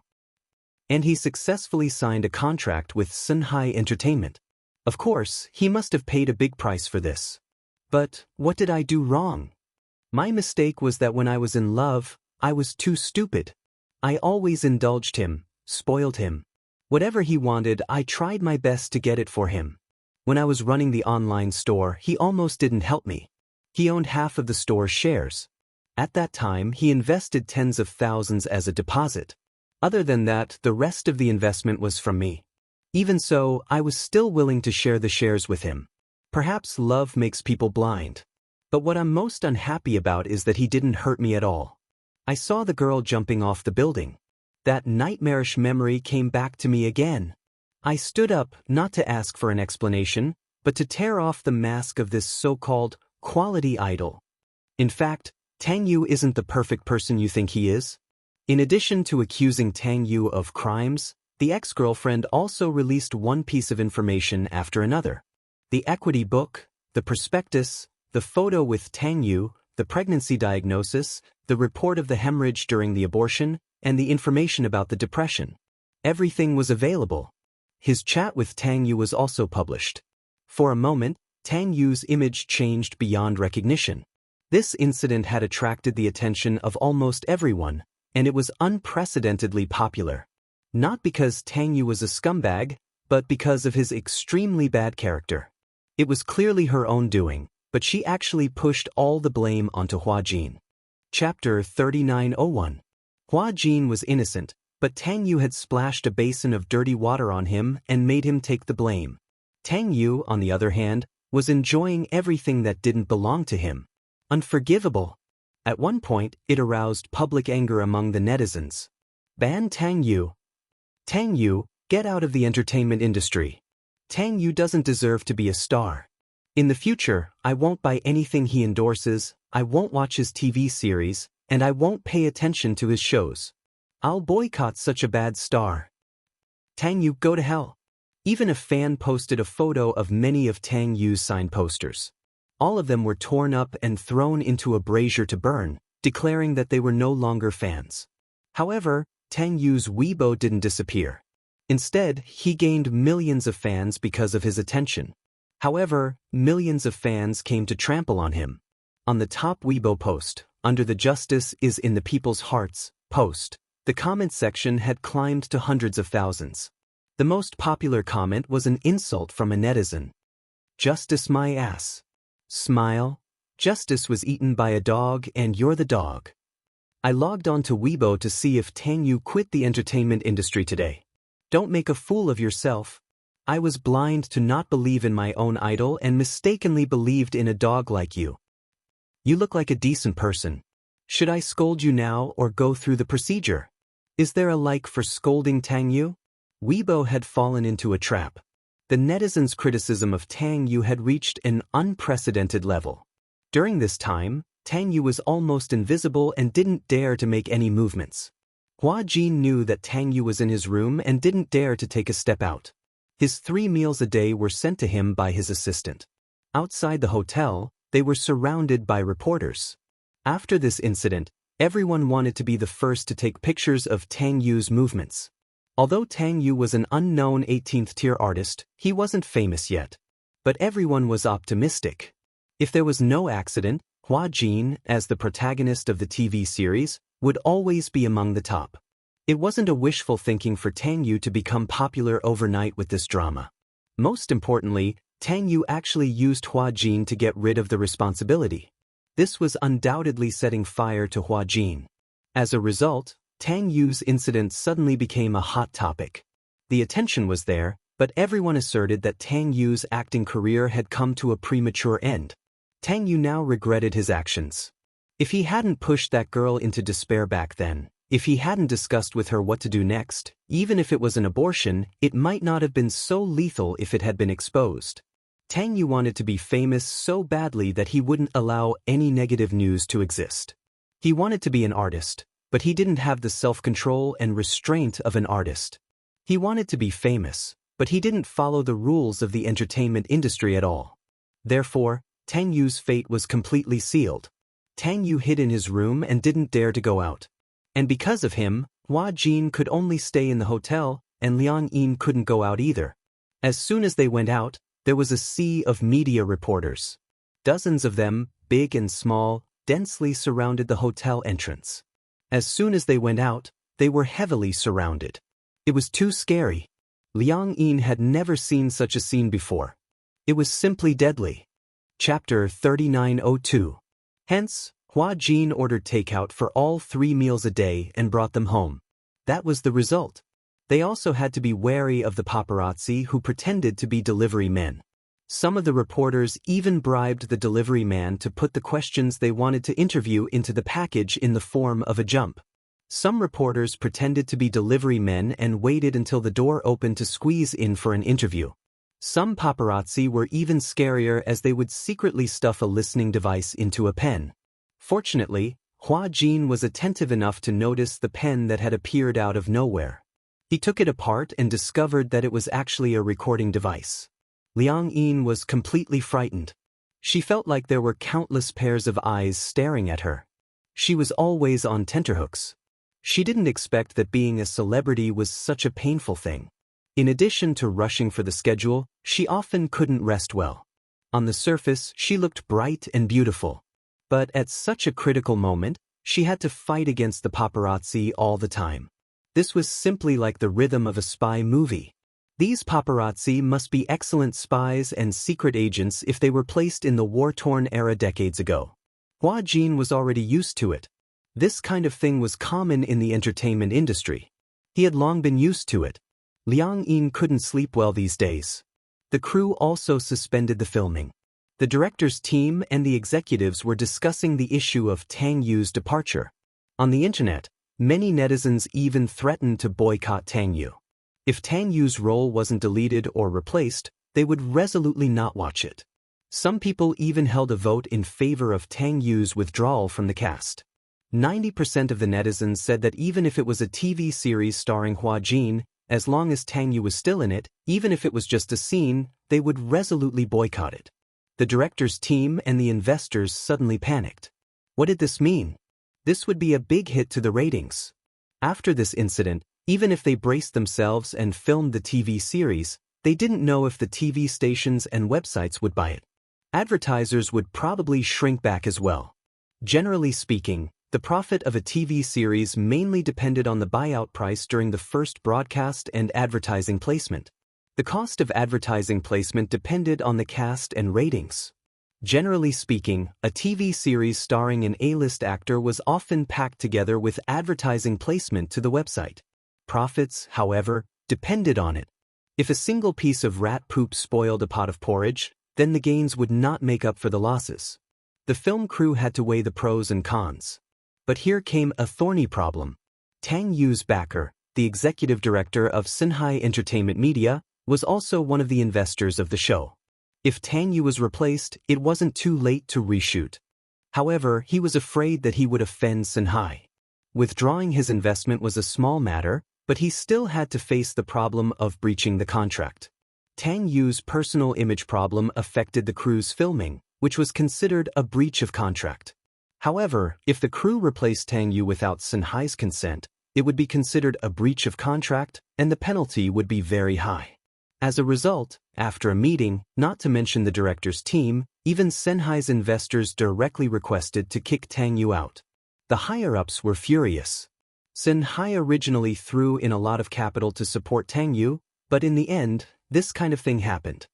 And he successfully signed a contract with Sinhai Entertainment. Of course, he must have paid a big price for this. But what did I do wrong? My mistake was that when I was in love, I was too stupid. I always indulged him, spoiled him. Whatever he wanted, I tried my best to get it for him. When I was running the online store, he almost didn't help me. He owned half of the store's shares. At that time, he invested tens of thousands as a deposit. Other than that, the rest of the investment was from me. Even so, I was still willing to share the shares with him. Perhaps love makes people blind. But what I'm most unhappy about is that he didn't hurt me at all. I saw the girl jumping off the building. That nightmarish memory came back to me again. I stood up, not to ask for an explanation, but to tear off the mask of this so-called quality idol. In fact, Tang Yu isn't the perfect person you think he is. In addition to accusing Tang Yu of crimes, the ex-girlfriend also released one piece of information after another. The equity book, the prospectus, the photo with Tang Yu, the pregnancy diagnosis, the report of the hemorrhage during the abortion, and the information about the depression. Everything was available. His chat with Tang Yu was also published. For a moment, Tang Yu's image changed beyond recognition. This incident had attracted the attention of almost everyone, and it was unprecedentedly popular. Not because Tang Yu was a scumbag, but because of his extremely bad character. It was clearly her own doing, but she actually pushed all the blame onto Hua Jin. Chapter 3901. Hua Jin was innocent, but Tang Yu had splashed a basin of dirty water on him and made him take the blame. Tang Yu, on the other hand, was enjoying everything that didn't belong to him. Unforgivable. At one point, it aroused public anger among the netizens. Ban Tang Yu. Tang Yu, get out of the entertainment industry. Tang Yu doesn't deserve to be a star. In the future, I won't buy anything he endorses, I won't watch his TV series, and I won't pay attention to his shows. I'll boycott such a bad star. Tang Yu, go to hell. Even a fan posted a photo of many of Tang Yu's signed posters. All of them were torn up and thrown into a brazier to burn, declaring that they were no longer fans. However, Tang Yu's Weibo didn't disappear. Instead, he gained millions of fans because of his attention. However, millions of fans came to trample on him. On the top Weibo post, under the "Justice is in the people's hearts" post, the comment section had climbed to hundreds of thousands. The most popular comment was an insult from a netizen. Justice my ass. Smile. Justice was eaten by a dog and you're the dog. I logged on to Weibo to see if Tang Yu quit the entertainment industry today. Don't make a fool of yourself. I was blind to not believe in my own idol and mistakenly believed in a dog like you. You look like a decent person. Should I scold you now or go through the procedure? Is there a like for scolding Tang Yu? Weibo had fallen into a trap. The netizens' criticism of Tang Yu had reached an unprecedented level. During this time, Tang Yu was almost invisible and didn't dare to make any movements. Hua Jin knew that Tang Yu was in his room and didn't dare to take a step out. His 3 meals a day were sent to him by his assistant. Outside the hotel, they were surrounded by reporters. After this incident, everyone wanted to be the first to take pictures of Tang Yu's movements. Although Tang Yu was an unknown 18th-tier artist, he wasn't famous yet. But everyone was optimistic. If there was no accident, Hua Jin, as the protagonist of the TV series, would always be among the top. It wasn't a wishful thinking for Tang Yu to become popular overnight with this drama. Most importantly, Tang Yu actually used Hua Jin to get rid of the responsibility. This was undoubtedly setting fire to Hua Jin. As a result, Tang Yu's incident suddenly became a hot topic. The attention was there, but everyone asserted that Tang Yu's acting career had come to a premature end. Tang Yu now regretted his actions. If he hadn't pushed that girl into despair back then, if he hadn't discussed with her what to do next, even if it was an abortion, it might not have been so lethal if it had been exposed. Tang Yu wanted to be famous so badly that he wouldn't allow any negative news to exist. He wanted to be an artist, but he didn't have the self-control and restraint of an artist. He wanted to be famous, but he didn't follow the rules of the entertainment industry at all. Therefore, Tang Yu's fate was completely sealed. Tang Yu hid in his room and didn't dare to go out. And because of him, Hua Jin could only stay in the hotel, and Liang Yin couldn't go out either. As soon as they went out, there was a sea of media reporters. Dozens of them, big and small, densely surrounded the hotel entrance. As soon as they went out, they were heavily surrounded. It was too scary. Liang Yin had never seen such a scene before. It was simply deadly. Chapter 3902. Hence, Hua Jin ordered takeout for all 3 meals a day and brought them home. That was the result. They also had to be wary of the paparazzi who pretended to be delivery men. Some of the reporters even bribed the delivery man to put the questions they wanted to interview into the package in the form of a jump. Some reporters pretended to be delivery men and waited until the door opened to squeeze in for an interview. Some paparazzi were even scarier as they would secretly stuff a listening device into a pen. Fortunately, Hua Jin was attentive enough to notice the pen that had appeared out of nowhere. He took it apart and discovered that it was actually a recording device. Liang Yin was completely frightened. She felt like there were countless pairs of eyes staring at her. She was always on tenterhooks. She didn't expect that being a celebrity was such a painful thing. In addition to rushing for the schedule, she often couldn't rest well. On the surface, she looked bright and beautiful. But at such a critical moment, she had to fight against the paparazzi all the time. This was simply like the rhythm of a spy movie. These paparazzi must be excellent spies and secret agents if they were placed in the war-torn era decades ago. Hua Jin was already used to it. This kind of thing was common in the entertainment industry. He had long been used to it. Liang Yin couldn't sleep well these days. The crew also suspended the filming. The director's team and the executives were discussing the issue of Tang Yu's departure. On the internet, many netizens even threatened to boycott Tang Yu. If Tang Yu's role wasn't deleted or replaced, they would resolutely not watch it. Some people even held a vote in favor of Tang Yu's withdrawal from the cast. 90% of the netizens said that even if it was a TV series starring Hua Jin, as long as Tang Yu was still in it, even if it was just a scene, they would resolutely boycott it. The director's team and the investors suddenly panicked. What did this mean? This would be a big hit to the ratings. After this incident, even if they braced themselves and filmed the TV series, they didn't know if the TV stations and websites would buy it. Advertisers would probably shrink back as well. Generally speaking, the profit of a TV series mainly depended on the buyout price during the first broadcast and advertising placement. The cost of advertising placement depended on the cast and ratings. Generally speaking, a TV series starring an A-list actor was often packed together with advertising placement to the website. Profits, however, depended on it. If a single piece of rat poop spoiled a pot of porridge, then the gains would not make up for the losses. The film crew had to weigh the pros and cons. But here came a thorny problem. Tang Yu's backer, the executive director of Sinhai Entertainment Media, was also one of the investors of the show. If Tang Yu was replaced, it wasn't too late to reshoot. However, he was afraid that he would offend Sinhai. Withdrawing his investment was a small matter, but he still had to face the problem of breaching the contract. Tang Yu's personal image problem affected the crew's filming, which was considered a breach of contract. However, if the crew replaced Tang Yu without Sinhai's consent, it would be considered a breach of contract, and the penalty would be very high. As a result, after a meeting, not to mention the director's team, even Sinhai's investors directly requested to kick Tang Yu out. The higher-ups were furious. Sinhai originally threw in a lot of capital to support Tang Yu, but in the end, this kind of thing happened.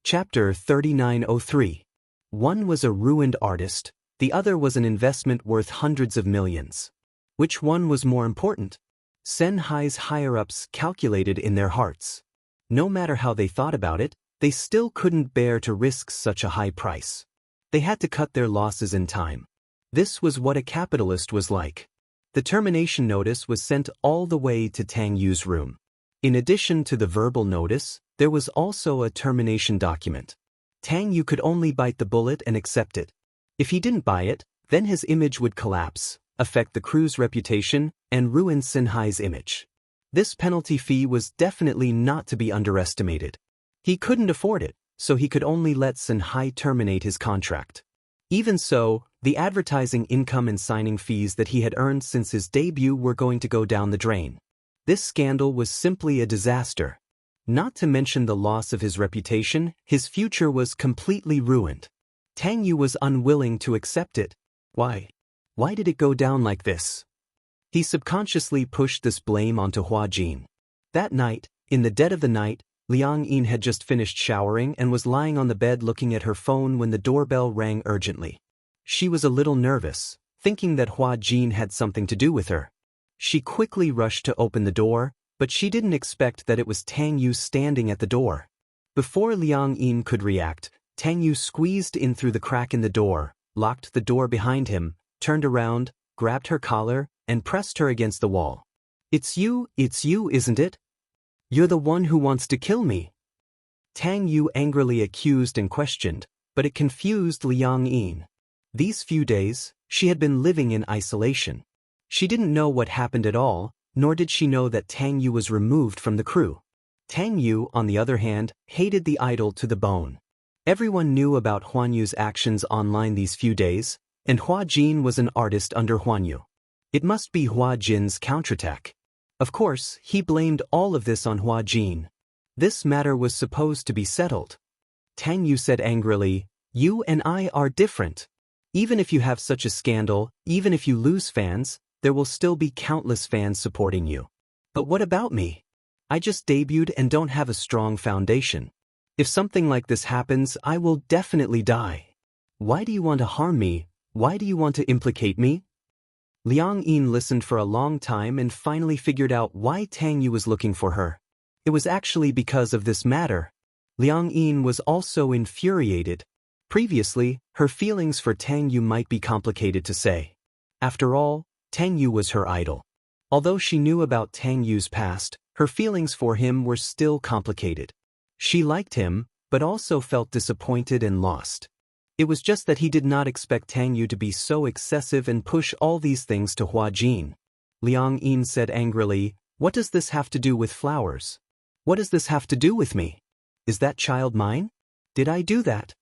Chapter 3903. One was a ruined artist, the other was an investment worth hundreds of millions. Which one was more important? Sinhai's higher-ups calculated in their hearts. No matter how they thought about it, they still couldn't bear to risk such a high price. They had to cut their losses in time. This was what a capitalist was like. The termination notice was sent all the way to Tang Yu's room. In addition to the verbal notice, there was also a termination document. Tang Yu could only bite the bullet and accept it. If he didn't buy it, then his image would collapse, affect the crew's reputation, and ruin Sinhai's image. This penalty fee was definitely not to be underestimated. He couldn't afford it, so he could only let Sinhai terminate his contract. Even so, the advertising income and signing fees that he had earned since his debut were going to go down the drain. This scandal was simply a disaster. Not to mention the loss of his reputation, his future was completely ruined. Tang Yu was unwilling to accept it. Why? Why did it go down like this? He subconsciously pushed this blame onto Hua Jin. That night, in the dead of the night, Liang Yin had just finished showering and was lying on the bed looking at her phone when the doorbell rang urgently. She was a little nervous, thinking that Hua Jin had something to do with her. She quickly rushed to open the door, but she didn't expect that it was Tang Yu standing at the door. Before Liang Yin could react, Tang Yu squeezed in through the crack in the door, locked the door behind him, turned around, grabbed her collar, and pressed her against the wall. It's you, isn't it? You're the one who wants to kill me. Tang Yu angrily accused and questioned, but it confused Liang Yin. These few days, she had been living in isolation. She didn't know what happened at all, nor did she know that Tang Yu was removed from the crew. Tang Yu, on the other hand, hated the idol to the bone. Everyone knew about Huan Yu's actions online these few days, and Hua Jin was an artist under Huan Yu. It must be Hua Jin's counterattack. Of course, he blamed all of this on Hua Jin. This matter was supposed to be settled. Tang Yu said angrily, "You and I are different. Even if you have such a scandal, even if you lose fans, there will still be countless fans supporting you. But what about me? I just debuted and don't have a strong foundation. If something like this happens, I will definitely die. Why do you want to harm me? Why do you want to implicate me? Liang Yin listened for a long time and finally figured out why Tang Yu was looking for her. It was actually because of this matter. Liang Yin was also infuriated. Previously, her feelings for Tang Yu might be complicated to say. After all, Tang Yu was her idol. Although she knew about Tang Yu's past, her feelings for him were still complicated. She liked him, but also felt disappointed and lost. It was just that he did not expect Tang Yu to be so excessive and push all these things to Hua Jin. Liang Yin said angrily, "What does this have to do with flowers? What does this have to do with me? Is that child mine? Did I do that?"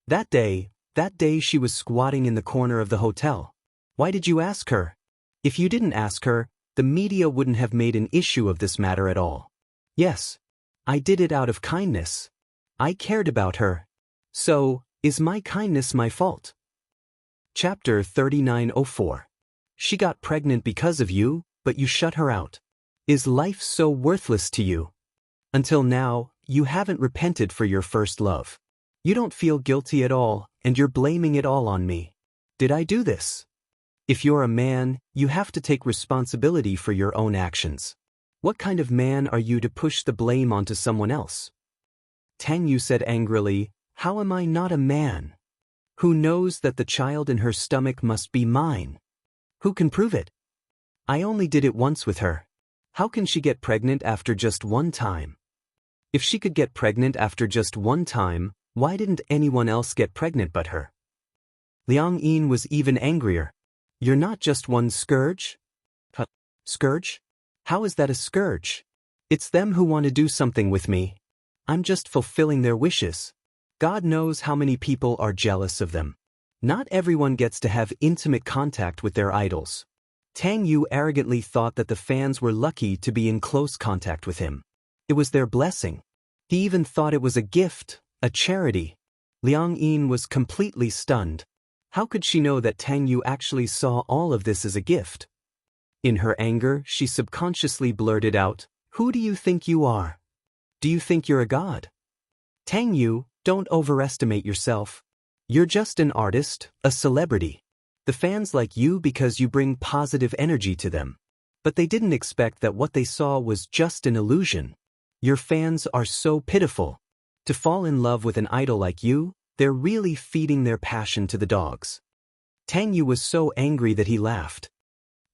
That day she was squatting in the corner of the hotel. Why did you ask her? If you didn't ask her, the media wouldn't have made an issue of this matter at all. Yes, I did it out of kindness. I cared about her. So, is my kindness my fault? Chapter 3904. She got pregnant because of you, but you shut her out. Is life so worthless to you? Until now, you haven't repented for your first love. You don't feel guilty at all, and you're blaming it all on me. Did I do this? If you're a man, you have to take responsibility for your own actions. What kind of man are you to push the blame onto someone else? Tang Yu said angrily, "How am I not a man? Who knows that the child in her stomach must be mine? Who can prove it? I only did it once with her. How can she get pregnant after just one time? If she could get pregnant after just one time, why didn't anyone else get pregnant but her?" Liang Yin was even angrier. "You're not just one scourge?" Scourge? How is that a scourge? It's them who want to do something with me. I'm just fulfilling their wishes. God knows how many people are jealous of them. Not everyone gets to have intimate contact with their idols. Tang Yu arrogantly thought that the fans were lucky to be in close contact with him. It was their blessing. He even thought it was a gift, a charity. Liang Yin was completely stunned. How could she know that Tang Yu actually saw all of this as a gift? In her anger, she subconsciously blurted out, "Who do you think you are? Do you think you're a god? Tang Yu, don't overestimate yourself. You're just an artist, a celebrity. The fans like you because you bring positive energy to them. But they didn't expect that what they saw was just an illusion. Your fans are so pitiful. To fall in love with an idol like you, they're really feeding their passion to the dogs." Tang Yu was so angry that he laughed.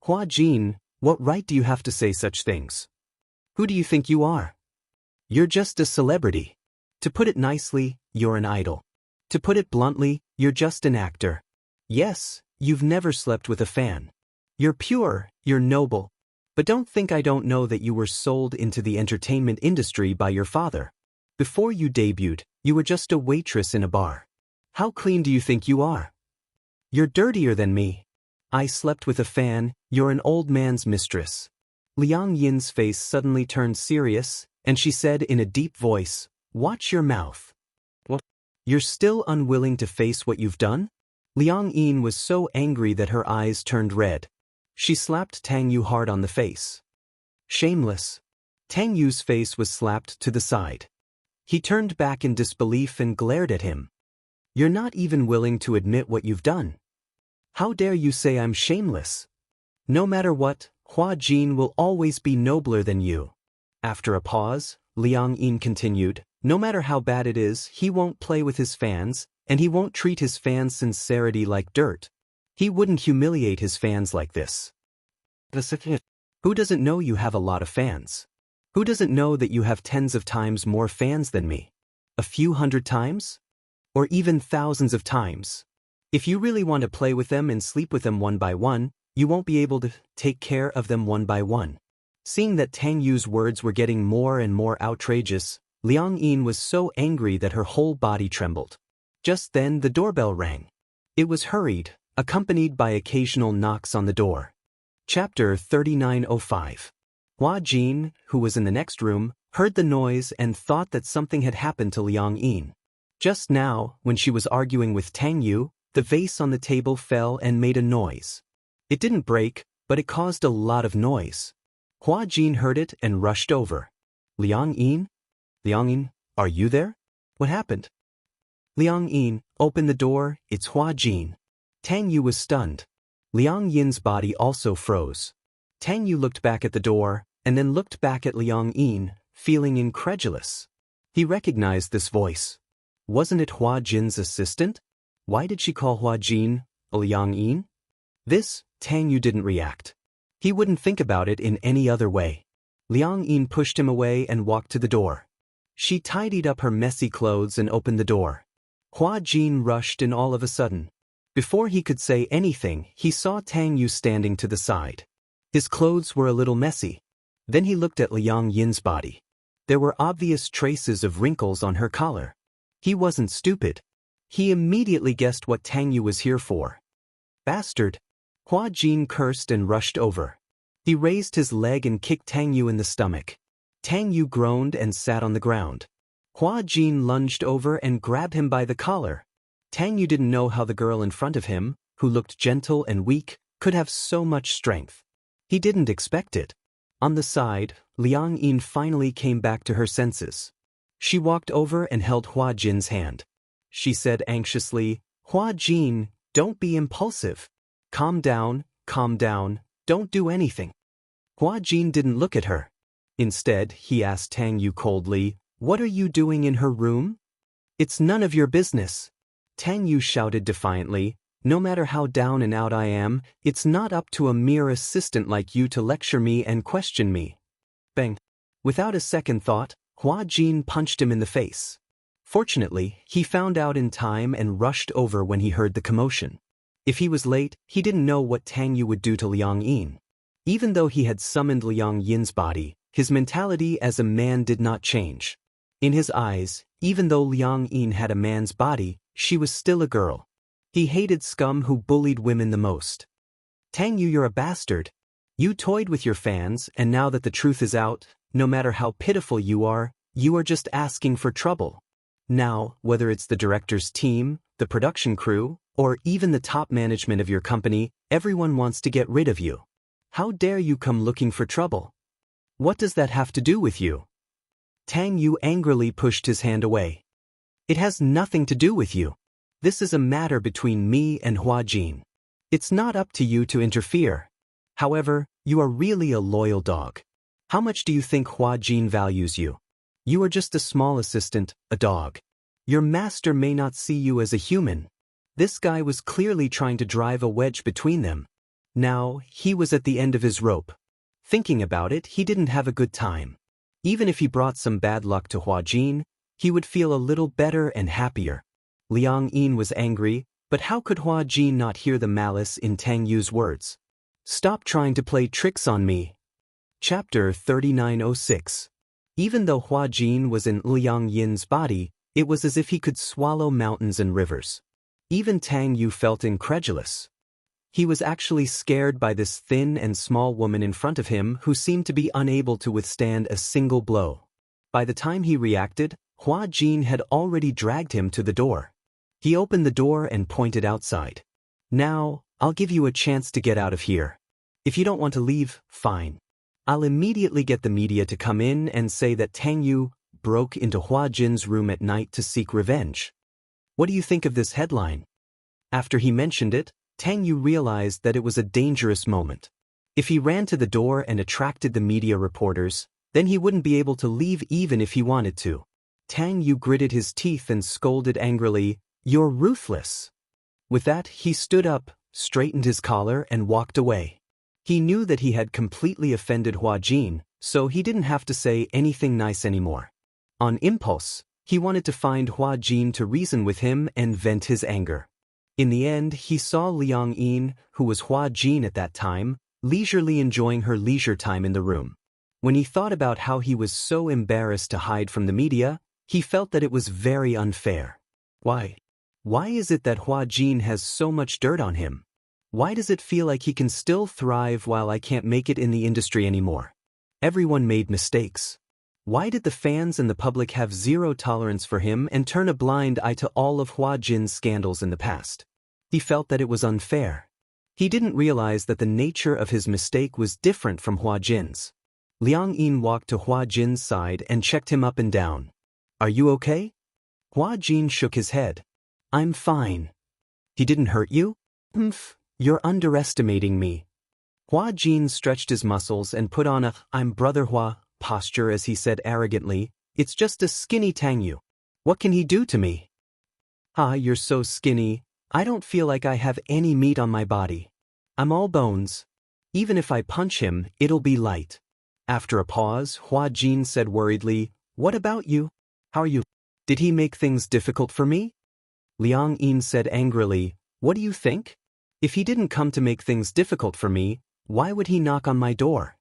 "Hua Jin, what right do you have to say such things? Who do you think you are? You're just a celebrity. To put it nicely, you're an idol. To put it bluntly, you're just an actor. Yes, you've never slept with a fan. You're pure, you're noble. But don't think I don't know that you were sold into the entertainment industry by your father. Before you debuted, you were just a waitress in a bar. How clean do you think you are? You're dirtier than me. I slept with a fan, you're an old man's mistress." Liang Yin's face suddenly turned serious, and she said in a deep voice, "Watch your mouth." "What? You're still unwilling to face what you've done?" Liang Yin was so angry that her eyes turned red. She slapped Tang Yu hard on the face. "Shameless." Tang Yu's face was slapped to the side. He turned back in disbelief and glared at him. "You're not even willing to admit what you've done. How dare you say I'm shameless? No matter what, Hua Jin will always be nobler than you." After a pause, Liang Yin continued, "No matter how bad it is, he won't play with his fans, and he won't treat his fans' sincerity like dirt. He wouldn't humiliate his fans like this. Who doesn't know you have a lot of fans? Who doesn't know that you have tens of times more fans than me? A few hundred times? Or even thousands of times? If you really want to play with them and sleep with them one by one, you won't be able to take care of them one by one." Seeing that Tang Yu's words were getting more and more outrageous, Liang Yin was so angry that her whole body trembled. Just then the doorbell rang. It was hurried, accompanied by occasional knocks on the door. Chapter 3905. Hua Jin, who was in the next room, heard the noise and thought that something had happened to Liang Yin. Just now, when she was arguing with Tang Yu, the vase on the table fell and made a noise. It didn't break, but it caused a lot of noise. Hua Jin heard it and rushed over. Liang Yin? Liang Yin, are you there? What happened? Liang Yin, open the door, it's Hua Jin. Tang Yu was stunned. Liang Yin's body also froze. Tang Yu looked back at the door, and then looked back at Liang Yin, feeling incredulous. He recognized this voice. Wasn't it Hua Jin's assistant? Why did she call Hua Jin Liang Yin? This, Tang Yu didn't react. He wouldn't think about it in any other way. Liang Yin pushed him away and walked to the door. She tidied up her messy clothes and opened the door. Hua Jin rushed in all of a sudden. Before he could say anything, he saw Tang Yu standing to the side. His clothes were a little messy. Then he looked at Liang Yin's body. There were obvious traces of wrinkles on her collar. He wasn't stupid. He immediately guessed what Tang Yu was here for. Bastard! Hua Jin cursed and rushed over. He raised his leg and kicked Tang Yu in the stomach. Tang Yu groaned and sat on the ground. Hua Jin lunged over and grabbed him by the collar. Tang Yu didn't know how the girl in front of him, who looked gentle and weak, could have so much strength. He didn't expect it. On the side, Liang Yin finally came back to her senses. She walked over and held Hua Jin's hand. She said anxiously, Hua Jin, don't be impulsive. Calm down, don't do anything. Hua Jin didn't look at her. Instead, he asked Tang Yu coldly, what are you doing in her room? It's none of your business. Tang Yu shouted defiantly, no matter how down and out I am, it's not up to a mere assistant like you to lecture me and question me. Bang! Without a second thought, Hua Jin punched him in the face. Fortunately, he found out in time and rushed over when he heard the commotion. If he was late, he didn't know what Tang Yu would do to Liang Yin. Even though he had summoned Liang Yin's body, his mentality as a man did not change. In his eyes, even though Liang Yin had a man's body, she was still a girl. He hated scum who bullied women the most. Tang Yu, you're a bastard. You toyed with your fans, and now that the truth is out, no matter how pitiful you are just asking for trouble. Now, whether it's the director's team, the production crew, or even the top management of your company, everyone wants to get rid of you. How dare you come looking for trouble? What does that have to do with you? Tang Yu angrily pushed his hand away. It has nothing to do with you. This is a matter between me and Hua Jin. It's not up to you to interfere. However, you are really a loyal dog. How much do you think Hua Jin values you? You are just a small assistant, a dog. Your master may not see you as a human. This guy was clearly trying to drive a wedge between them. Now, he was at the end of his rope. Thinking about it, he didn't have a good time. Even if he brought some bad luck to Hua Jin, he would feel a little better and happier. Liang Yin was angry, but how could Hua Jin not hear the malice in Tang Yu's words? Stop trying to play tricks on me. Chapter 3906. Even though Hua Jin was in Liang Yin's body, it was as if he could swallow mountains and rivers. Even Tang Yu felt incredulous. He was actually scared by this thin and small woman in front of him who seemed to be unable to withstand a single blow. By the time he reacted, Hua Jin had already dragged him to the door. He opened the door and pointed outside. Now, I'll give you a chance to get out of here. If you don't want to leave, fine. I'll immediately get the media to come in and say that Tang Yu broke into Hua Jin's room at night to seek revenge. What do you think of this headline? After he mentioned it, Tang Yu realized that it was a dangerous moment. If he ran to the door and attracted the media reporters, then he wouldn't be able to leave even if he wanted to. Tang Yu gritted his teeth and scolded angrily, "You're ruthless." With that, he stood up, straightened his collar, and walked away. He knew that he had completely offended Hua Jin, so he didn't have to say anything nice anymore. On impulse, he wanted to find Hua Jin to reason with him and vent his anger. In the end, he saw Liang Yin, who was Hua Jin at that time, leisurely enjoying her leisure time in the room. When he thought about how he was so embarrassed to hide from the media, he felt that it was very unfair. Why? Why is it that Hua Jin has so much dirt on him? Why does it feel like he can still thrive while I can't make it in the industry anymore? Everyone made mistakes. Why did the fans and the public have zero tolerance for him and turn a blind eye to all of Hua Jin's scandals in the past? He felt that it was unfair. He didn't realize that the nature of his mistake was different from Hua Jin's. Liang Yin walked to Hua Jin's side and checked him up and down. Are you okay? Hua Jin shook his head. I'm fine. He didn't hurt you? Humph, you're underestimating me. Hua Jin stretched his muscles and put on a I'm brother Hua posture as he said arrogantly, it's just a skinny Tangyu. What can he do to me? Ah, you're so skinny, I don't feel like I have any meat on my body. I'm all bones. Even if I punch him, it'll be light. After a pause, Hua Jin said worriedly, what about you? How are you? Did he make things difficult for me? Liang Yin said angrily, what do you think? If he didn't come to make things difficult for me, why would he knock on my door?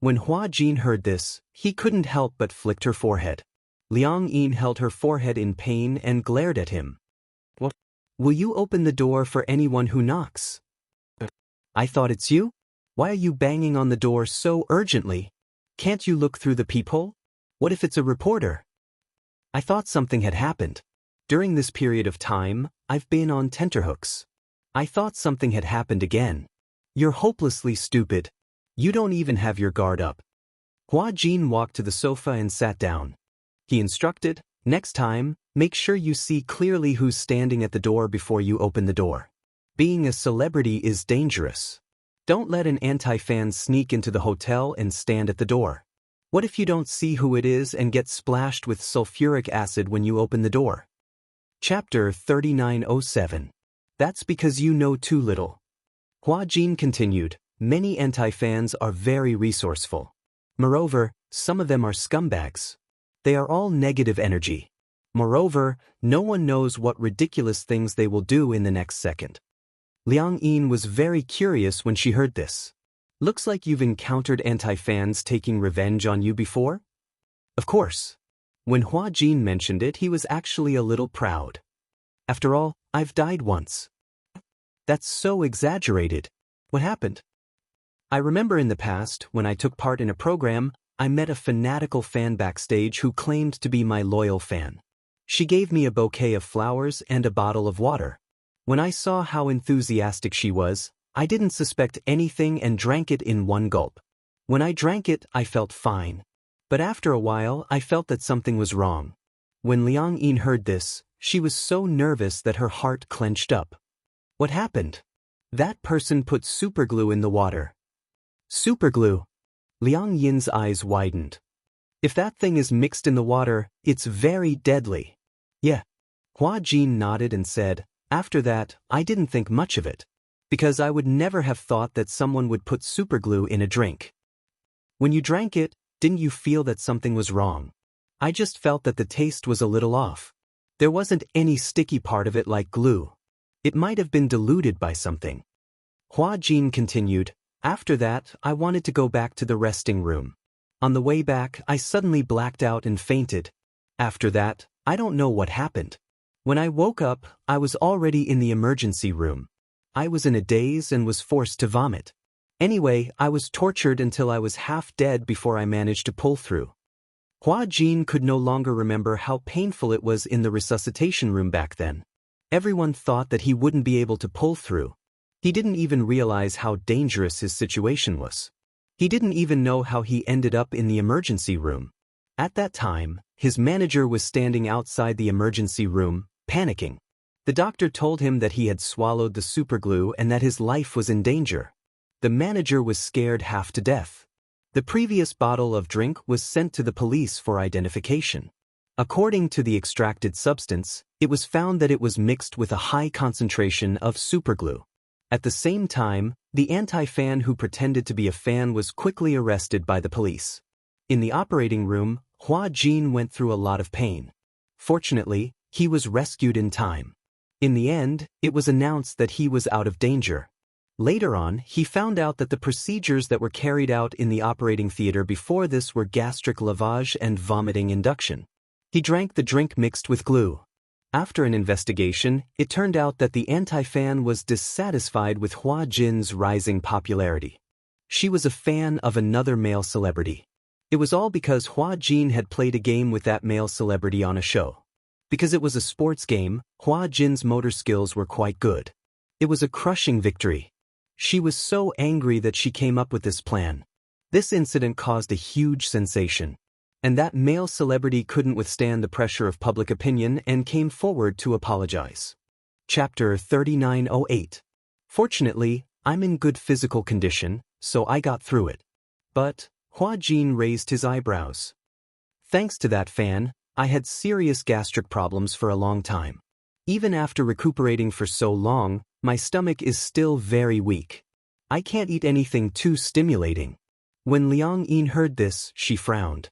When Hua Jin heard this, he couldn't help but flicked her forehead. Liang Yin held her forehead in pain and glared at him. What? Will you open the door for anyone who knocks? I thought it's you? Why are you banging on the door so urgently? Can't you look through the peephole? What if it's a reporter? I thought something had happened. During this period of time, I've been on tenterhooks. I thought something had happened again. You're hopelessly stupid. You don't even have your guard up. Hua Jin walked to the sofa and sat down. He instructed, next time, make sure you see clearly who's standing at the door before you open the door. Being a celebrity is dangerous. Don't let an anti-fan sneak into the hotel and stand at the door. What if you don't see who it is and get splashed with sulfuric acid when you open the door? Chapter 3907. That's because you know too little. Hua Jin continued, many anti-fans are very resourceful. Moreover, some of them are scumbags. They are all negative energy. Moreover, no one knows what ridiculous things they will do in the next second. Liang Yin was very curious when she heard this. Looks like you've encountered anti-fans taking revenge on you before? Of course. When Hua Jin mentioned it, he was actually a little proud. After all, I've died once. That's so exaggerated. What happened? I remember in the past, when I took part in a program, I met a fanatical fan backstage who claimed to be my loyal fan. She gave me a bouquet of flowers and a bottle of water. When I saw how enthusiastic she was, I didn't suspect anything and drank it in one gulp. When I drank it, I felt fine. But after a while, I felt that something was wrong. When Liang Yin heard this, she was so nervous that her heart clenched up. What happened? That person put superglue in the water. Superglue? Liang Yin's eyes widened. If that thing is mixed in the water, it's very deadly. Yeah. Hua Jin nodded and said, after that, I didn't think much of it. Because I would never have thought that someone would put superglue in a drink. When you drank it, didn't you feel that something was wrong? I just felt that the taste was a little off. There wasn't any sticky part of it like glue. It might have been diluted by something. Hua Jin continued, after that, I wanted to go back to the resting room. On the way back, I suddenly blacked out and fainted. After that, I don't know what happened. When I woke up, I was already in the emergency room. I was in a daze and was forced to vomit. Anyway, I was tortured until I was half dead before I managed to pull through. Hua Jin could no longer remember how painful it was in the resuscitation room back then. Everyone thought that he wouldn't be able to pull through. He didn't even realize how dangerous his situation was. He didn't even know how he ended up in the emergency room. At that time, his manager was standing outside the emergency room, panicking. The doctor told him that he had swallowed the superglue and that his life was in danger. The manager was scared half to death. The previous bottle of drink was sent to the police for identification. According to the extracted substance, it was found that it was mixed with a high concentration of superglue. At the same time, the anti-fan who pretended to be a fan was quickly arrested by the police. In the operating room, Hua Jin went through a lot of pain. Fortunately, he was rescued in time. In the end, it was announced that he was out of danger. Later on, he found out that the procedures that were carried out in the operating theater before this were gastric lavage and vomiting induction. He drank the drink mixed with glue. After an investigation, it turned out that the anti-fan was dissatisfied with Hua Jin's rising popularity. She was a fan of another male celebrity. It was all because Hua Jin had played a game with that male celebrity on a show. Because it was a sports game, Hua Jin's motor skills were quite good. It was a crushing victory. She was so angry that she came up with this plan. This incident caused a huge sensation. And that male celebrity couldn't withstand the pressure of public opinion and came forward to apologize. Chapter 3908. Fortunately, I'm in good physical condition, so I got through it. But, Hua Jin raised his eyebrows. Thanks to that fan, I had serious gastric problems for a long time. Even after recuperating for so long, my stomach is still very weak. I can't eat anything too stimulating. When Liang Yin heard this, she frowned.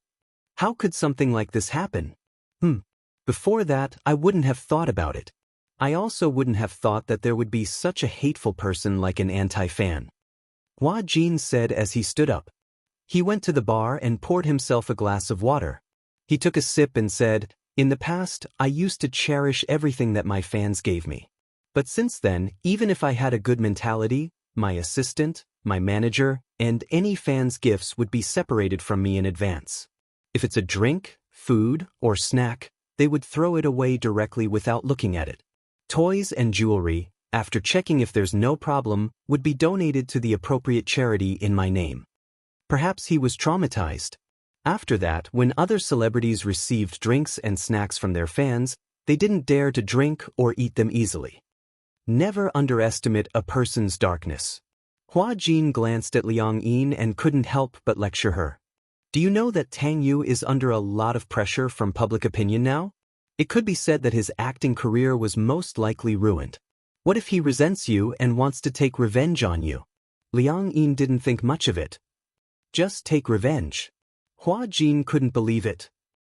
How could something like this happen? Before that, I wouldn't have thought about it. I also wouldn't have thought that there would be such a hateful person like an anti-fan. Hua Jin said as he stood up. He went to the bar and poured himself a glass of water. He took a sip and said, "In the past, I used to cherish everything that my fans gave me. But since then, even if I had a good mentality, my assistant, my manager, and any fan's gifts would be separated from me in advance. If it's a drink, food, or snack, they would throw it away directly without looking at it. Toys and jewelry, after checking if there's no problem, would be donated to the appropriate charity in my name." Perhaps he was traumatized. After that, when other celebrities received drinks and snacks from their fans, they didn't dare to drink or eat them easily. Never underestimate a person's darkness. Hua Jin glanced at Liang Yin and couldn't help but lecture her. Do you know that Tang Yu is under a lot of pressure from public opinion now? It could be said that his acting career was most likely ruined. What if he resents you and wants to take revenge on you? Liang Yin didn't think much of it. Just take revenge. Hua Jin couldn't believe it.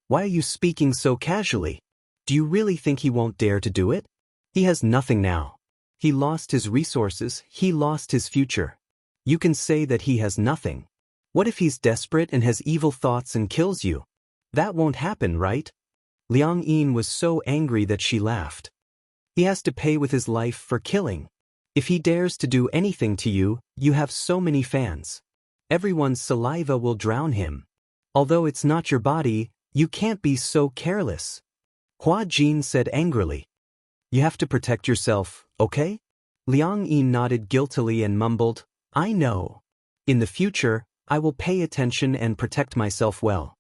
Why are you speaking so casually? Do you really think he won't dare to do it? He has nothing now. He lost his resources, he lost his future. You can say that he has nothing. What if he's desperate and has evil thoughts and kills you? That won't happen, right? Liang Yin was so angry that she laughed. He has to pay with his life for killing. If he dares to do anything to you, you have so many fans. Everyone's saliva will drown him. Although it's not your body, you can't be so careless. Hua Jin said angrily. You have to protect yourself, okay? Liang Yin nodded guiltily and mumbled, I know. In the future, I will pay attention and protect myself well.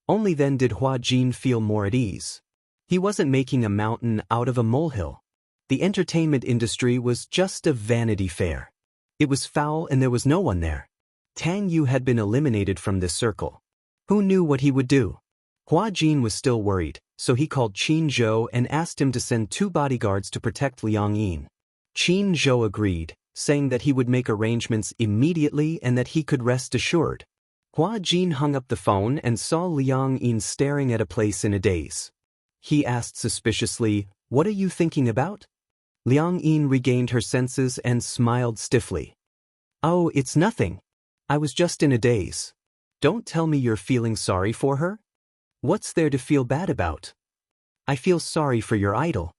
Only then did Hua Jin feel more at ease. He wasn't making a mountain out of a molehill. The entertainment industry was just a vanity fair. It was foul and there was no one there. Tang Yu had been eliminated from this circle. Who knew what he would do? Hua Jin was still worried, so he called Qin Zhou and asked him to send 2 bodyguards to protect Liang Yin. Qin Zhou agreed, saying that he would make arrangements immediately and that he could rest assured. Hua Jin hung up the phone and saw Liang Yin staring at a place in a daze. He asked suspiciously, What are you thinking about? Liang Yin regained her senses and smiled stiffly. Oh, it's nothing. I was just in a daze. Don't tell me you're feeling sorry for her? What's there to feel bad about? I feel sorry for your idol.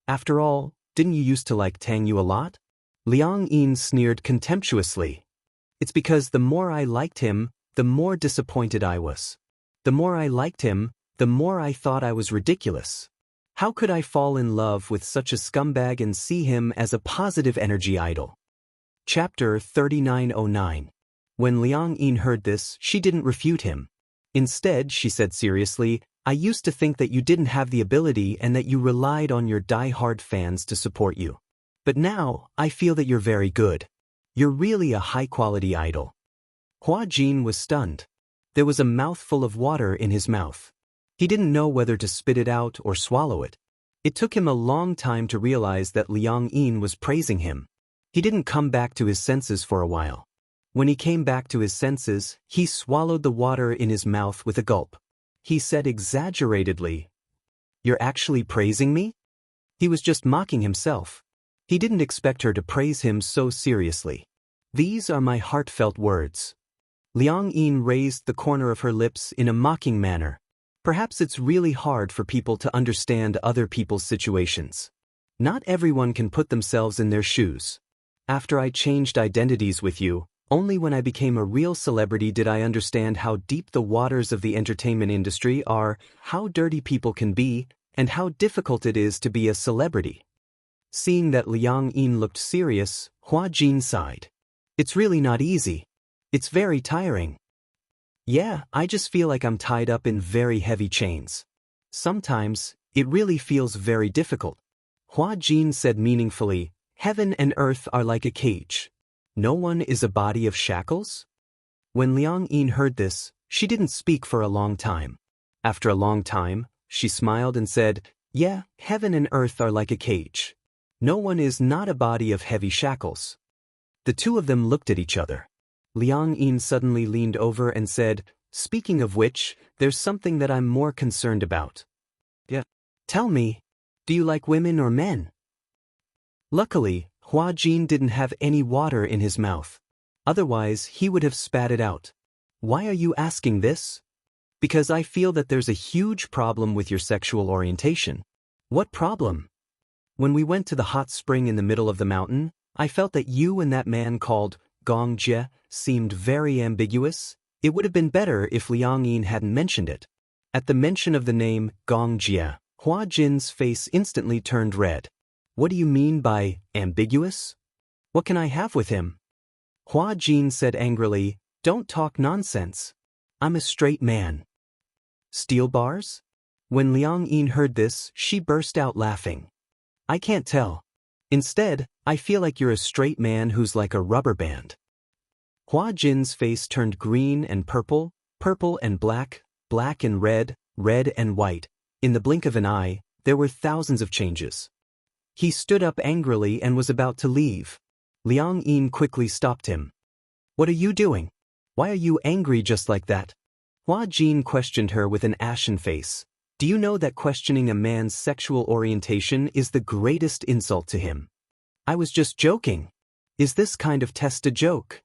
After all, didn't you used to like Tang Yu a lot? Liang Yin sneered contemptuously. It's because the more I liked him, the more disappointed I was. The more I liked him, the more I thought I was ridiculous. How could I fall in love with such a scumbag and see him as a positive energy idol? Chapter 3909. When Liang Yin heard this, she didn't refute him. Instead, she said seriously, I used to think that you didn't have the ability and that you relied on your die-hard fans to support you. But now, I feel that you're very good. You're really a high-quality idol. Hua Jin was stunned. There was a mouthful of water in his mouth. He didn't know whether to spit it out or swallow it. It took him a long time to realize that Liang Yin was praising him. He didn't come back to his senses for a while. When he came back to his senses, he swallowed the water in his mouth with a gulp. He said exaggeratedly, You're actually praising me? He was just mocking himself. He didn't expect her to praise him so seriously. These are my heartfelt words. Liang Yin raised the corner of her lips in a mocking manner. Perhaps it's really hard for people to understand other people's situations. Not everyone can put themselves in their shoes. After I changed identities with you, only when I became a real celebrity did I understand how deep the waters of the entertainment industry are, how dirty people can be, and how difficult it is to be a celebrity. Seeing that Liang Yin looked serious, Hua Jin sighed. It's really not easy. It's very tiring. Yeah, I just feel like I'm tied up in very heavy chains. Sometimes, it really feels very difficult. Hua Jin said meaningfully, heaven and earth are like a cage. No one is a body of shackles? When Liang Yin heard this, she didn't speak for a long time. After a long time, she smiled and said, yeah, heaven and earth are like a cage. No one is not a body of heavy shackles. The two of them looked at each other. Liang Yin suddenly leaned over and said, speaking of which, there's something that I'm more concerned about. Yeah. Tell me, do you like women or men? Luckily, Hua Jin didn't have any water in his mouth. Otherwise, he would have spat it out. Why are you asking this? Because I feel that there's a huge problem with your sexual orientation. What problem? When we went to the hot spring in the middle of the mountain, I felt that you and that man called Gong Jie seemed very ambiguous. It would have been better if Liang Yin hadn't mentioned it. At the mention of the name Gong Jie, Hua Jin's face instantly turned red. What do you mean by ambiguous? What can I have with him? Hua Jin said angrily, don't talk nonsense. I'm a straight man. Steel bars? When Liang Yin heard this, she burst out laughing. I can't tell. Instead, I feel like you're a straight man who's like a rubber band. Hua Jin's face turned green and purple, purple and black, black and red, red and white. In the blink of an eye, there were thousands of changes. He stood up angrily and was about to leave. Liang Yin quickly stopped him. What are you doing? Why are you angry just like that? Hua Jin questioned her with an ashen face. Do you know that questioning a man's sexual orientation is the greatest insult to him? I was just joking. Is this kind of test a joke?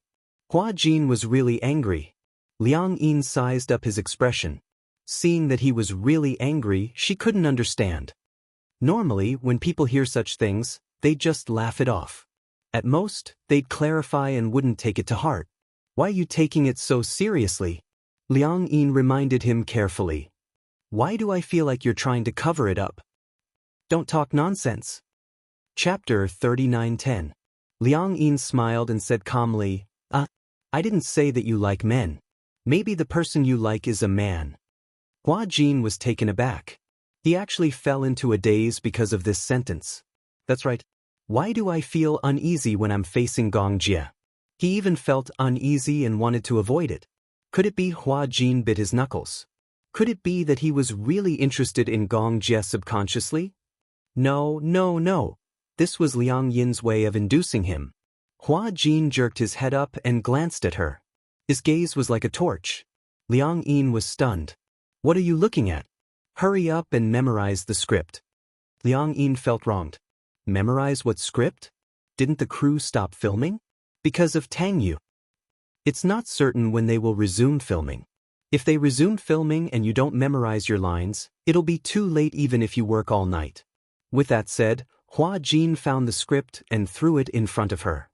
Hua Jin was really angry. Liang Yin sized up his expression. Seeing that he was really angry, she couldn't understand. Normally, when people hear such things, they'd just laugh it off. At most, they'd clarify and wouldn't take it to heart. Why are you taking it so seriously? Liang Yin reminded him carefully. Why do I feel like you're trying to cover it up? Don't talk nonsense. Chapter 39:10. Liang Yin smiled and said calmly, I didn't say that you like men. Maybe the person you like is a man. Hua Jin was taken aback. He actually fell into a daze because of this sentence. That's right. Why do I feel uneasy when I'm facing Gong Jie? He even felt uneasy and wanted to avoid it. Could it be Hua Jin bit his knuckles? Could it be that he was really interested in Gong Jie subconsciously? No. This was Liang Yin's way of inducing him. Hua Jin jerked his head up and glanced at her. His gaze was like a torch. Liang Yin was stunned. What are you looking at? Hurry up and memorize the script. Liang Yin felt wronged. Memorize what script? Didn't the crew stop filming? Because of Tang Yu. It's not certain when they will resume filming. If they resume filming and you don't memorize your lines, it'll be too late even if you work all night. With that said, Hua Jin found the script and threw it in front of her.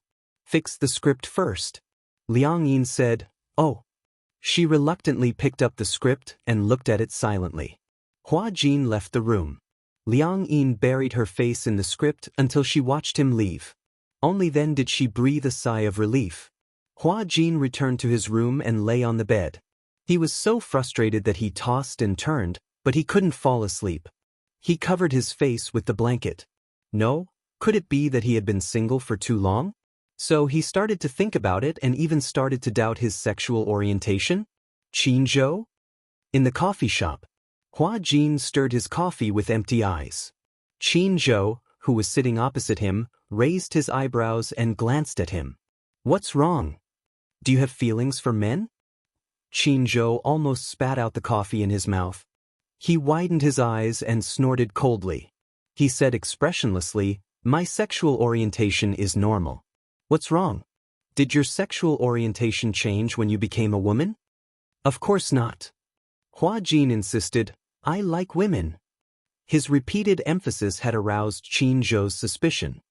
Fix the script first. Liang Yin said, oh. She reluctantly picked up the script and looked at it silently. Hua Jin left the room. Liang Yin buried her face in the script until she watched him leave. Only then did she breathe a sigh of relief. Hua Jin returned to his room and lay on the bed. He was so frustrated that he tossed and turned, but he couldn't fall asleep. He covered his face with the blanket. No, could it be that he had been single for too long? So he started to think about it and even started to doubt his sexual orientation? Qinzhou? In the coffee shop, Hua Jin stirred his coffee with empty eyes. Qinzhou, who was sitting opposite him, raised his eyebrows and glanced at him. What's wrong? Do you have feelings for men? Qinzhou almost spat out the coffee in his mouth. He widened his eyes and snorted coldly. He said expressionlessly, my sexual orientation is normal. What's wrong? Did your sexual orientation change when you became a woman? Of course not. Hua Jin insisted, I like women. His repeated emphasis had aroused Qinzhou's suspicion.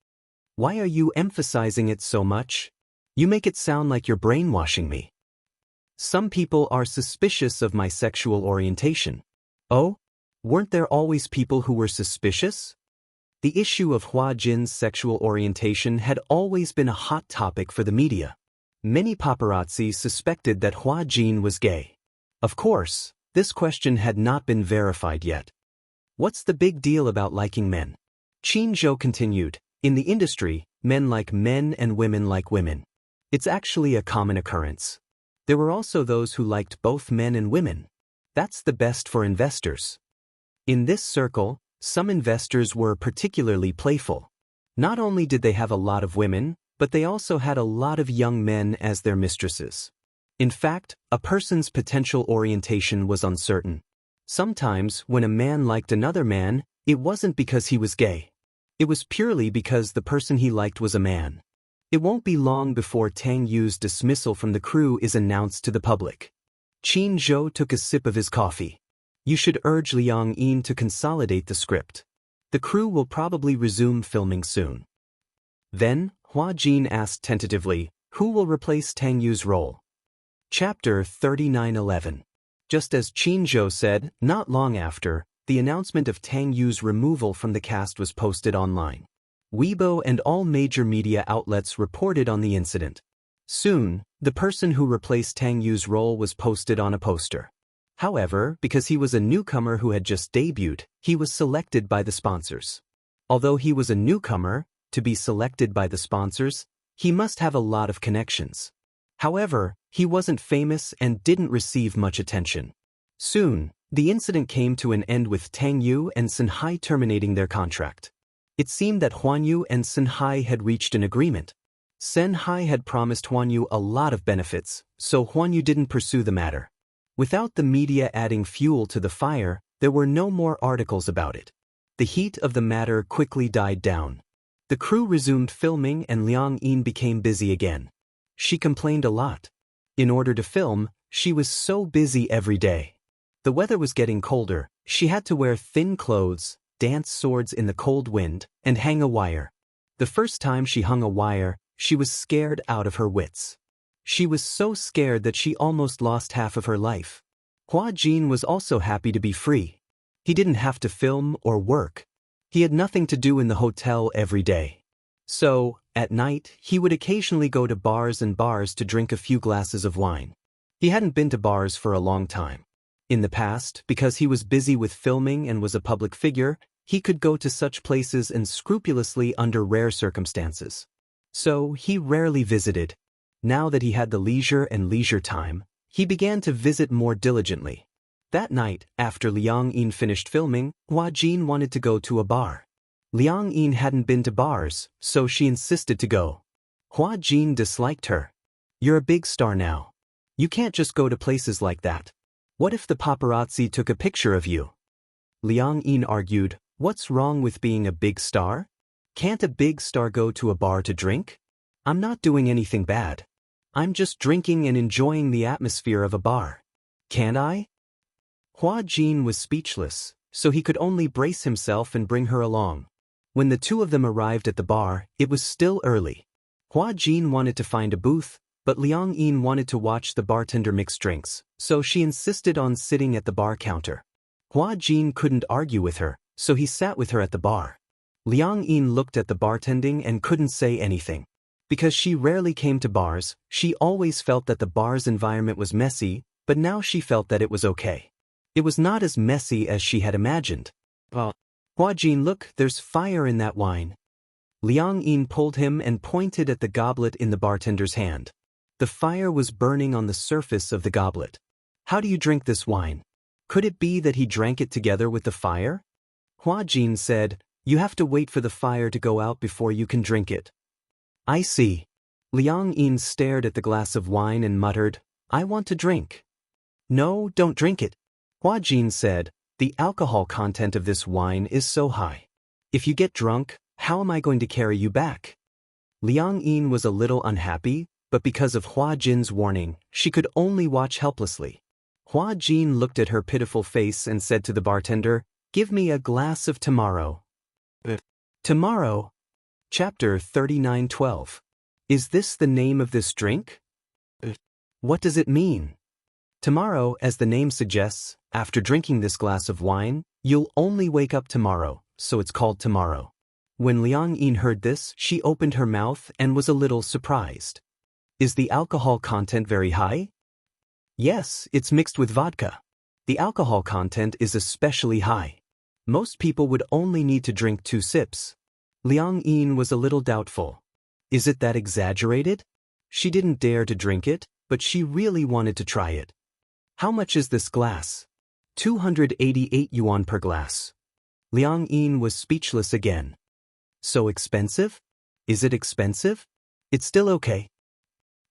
Why are you emphasizing it so much? You make it sound like you're brainwashing me. Some people are suspicious of my sexual orientation. Oh? Weren't there always people who were suspicious? The issue of Hua Jin's sexual orientation had always been a hot topic for the media. Many paparazzi suspected that Hua Jin was gay. Of course, this question had not been verified yet. What's the big deal about liking men? Qin Zhou continued, in the industry, men like men and women like women. It's actually a common occurrence. There were also those who liked both men and women. That's the best for investors. In this circle, some investors were particularly playful. Not only did they have a lot of women, but they also had a lot of young men as their mistresses. In fact, a person's potential orientation was uncertain. Sometimes, when a man liked another man, it wasn't because he was gay. It was purely because the person he liked was a man. It won't be long before Tang Yu's dismissal from the crew is announced to the public. Qin Zhou took a sip of his coffee. You should urge Liang Yin to consolidate the script. The crew will probably resume filming soon. Then, Hua Jin asked tentatively, who will replace Tang Yu's role? Chapter 39:11. Just as Qin Zhou said, not long after, the announcement of Tang Yu's removal from the cast was posted online. Weibo and all major media outlets reported on the incident. Soon, the person who replaced Tang Yu's role was posted on a poster. However, because he was a newcomer who had just debuted, he was selected by the sponsors. Although he was a newcomer, to be selected by the sponsors, he must have a lot of connections. However, he wasn't famous and didn't receive much attention. Soon, the incident came to an end with Tang Yu and Sunhai terminating their contract. It seemed that Huan Yu and Sunhai had reached an agreement. Sunhai had promised Huan Yu a lot of benefits, so Huan Yu didn't pursue the matter. Without the media adding fuel to the fire, there were no more articles about it. The heat of the matter quickly died down. The crew resumed filming and Liang Yin became busy again. She complained a lot. In order to film, she was so busy every day. The weather was getting colder, she had to wear thin clothes, dance swords in the cold wind, and hang a wire. The first time she hung a wire, she was scared out of her wits. She was so scared that she almost lost half of her life. Hua Jin was also happy to be free. He didn't have to film or work. He had nothing to do in the hotel every day. So, at night, he would occasionally go to bars to drink a few glasses of wine. He hadn't been to bars for a long time. In the past, because he was busy with filming and was a public figure, he could go to such places and scrupulously under rare circumstances. So, he rarely visited. Now that he had the leisure and leisure time, he began to visit more diligently. That night, after Liang Yin finished filming, Hua Jin wanted to go to a bar. Liang Yin hadn't been to bars, so she insisted to go. Hua Jin disliked her. You're a big star now. You can't just go to places like that. What if the paparazzi took a picture of you? Liang Yin argued, what's wrong with being a big star? Can't a big star go to a bar to drink? I'm not doing anything bad. I'm just drinking and enjoying the atmosphere of a bar. Can't I? Hua Jin was speechless, so he could only brace himself and bring her along. When the two of them arrived at the bar, it was still early. Hua Jin wanted to find a booth, but Liang Yin wanted to watch the bartender mix drinks, so she insisted on sitting at the bar counter. Hua Jin couldn't argue with her, so he sat with her at the bar. Liang Yin looked at the bartending and couldn't say anything. Because she rarely came to bars, she always felt that the bar's environment was messy, but now she felt that it was okay. It was not as messy as she had imagined. Hua Jin, look, there's fire in that wine. Liang Yin pulled him and pointed at the goblet in the bartender's hand. The fire was burning on the surface of the goblet. How do you drink this wine? Could it be that he drank it together with the fire? Hua Jin said, you have to wait for the fire to go out before you can drink it. I see. Liang Yin stared at the glass of wine and muttered, I want to drink. No, don't drink it. Hua Jin said, the alcohol content of this wine is so high. If you get drunk, how am I going to carry you back? Liang Yin was a little unhappy, but because of Hua Jin's warning, she could only watch helplessly. Hua Jin looked at her pitiful face and said to the bartender, give me a glass of tomorrow. Tomorrow? Chapter 39:12. Is this the name of this drink? What does it mean? Tomorrow, as the name suggests, after drinking this glass of wine, you'll only wake up tomorrow, so it's called tomorrow. When Liang Yin heard this, she opened her mouth and was a little surprised. Is the alcohol content very high? Yes, it's mixed with vodka. The alcohol content is especially high. Most people would only need to drink 2 sips. Liang Yin was a little doubtful. Is it that exaggerated? She didn't dare to drink it, but she really wanted to try it. How much is this glass? 288 yuan per glass. Liang Yin was speechless again. So expensive? Is it expensive? It's still okay.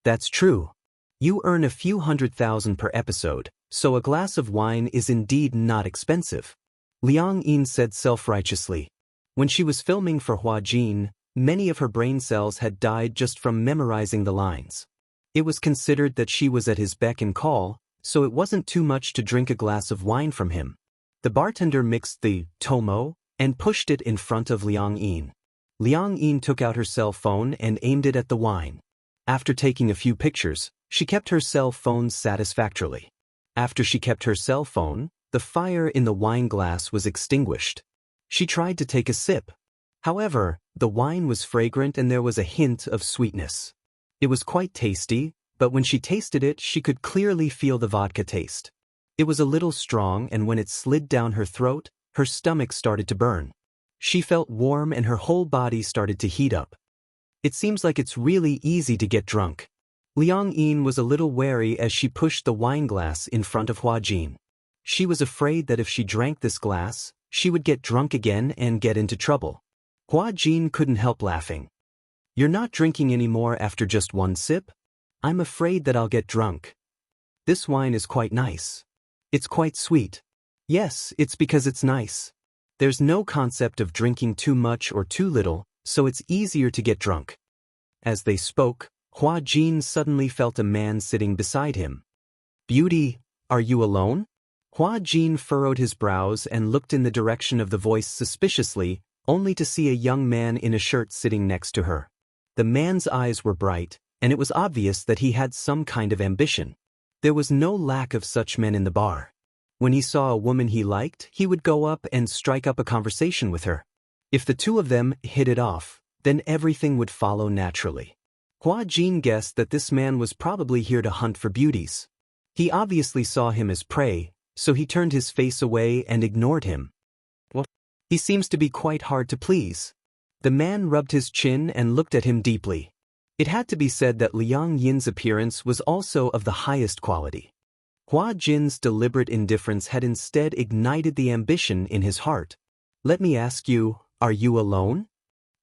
That's true. You earn a few 100,000 per episode, so a glass of wine is indeed not expensive. Liang Yin said self-righteously. When she was filming for Hua Jin, many of her brain cells had died just from memorizing the lines. It was considered that she was at his beck and call, so it wasn't too much to drink a glass of wine from him. The bartender mixed the tomo and pushed it in front of Liang Yin. Liang Yin took out her cell phone and aimed it at the wine. After taking a few pictures, she kept her cell phone satisfactorily. After she kept her cell phone, the fire in the wine glass was extinguished. She tried to take a sip. However, the wine was fragrant and there was a hint of sweetness. It was quite tasty, but when she tasted it, she could clearly feel the vodka taste. It was a little strong, and when it slid down her throat, her stomach started to burn. She felt warm and her whole body started to heat up. It seems like it's really easy to get drunk. Liang Yin was a little wary as she pushed the wine glass in front of Hua Jin. She was afraid that if she drank this glass, she would get drunk again and get into trouble. Hua Jin couldn't help laughing. You're not drinking anymore after just 1 sip? I'm afraid that I'll get drunk. This wine is quite nice. It's quite sweet. Yes, it's because it's nice. There's no concept of drinking too much or too little, so it's easier to get drunk. As they spoke, Hua Jin suddenly felt a man sitting beside him. Beauty, are you alone? Hua Jin furrowed his brows and looked in the direction of the voice suspiciously, only to see a young man in a shirt sitting next to her. The man's eyes were bright, and it was obvious that he had some kind of ambition. There was no lack of such men in the bar. When he saw a woman he liked, he would go up and strike up a conversation with her. If the two of them hit it off, then everything would follow naturally. Hua Jin guessed that this man was probably here to hunt for beauties. He obviously saw him as prey, so he turned his face away and ignored him. Well, he seems to be quite hard to please. The man rubbed his chin and looked at him deeply. It had to be said that Liang Yin's appearance was also of the highest quality. Hua Jin's deliberate indifference had instead ignited the ambition in his heart. Let me ask you, are you alone?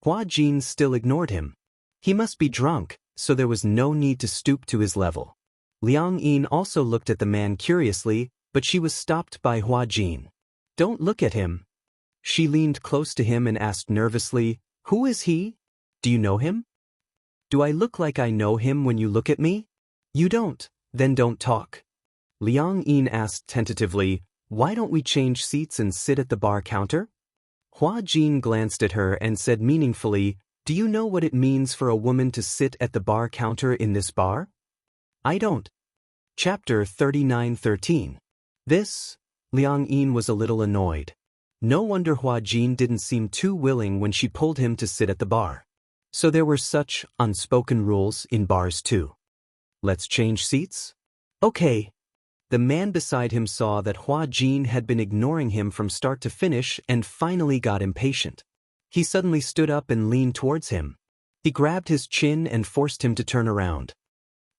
Hua Jin still ignored him. He must be drunk, so there was no need to stoop to his level. Liang Yin also looked at the man curiously, but she was stopped by Hua Jin. Don't look at him. She leaned close to him and asked nervously, Who is he? Do you know him? Do I look like I know him when you look at me? You don't, then don't talk. Liang Yin asked tentatively, Why don't we change seats and sit at the bar counter? Hua Jin glanced at her and said meaningfully, Do you know what it means for a woman to sit at the bar counter in this bar? I don't. Chapter 39:13. Liang Yin was a little annoyed. No wonder Hua Jin didn't seem too willing when she pulled him to sit at the bar. So there were such unspoken rules in bars too. Let's change seats? Okay. The man beside him saw that Hua Jin had been ignoring him from start to finish and finally got impatient. He suddenly stood up and leaned towards him. He grabbed his chin and forced him to turn around.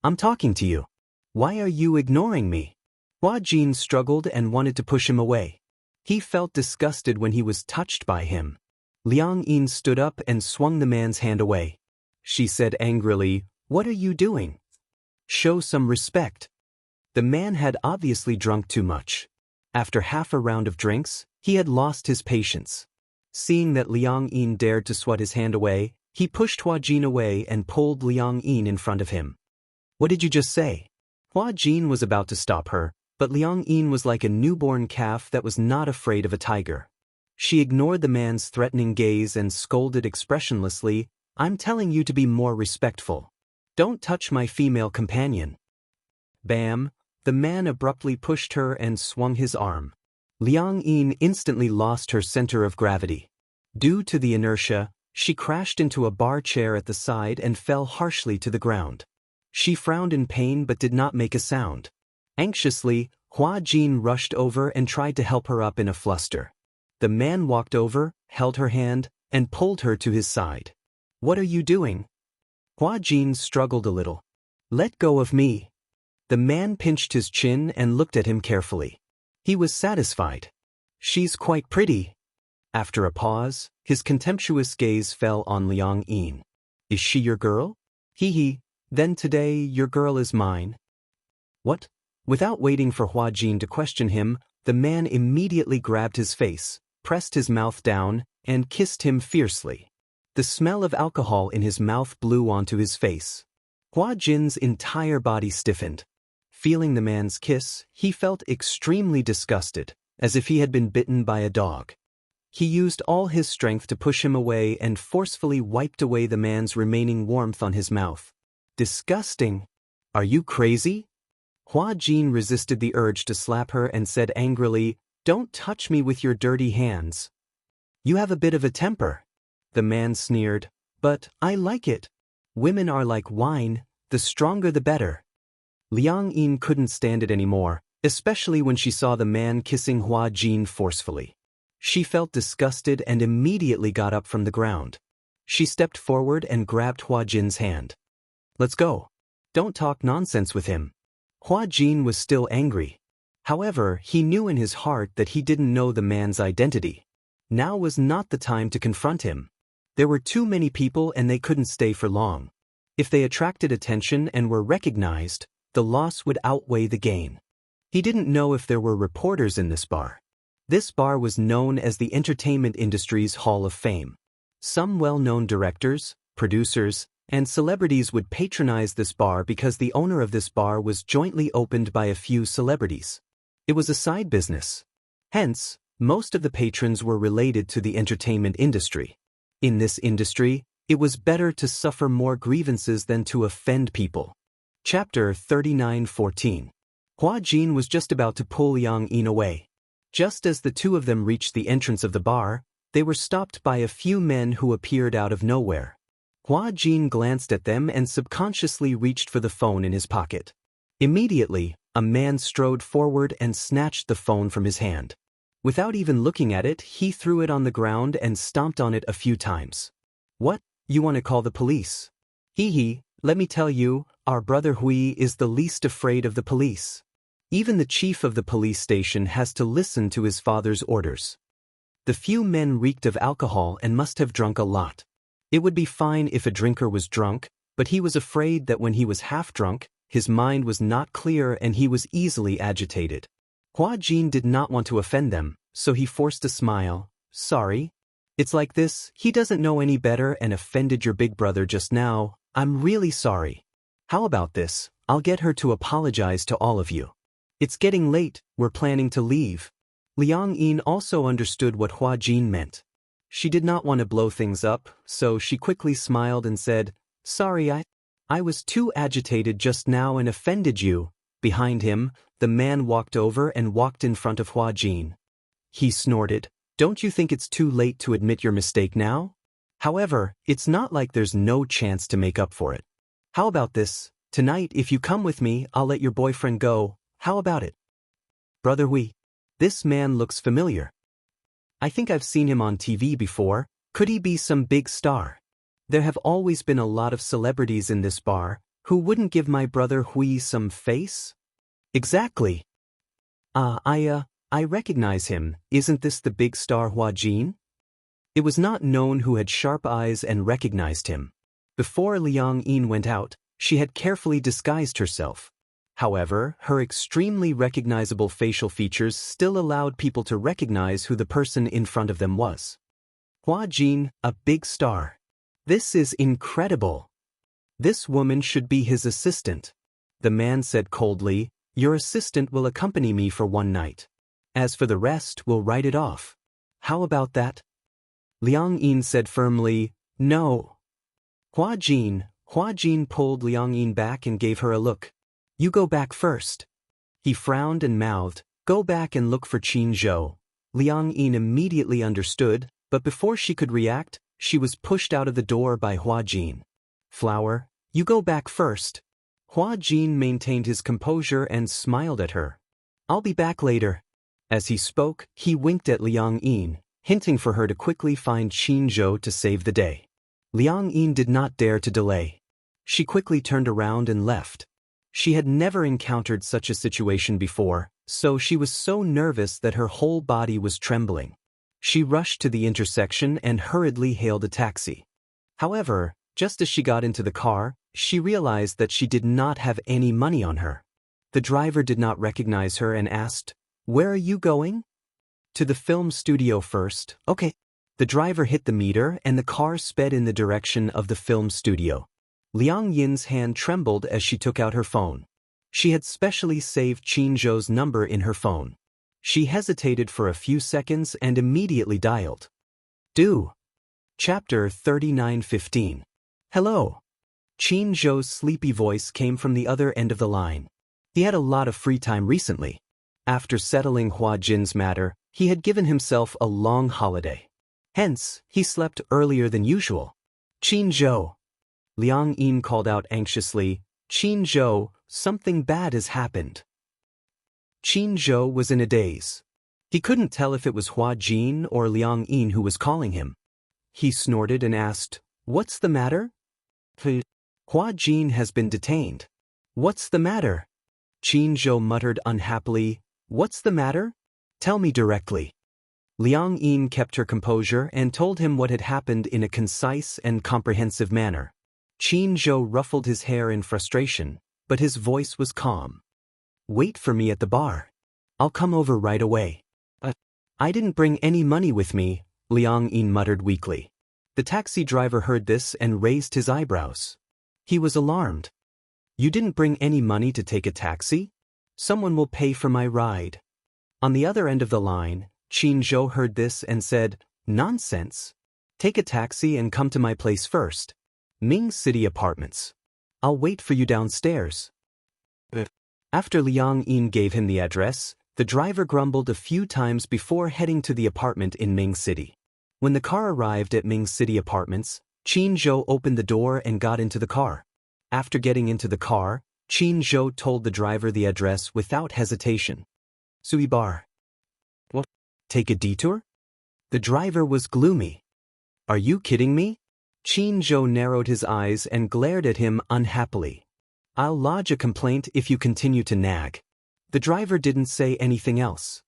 I'm talking to you. Why are you ignoring me? Hua Jin struggled and wanted to push him away. He felt disgusted when he was touched by him. Liang Yin stood up and swung the man's hand away. She said angrily, What are you doing? Show some respect. The man had obviously drunk too much. After half a round of drinks, he had lost his patience. Seeing that Liang Yin dared to swat his hand away, he pushed Hua Jin away and pulled Liang Yin in front of him. What did you just say? Hua Jin was about to stop her, but Liang Yin was like a newborn calf that was not afraid of a tiger. She ignored the man's threatening gaze and scolded expressionlessly, I'm telling you to be more respectful. Don't touch my female companion. Bam! The man abruptly pushed her and swung his arm. Liang Yin instantly lost her center of gravity. Due to the inertia, she crashed into a bar chair at the side and fell harshly to the ground. She frowned in pain but did not make a sound. Anxiously, Hua Jin rushed over and tried to help her up in a fluster. The man walked over, held her hand, and pulled her to his side. "What are you doing?" Hua Jin struggled a little. "Let go of me." The man pinched his chin and looked at him carefully. He was satisfied. "She's quite pretty." After a pause, his contemptuous gaze fell on Liang Yin. "Is she your girl?" "Hee. Then today your girl is mine." "What?" Without waiting for Hua Jin to question him, the man immediately grabbed his face, pressed his mouth down, and kissed him fiercely. The smell of alcohol in his mouth blew onto his face. Hua Jin's entire body stiffened. Feeling the man's kiss, he felt extremely disgusted, as if he had been bitten by a dog. He used all his strength to push him away and forcefully wiped away the man's remaining warmth on his mouth. "Disgusting! Are you crazy?" Hua Jin resisted the urge to slap her and said angrily, "Don't touch me with your dirty hands. You have a bit of a temper." The man sneered, "But I like it. Women are like wine, the stronger the better." Liang Yin couldn't stand it anymore, especially when she saw the man kissing Hua Jin forcefully. She felt disgusted and immediately got up from the ground. She stepped forward and grabbed Hua Jin's hand. "Let's go. Don't talk nonsense with him." Hua Jin was still angry. However, he knew in his heart that he didn't know the man's identity. Now was not the time to confront him. There were too many people and they couldn't stay for long. If they attracted attention and were recognized, the loss would outweigh the gain. He didn't know if there were reporters in this bar. This bar was known as the entertainment industry's Hall of Fame. Some well-known directors, producers, and celebrities would patronize this bar because the owner of this bar was jointly opened by a few celebrities. It was a side business. Hence, most of the patrons were related to the entertainment industry. In this industry, it was better to suffer more grievances than to offend people. Chapter 39:14. Hua Jin was just about to pull Liang Yin away. Just as the two of them reached the entrance of the bar, they were stopped by a few men who appeared out of nowhere. Hua Jin glanced at them and subconsciously reached for the phone in his pocket. Immediately, a man strode forward and snatched the phone from his hand. Without even looking at it, he threw it on the ground and stomped on it a few times. "What? You want to call the police?" "Hee. Let me tell you, our brother Hui is the least afraid of the police. Even the chief of the police station has to listen to his father's orders." The few men reeked of alcohol and must have drunk a lot. It would be fine if a drinker was drunk, but he was afraid that when he was half drunk, his mind was not clear and he was easily agitated. Hua Jin did not want to offend them, so he forced a smile. "Sorry. It's like this, he doesn't know any better and offended your big brother just now. I'm really sorry. How about this? I'll get her to apologize to all of you. It's getting late, we're planning to leave." Liang Yin also understood what Hua Jin meant. She did not want to blow things up, so she quickly smiled and said, "Sorry, I was too agitated just now and offended you." Behind him, the man walked over and walked in front of Hua Jin. He snorted, "Don't you think it's too late to admit your mistake now? However, it's not like there's no chance to make up for it. How about this? Tonight, if you come with me, I'll let your boyfriend go. How about it?" "Brother Hui. This man looks familiar. I think I've seen him on TV before. Could he be some big star? There have always been a lot of celebrities in this bar. Who wouldn't give my brother Hui some face?" "Exactly. I recognize him. Isn't this the big star Hua Jin?" It was not known who had sharp eyes and recognized him. Before Liang Yin went out, she had carefully disguised herself. However, her extremely recognizable facial features still allowed people to recognize who the person in front of them was. Hua Jin, a big star. This is incredible. This woman should be his assistant. The man said coldly, "Your assistant will accompany me for one night. As for the rest, we'll write it off. How about that?" Liang Yin said firmly, "No." Hua Jin pulled Liang Yin back and gave her a look. "You go back first." He frowned and mouthed, "Go back and look for Qin Zhou." Liang Yin immediately understood, but before she could react, she was pushed out of the door by Hua Jin. "Flower, you go back first." Hua Jin maintained his composure and smiled at her. "I'll be back later." As he spoke, he winked at Liang Yin, hinting for her to quickly find Qin Zhou to save the day. Liang Yin did not dare to delay. She quickly turned around and left. She had never encountered such a situation before, so she was so nervous that her whole body was trembling. She rushed to the intersection and hurriedly hailed a taxi. However, just as she got into the car, she realized that she did not have any money on her. The driver did not recognize her and asked, "Where are you going?" "To the film studio first." "Okay." The driver hit the meter and the car sped in the direction of the film studio. Liang Yin's hand trembled as she took out her phone. She had specially saved Qin Zhou's number in her phone. She hesitated for a few seconds and immediately dialed. Do. Chapter 39:15. Hello. Qin Zhou's sleepy voice came from the other end of the line. He had a lot of free time recently. After settling Hua Jin's matter, he had given himself a long holiday. Hence, he slept earlier than usual. "Qin Zhou." Liang Yin called out anxiously, "Qin Zhou, something bad has happened." Qin Zhou was in a daze. He couldn't tell if it was Hua Jin or Liang Yin who was calling him. He snorted and asked, "What's the matter?" "Hua Jin has been detained." "What's the matter?" Qin Zhou muttered unhappily, "What's the matter? Tell me directly." Liang Yin kept her composure and told him what had happened in a concise and comprehensive manner. Qin Zhou ruffled his hair in frustration, but his voice was calm. "Wait for me at the bar. I'll come over right away." "I didn't bring any money with me," Liang Yin muttered weakly. The taxi driver heard this and raised his eyebrows. He was alarmed. "You didn't bring any money to take a taxi? Someone will pay for my ride." On the other end of the line, Qin Zhou heard this and said, "Nonsense. Take a taxi and come to my place first. Ming City Apartments. I'll wait for you downstairs." After Liang Yin gave him the address, the driver grumbled a few times before heading to the apartment in Ming City. When the car arrived at Ming City Apartments, Qin Zhou opened the door and got into the car. After getting into the car, Qin Zhou told the driver the address without hesitation. "Sui Bar." "What? Take a detour?" The driver was gloomy. "Are you kidding me?" Qin Zhou narrowed his eyes and glared at him unhappily. "I'll lodge a complaint if you continue to nag." The driver didn't say anything else.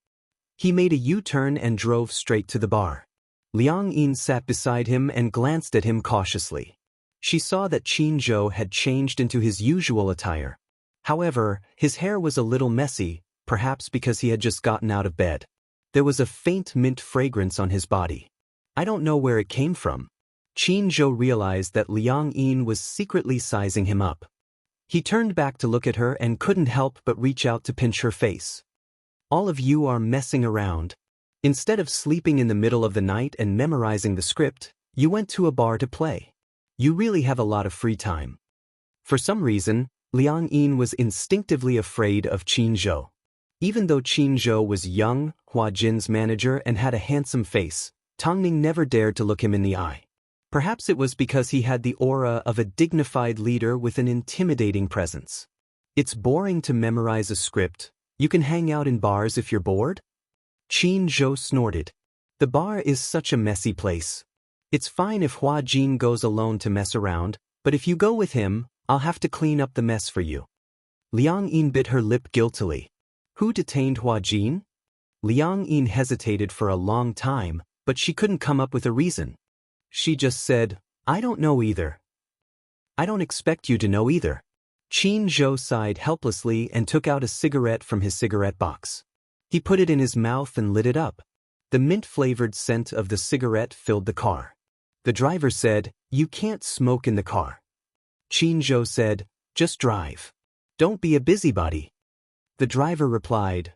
He made a U-turn and drove straight to the bar. Liang Yin sat beside him and glanced at him cautiously. She saw that Qin Zhou had changed into his usual attire. However, his hair was a little messy, perhaps because he had just gotten out of bed. There was a faint mint fragrance on his body. I don't know where it came from. Qin Zhou realized that Liang Yin was secretly sizing him up. He turned back to look at her and couldn't help but reach out to pinch her face. "All of you are messing around. Instead of sleeping in the middle of the night and memorizing the script, you went to a bar to play. You really have a lot of free time." For some reason, Liang Yin was instinctively afraid of Qin Zhou. Even though Qin Zhou was young, Hua Jin's manager, and had a handsome face, Tongning never dared to look him in the eye. Perhaps it was because he had the aura of a dignified leader with an intimidating presence. "It's boring to memorize a script. You can hang out in bars if you're bored?" Qin Zhou snorted. "The bar is such a messy place. It's fine if Hua Jin goes alone to mess around, but if you go with him, I'll have to clean up the mess for you." Liang Yin bit her lip guiltily. Who detained Hua Jin? Liang Yin hesitated for a long time, but she couldn't come up with a reason. She just said, "I don't know either." "I don't expect you to know either." Qin Zhou sighed helplessly and took out a cigarette from his cigarette box. He put it in his mouth and lit it up. The mint-flavored scent of the cigarette filled the car. The driver said, "You can't smoke in the car." Qin Zhou said, "Just drive. Don't be a busybody." The driver replied.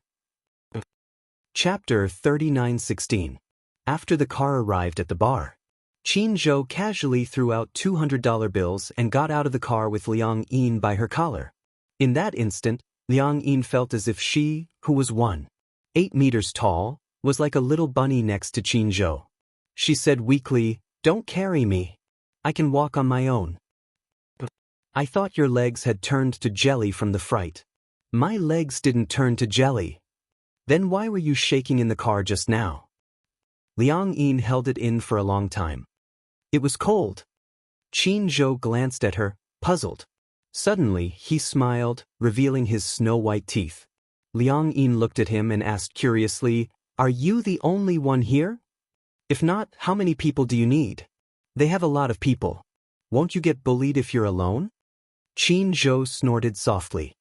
Chapter 39:16. After the car arrived at the bar, Qin Zhou casually threw out $200 bills and got out of the car with Liang Yin by her collar. In that instant, Liang Yin felt as if she, who was 1.8 meters tall, was like a little bunny next to Qin Zhou. She said weakly, "Don't carry me. I can walk on my own." I thought your legs had turned to jelly from the fright. My legs didn't turn to jelly. Then why were you shaking in the car just now? Liang Yin held it in for a long time. It was cold. Qin Zhou glanced at her, puzzled. Suddenly, he smiled, revealing his snow-white teeth. Liang Yin looked at him and asked curiously, "Are you the only one here? If not, how many people do you need?" "They have a lot of people. Won't you get bullied if you're alone?" Qin Zhou snorted softly.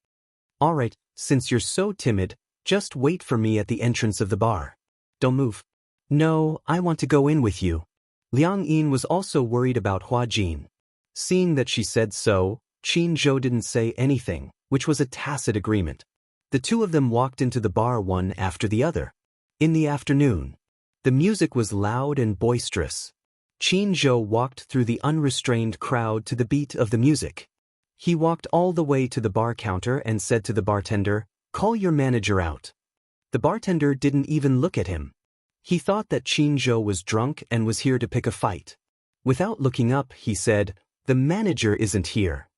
"All right, since you're so timid, just wait for me at the entrance of the bar. Don't move." "No, I want to go in with you." Liang Yin was also worried about Hua Jin. Seeing that she said so, Qin Zhou didn't say anything, which was a tacit agreement. The two of them walked into the bar one after the other. In the afternoon, the music was loud and boisterous. Qin Zhou walked through the unrestrained crowd to the beat of the music. He walked all the way to the bar counter and said to the bartender, "Call your manager out." The bartender didn't even look at him. He thought that Qin Zhou was drunk and was here to pick a fight. Without looking up, he said, "The manager isn't here."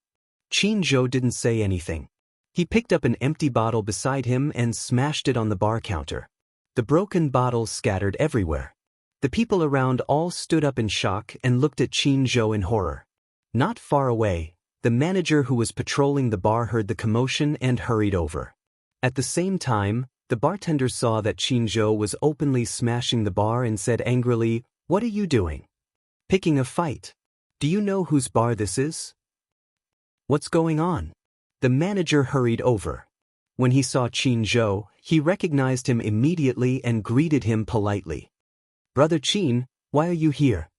Qin Zhou didn't say anything. He picked up an empty bottle beside him and smashed it on the bar counter. The broken bottles scattered everywhere. The people around all stood up in shock and looked at Qin Zhou in horror. Not far away, the manager who was patrolling the bar heard the commotion and hurried over. At the same time, the bartender saw that Qin Zhou was openly smashing the bar and said angrily, "What are you doing? Picking a fight. Do you know whose bar this is? What's going on?" The manager hurried over. When he saw Qin Zhou, he recognized him immediately and greeted him politely. "Brother Qin, why are you here?"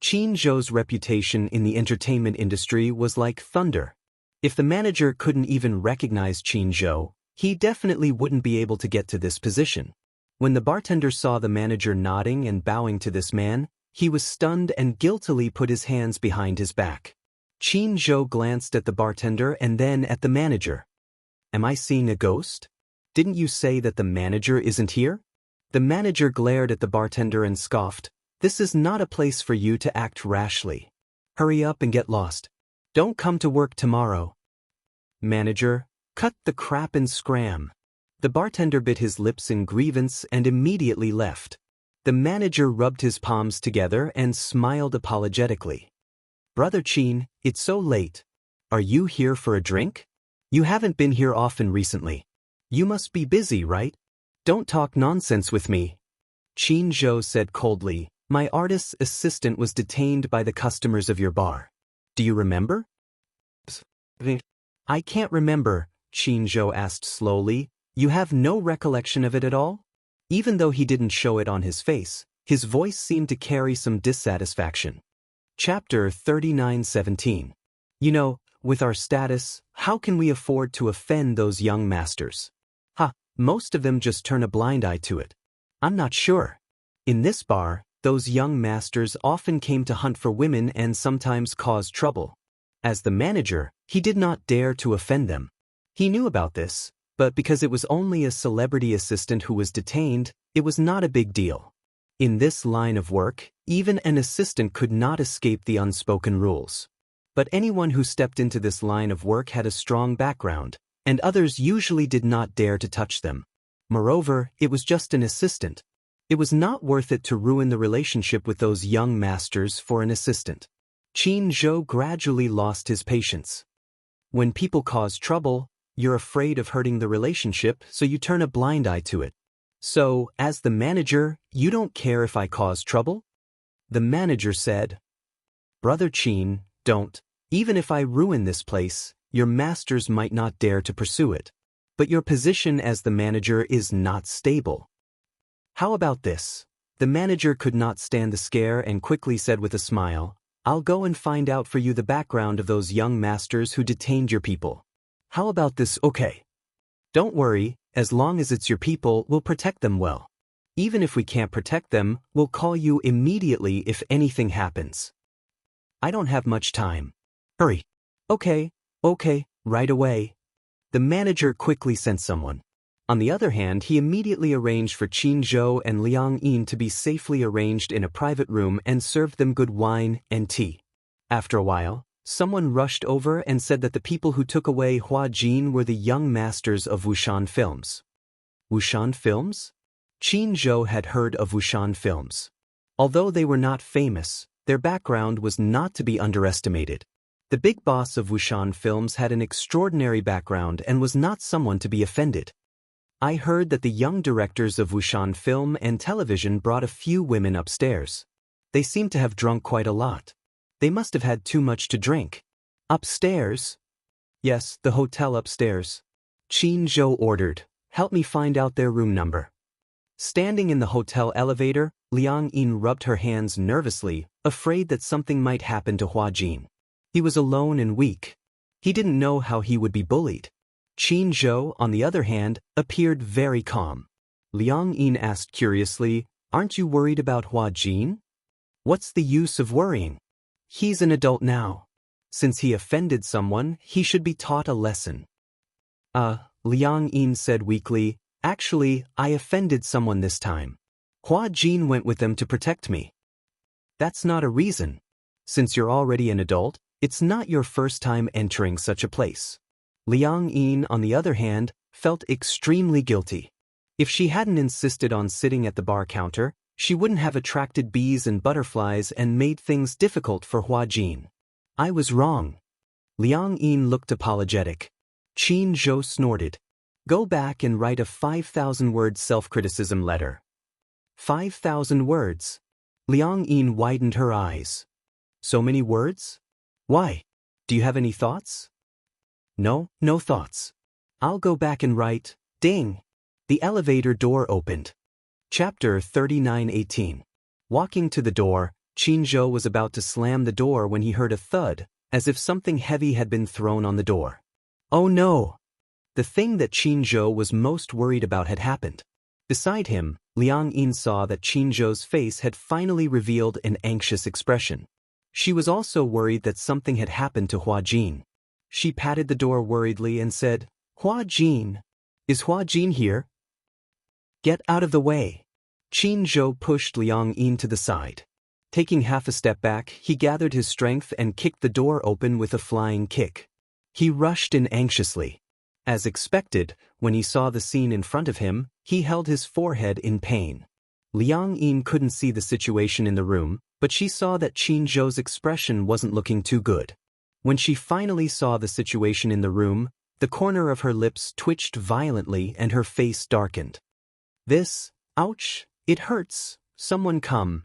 Qin Zhou's reputation in the entertainment industry was like thunder. If the manager couldn't even recognize Qin Zhou, he definitely wouldn't be able to get to this position. When the bartender saw the manager nodding and bowing to this man, he was stunned and guiltily put his hands behind his back. Qin Zhou glanced at the bartender and then at the manager. "Am I seeing a ghost? Didn't you say that the manager isn't here?" The manager glared at the bartender and scoffed, "This is not a place for you to act rashly. Hurry up and get lost. Don't come to work tomorrow." "Manager, cut the crap and scram." The bartender bit his lips in grievance and immediately left. The manager rubbed his palms together and smiled apologetically. "Brother Qin, it's so late. Are you here for a drink? You haven't been here often recently. You must be busy, right? Don't talk nonsense with me." Qin Zhou said coldly, "My artist's assistant was detained by the customers of your bar. Do you remember?" "I can't remember," Qin Zhou asked slowly. "You have no recollection of it at all?" Even though he didn't show it on his face, his voice seemed to carry some dissatisfaction. Chapter 39:17. You know, with our status, how can we afford to offend those young masters? Most of them just turn a blind eye to it. I'm not sure. In this bar, those young masters often came to hunt for women and sometimes caused trouble. As the manager, he did not dare to offend them. He knew about this, but because it was only a celebrity assistant who was detained, it was not a big deal. In this line of work, even an assistant could not escape the unspoken rules. But anyone who stepped into this line of work had a strong background, and others usually did not dare to touch them. Moreover, it was just an assistant. It was not worth it to ruin the relationship with those young masters for an assistant. Qin Zhou gradually lost his patience. When people cause trouble, you're afraid of hurting the relationship, so you turn a blind eye to it. "So, as the manager, you don't care if I cause trouble?" The manager said. "Brother Qin, don't. Even if I ruin this place, your masters might not dare to pursue it. But your position as the manager is not stable. How about this?" The manager could not stand the scare and quickly said with a smile, "I'll go and find out for you the background of those young masters who detained your people. How about this? Okay. Don't worry, as long as it's your people, we'll protect them well. Even if we can't protect them, we'll call you immediately if anything happens. I don't have much time. Hurry." Okay, right away." The manager quickly sent someone. On the other hand, he immediately arranged for Qin Zhou and Liang Yin to be safely arranged in a private room and served them good wine and tea. After a while, Someone rushed over and said that the people who took away Hua Jin were the young masters of Wuxian films. Wuxian films? Qin Zhou had heard of Wuxian films. Although they were not famous, their background was not to be underestimated. The big boss of Wuxian films had an extraordinary background and was not someone to be offended. I heard that the young directors of Wuxian film and television brought a few women upstairs. They seemed to have drunk quite a lot. They must have had too much to drink. Upstairs? Yes, the hotel upstairs. Qin Zhou ordered, "Help me find out their room number." Standing in the hotel elevator, Liang Yin rubbed her hands nervously, afraid that something might happen to Hua Jin. He was alone and weak. He didn't know how he would be bullied. Qin Zhou, on the other hand, appeared very calm. Liang Yin asked curiously, "Aren't you worried about Hua Jin?" "What's the use of worrying? He's an adult now. Since he offended someone, he should be taught a lesson." Liang Yin said weakly, "Actually, I offended someone this time. Hua Jin went with them to protect me." "That's not a reason. Since you're already an adult, it's not your first time entering such a place." Liang Yin, on the other hand, felt extremely guilty. If she hadn't insisted on sitting at the bar counter, she wouldn't have attracted bees and butterflies and made things difficult for Hua Jin. "I was wrong." Liang Yin looked apologetic. Qin Zhou snorted. "Go back and write a 5,000-word self-criticism letter." 5,000 words. Liang Yin widened her eyes. "So many words? Why? Do you have any thoughts?" "No, no thoughts. I'll go back and write." Ding! The elevator door opened. Chapter 39:18. Walking to the door, Qin Zhou was about to slam the door when he heard a thud, as if something heavy had been thrown on the door. Oh no! The thing that Qin Zhou was most worried about had happened. Beside him, Liang Yin saw that Qin Zhou's face had finally revealed an anxious expression. She was also worried that something had happened to Hua Jin. She patted the door worriedly and said, "Hua Jin. Is Hua Jin here?" "Get out of the way." Qin Zhou pushed Liang Yin to the side. Taking half a step back, he gathered his strength and kicked the door open with a flying kick. He rushed in anxiously. As expected, when he saw the scene in front of him, he held his forehead in pain. Liang Yin couldn't see the situation in the room, but she saw that Qin Zhou's expression wasn't looking too good. When she finally saw the situation in the room, the corner of her lips twitched violently and her face darkened. Ouch, it hurts. Someone come.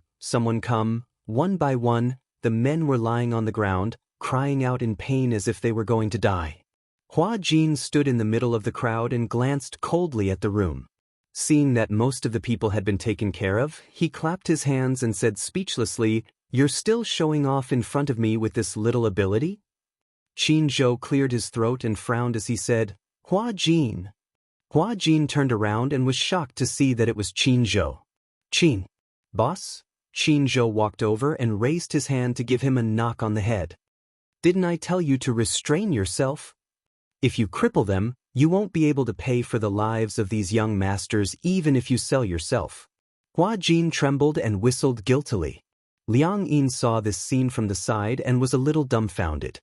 One by one, the men were lying on the ground, crying out in pain as if they were going to die. Hua Jin stood in the middle of the crowd and glanced coldly at the room. Seeing that most of the people had been taken care of, he clapped his hands and said speechlessly, "You're still showing off in front of me with this little ability?" Qin Zhou cleared his throat and frowned as he said, "Hua Jin." Hua Jin turned around and was shocked to see that it was Qin Zhou. "Qin, boss?" Qin Zhou walked over and raised his hand to give him a knock on the head. "Didn't I tell you to restrain yourself? If you cripple them, you won't be able to pay for the lives of these young masters even if you sell yourself." Hua Jin trembled and whistled guiltily. Liang Yin saw this scene from the side and was a little dumbfounded.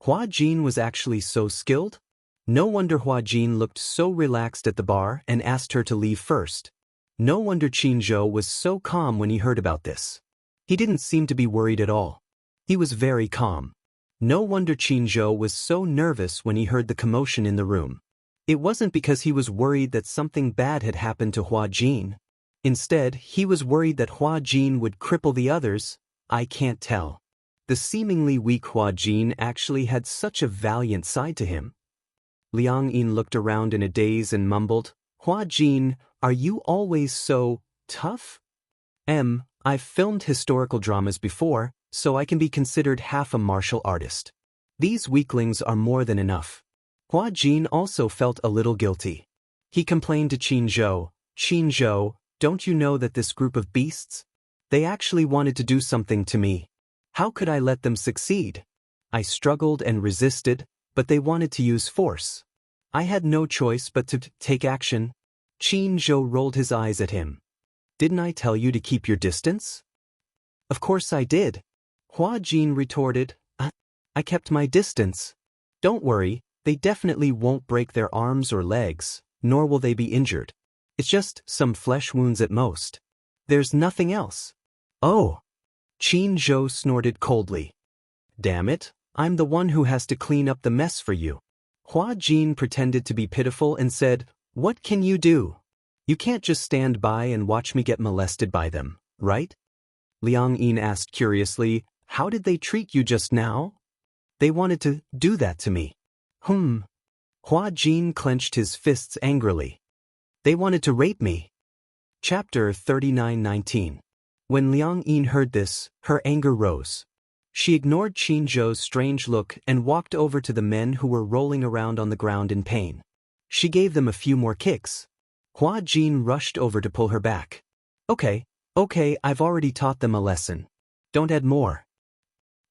Hua Jin was actually so skilled? No wonder Hua Jin looked so relaxed at the bar and asked her to leave first. No wonder Qin Zhou was so calm when he heard about this. He didn't seem to be worried at all. He was very calm. No wonder Qin Zhou was so nervous when he heard the commotion in the room. It wasn't because he was worried that something bad had happened to Hua Jin. Instead, he was worried that Hua Jin would cripple the others. I can't tell. The seemingly weak Hua Jin actually had such a valiant side to him. Liang Yin looked around in a daze and mumbled, "Hua Jin, are you always so tough?" I've filmed historical dramas before, so I can be considered half a martial artist. These weaklings are more than enough. Hua Jin also felt a little guilty. He complained to Qin Zhou, "Qin Zhou, don't you know that this group of beasts? They actually wanted to do something to me. How could I let them succeed? I struggled and resisted, but they wanted to use force. I had no choice but to take action." Qin Zhou rolled his eyes at him. "Didn't I tell you to keep your distance?" "Of course I did." Hua Jin retorted, I kept my distance. Don't worry, they definitely won't break their arms or legs, nor will they be injured. It's just some flesh wounds at most. There's nothing else. Oh. Qin Zhou snorted coldly. Damn it, I'm the one who has to clean up the mess for you. Hua Jin pretended to be pitiful and said, What can you do? You can't just stand by and watch me get molested by them, right? Liang Yin asked curiously, How did they treat you just now? They wanted to do that to me. Hua Jin clenched his fists angrily. They wanted to rape me. Chapter 39:19. When Liang Yin heard this, her anger rose. She ignored Qin Zhou's strange look and walked over to the men who were rolling around on the ground in pain. She gave them a few more kicks. Hua Jin rushed over to pull her back. Okay, I've already taught them a lesson. Don't add more.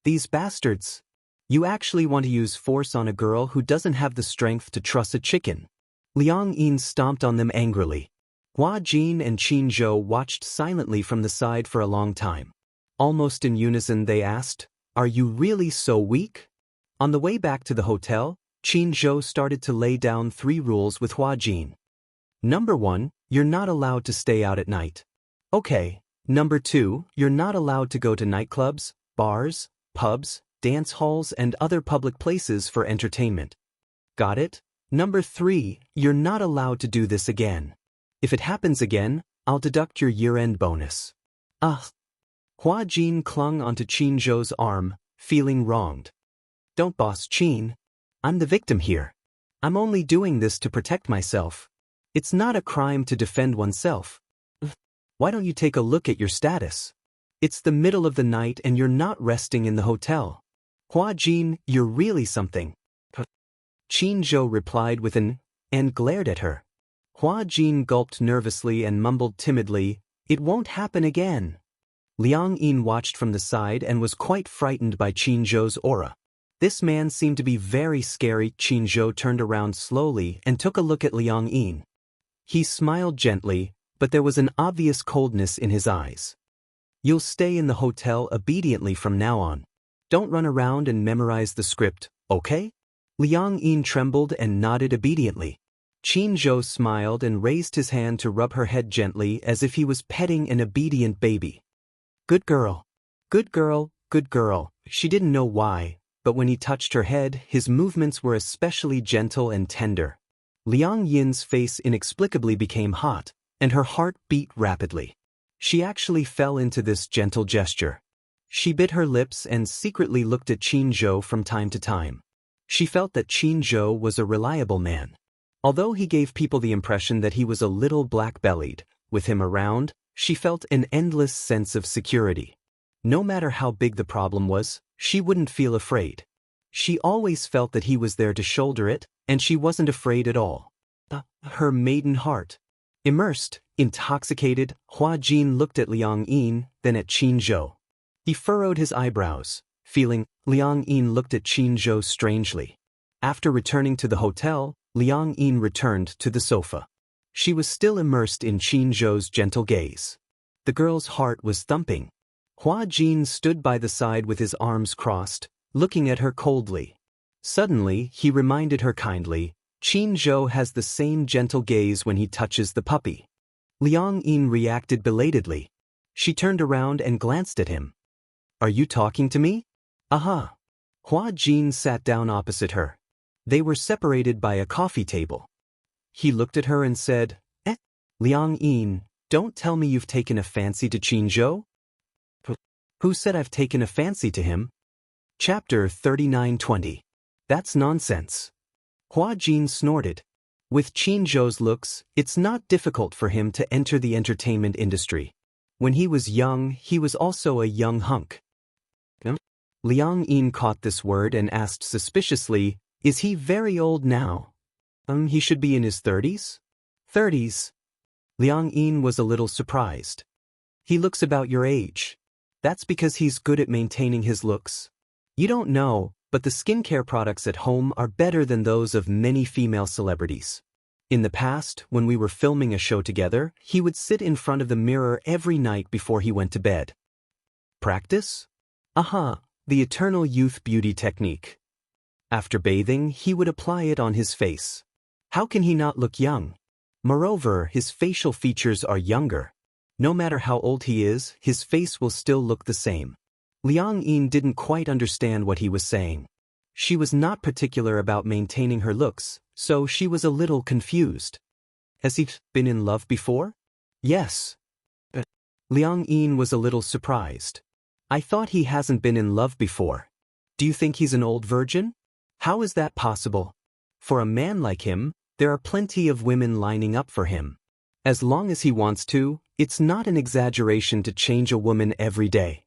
These bastards. You actually want to use force on a girl who doesn't have the strength to truss a chicken. Liang Yin stomped on them angrily. Hua Jin and Qin Zhou watched silently from the side for a long time. Almost in unison they asked, Are you really so weak? On the way back to the hotel, Qin Zhou started to lay down 3 rules with Hua Jin. Number 1, you're not allowed to stay out at night. Okay. Number 2, you're not allowed to go to nightclubs, bars, pubs, dance halls and other public places for entertainment. Got it? Number 3, you're not allowed to do this again. If it happens again, I'll deduct your year-end bonus. Hua Jin clung onto Qin Zhou's arm, feeling wronged. Don't boss Qin. I'm the victim here. I'm only doing this to protect myself. It's not a crime to defend oneself. Why don't you take a look at your status? It's the middle of the night and you're not resting in the hotel. Hua Jin, you're really something. Qin Zhou replied with an and glared at her. Hua Jin gulped nervously and mumbled timidly, It won't happen again. Liang Yin watched from the side and was quite frightened by Qin Zhou's aura. This man seemed to be very scary. Qin Zhou turned around slowly and took a look at Liang Yin. He smiled gently, but there was an obvious coldness in his eyes. You'll stay in the hotel obediently from now on. Don't run around and memorize the script, okay? Liang Yin trembled and nodded obediently. Qin Zhou smiled and raised his hand to rub her head gently as if he was petting an obedient baby. Good girl. Good girl, good girl. She didn't know why, but when he touched her head, his movements were especially gentle and tender. Liang Yin's face inexplicably became hot, and her heart beat rapidly. She actually fell into this gentle gesture. She bit her lips and secretly looked at Qin Zhou from time to time. She felt that Qin Zhou was a reliable man. Although he gave people the impression that he was a little black-bellied, with him around, she felt an endless sense of security. No matter how big the problem was, she wouldn't feel afraid. She always felt that he was there to shoulder it, and she wasn't afraid at all. Her maiden heart. Immersed, intoxicated, Hua Jin looked at Liang Yin, then at Qin Zhou. He furrowed his eyebrows, feeling. Liang Yin looked at Qin Zhou strangely. After returning to the hotel, Liang Yin returned to the sofa. She was still immersed in Qin Zhou's gentle gaze. The girl's heart was thumping. Hua Jin stood by the side with his arms crossed, looking at her coldly. Suddenly, he reminded her kindly, Qin Zhou has the same gentle gaze when he touches the puppy. Liang Yin reacted belatedly. She turned around and glanced at him. Are you talking to me? Aha. Hua Jin sat down opposite her. They were separated by a coffee table. He looked at her and said, Liang Yin, don't tell me you've taken a fancy to Qin Zhou? Who said I've taken a fancy to him? Chapter 39:20. That's nonsense. Hua Jin snorted. With Qin Zhou's looks, it's not difficult for him to enter the entertainment industry. When he was young, he was also a young hunk. Liang Yin caught this word and asked suspiciously, Is he very old now? He should be in his 30s? 30s. Liang Yin was a little surprised. He looks about your age. That's because he's good at maintaining his looks. You don't know, but the skincare products at home are better than those of many female celebrities. In the past, when we were filming a show together, he would sit in front of the mirror every night before he went to bed. Practice? Aha, The eternal youth beauty technique. After bathing, he would apply it on his face. How can he not look young? Moreover, his facial features are younger. No matter how old he is, his face will still look the same. Liang Yin didn't quite understand what he was saying. She was not particular about maintaining her looks, so she was a little confused. Has he been in love before? Yes. Liang Yin was a little surprised. I thought he hasn't been in love before. Do you think he's an old virgin? How is that possible? For a man like him, there are plenty of women lining up for him. As long as he wants to, it's not an exaggeration to change a woman every day.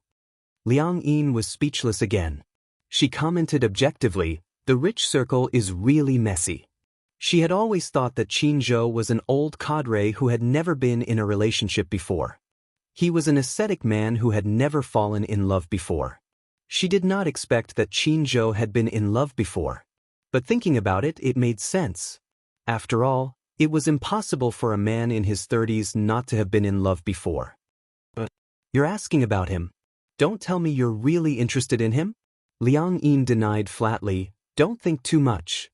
Liang Yin was speechless again. She commented objectively, the rich circle is really messy. She had always thought that Qin Zhou was an old cadre who had never been in a relationship before. He was an ascetic man who had never fallen in love before. She did not expect that Qin Zhou had been in love before. But thinking about it, it made sense. After all, it was impossible for a man in his 30s not to have been in love before. But you're asking about him. Don't tell me you're really interested in him? Liang Yin denied flatly, don't think too much.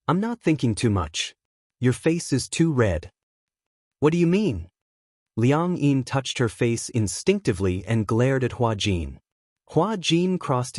I'm not thinking too much. Your face is too red. What do you mean? Liang Yin touched her face instinctively and glared at Hua Jin. Hua Jin crossed his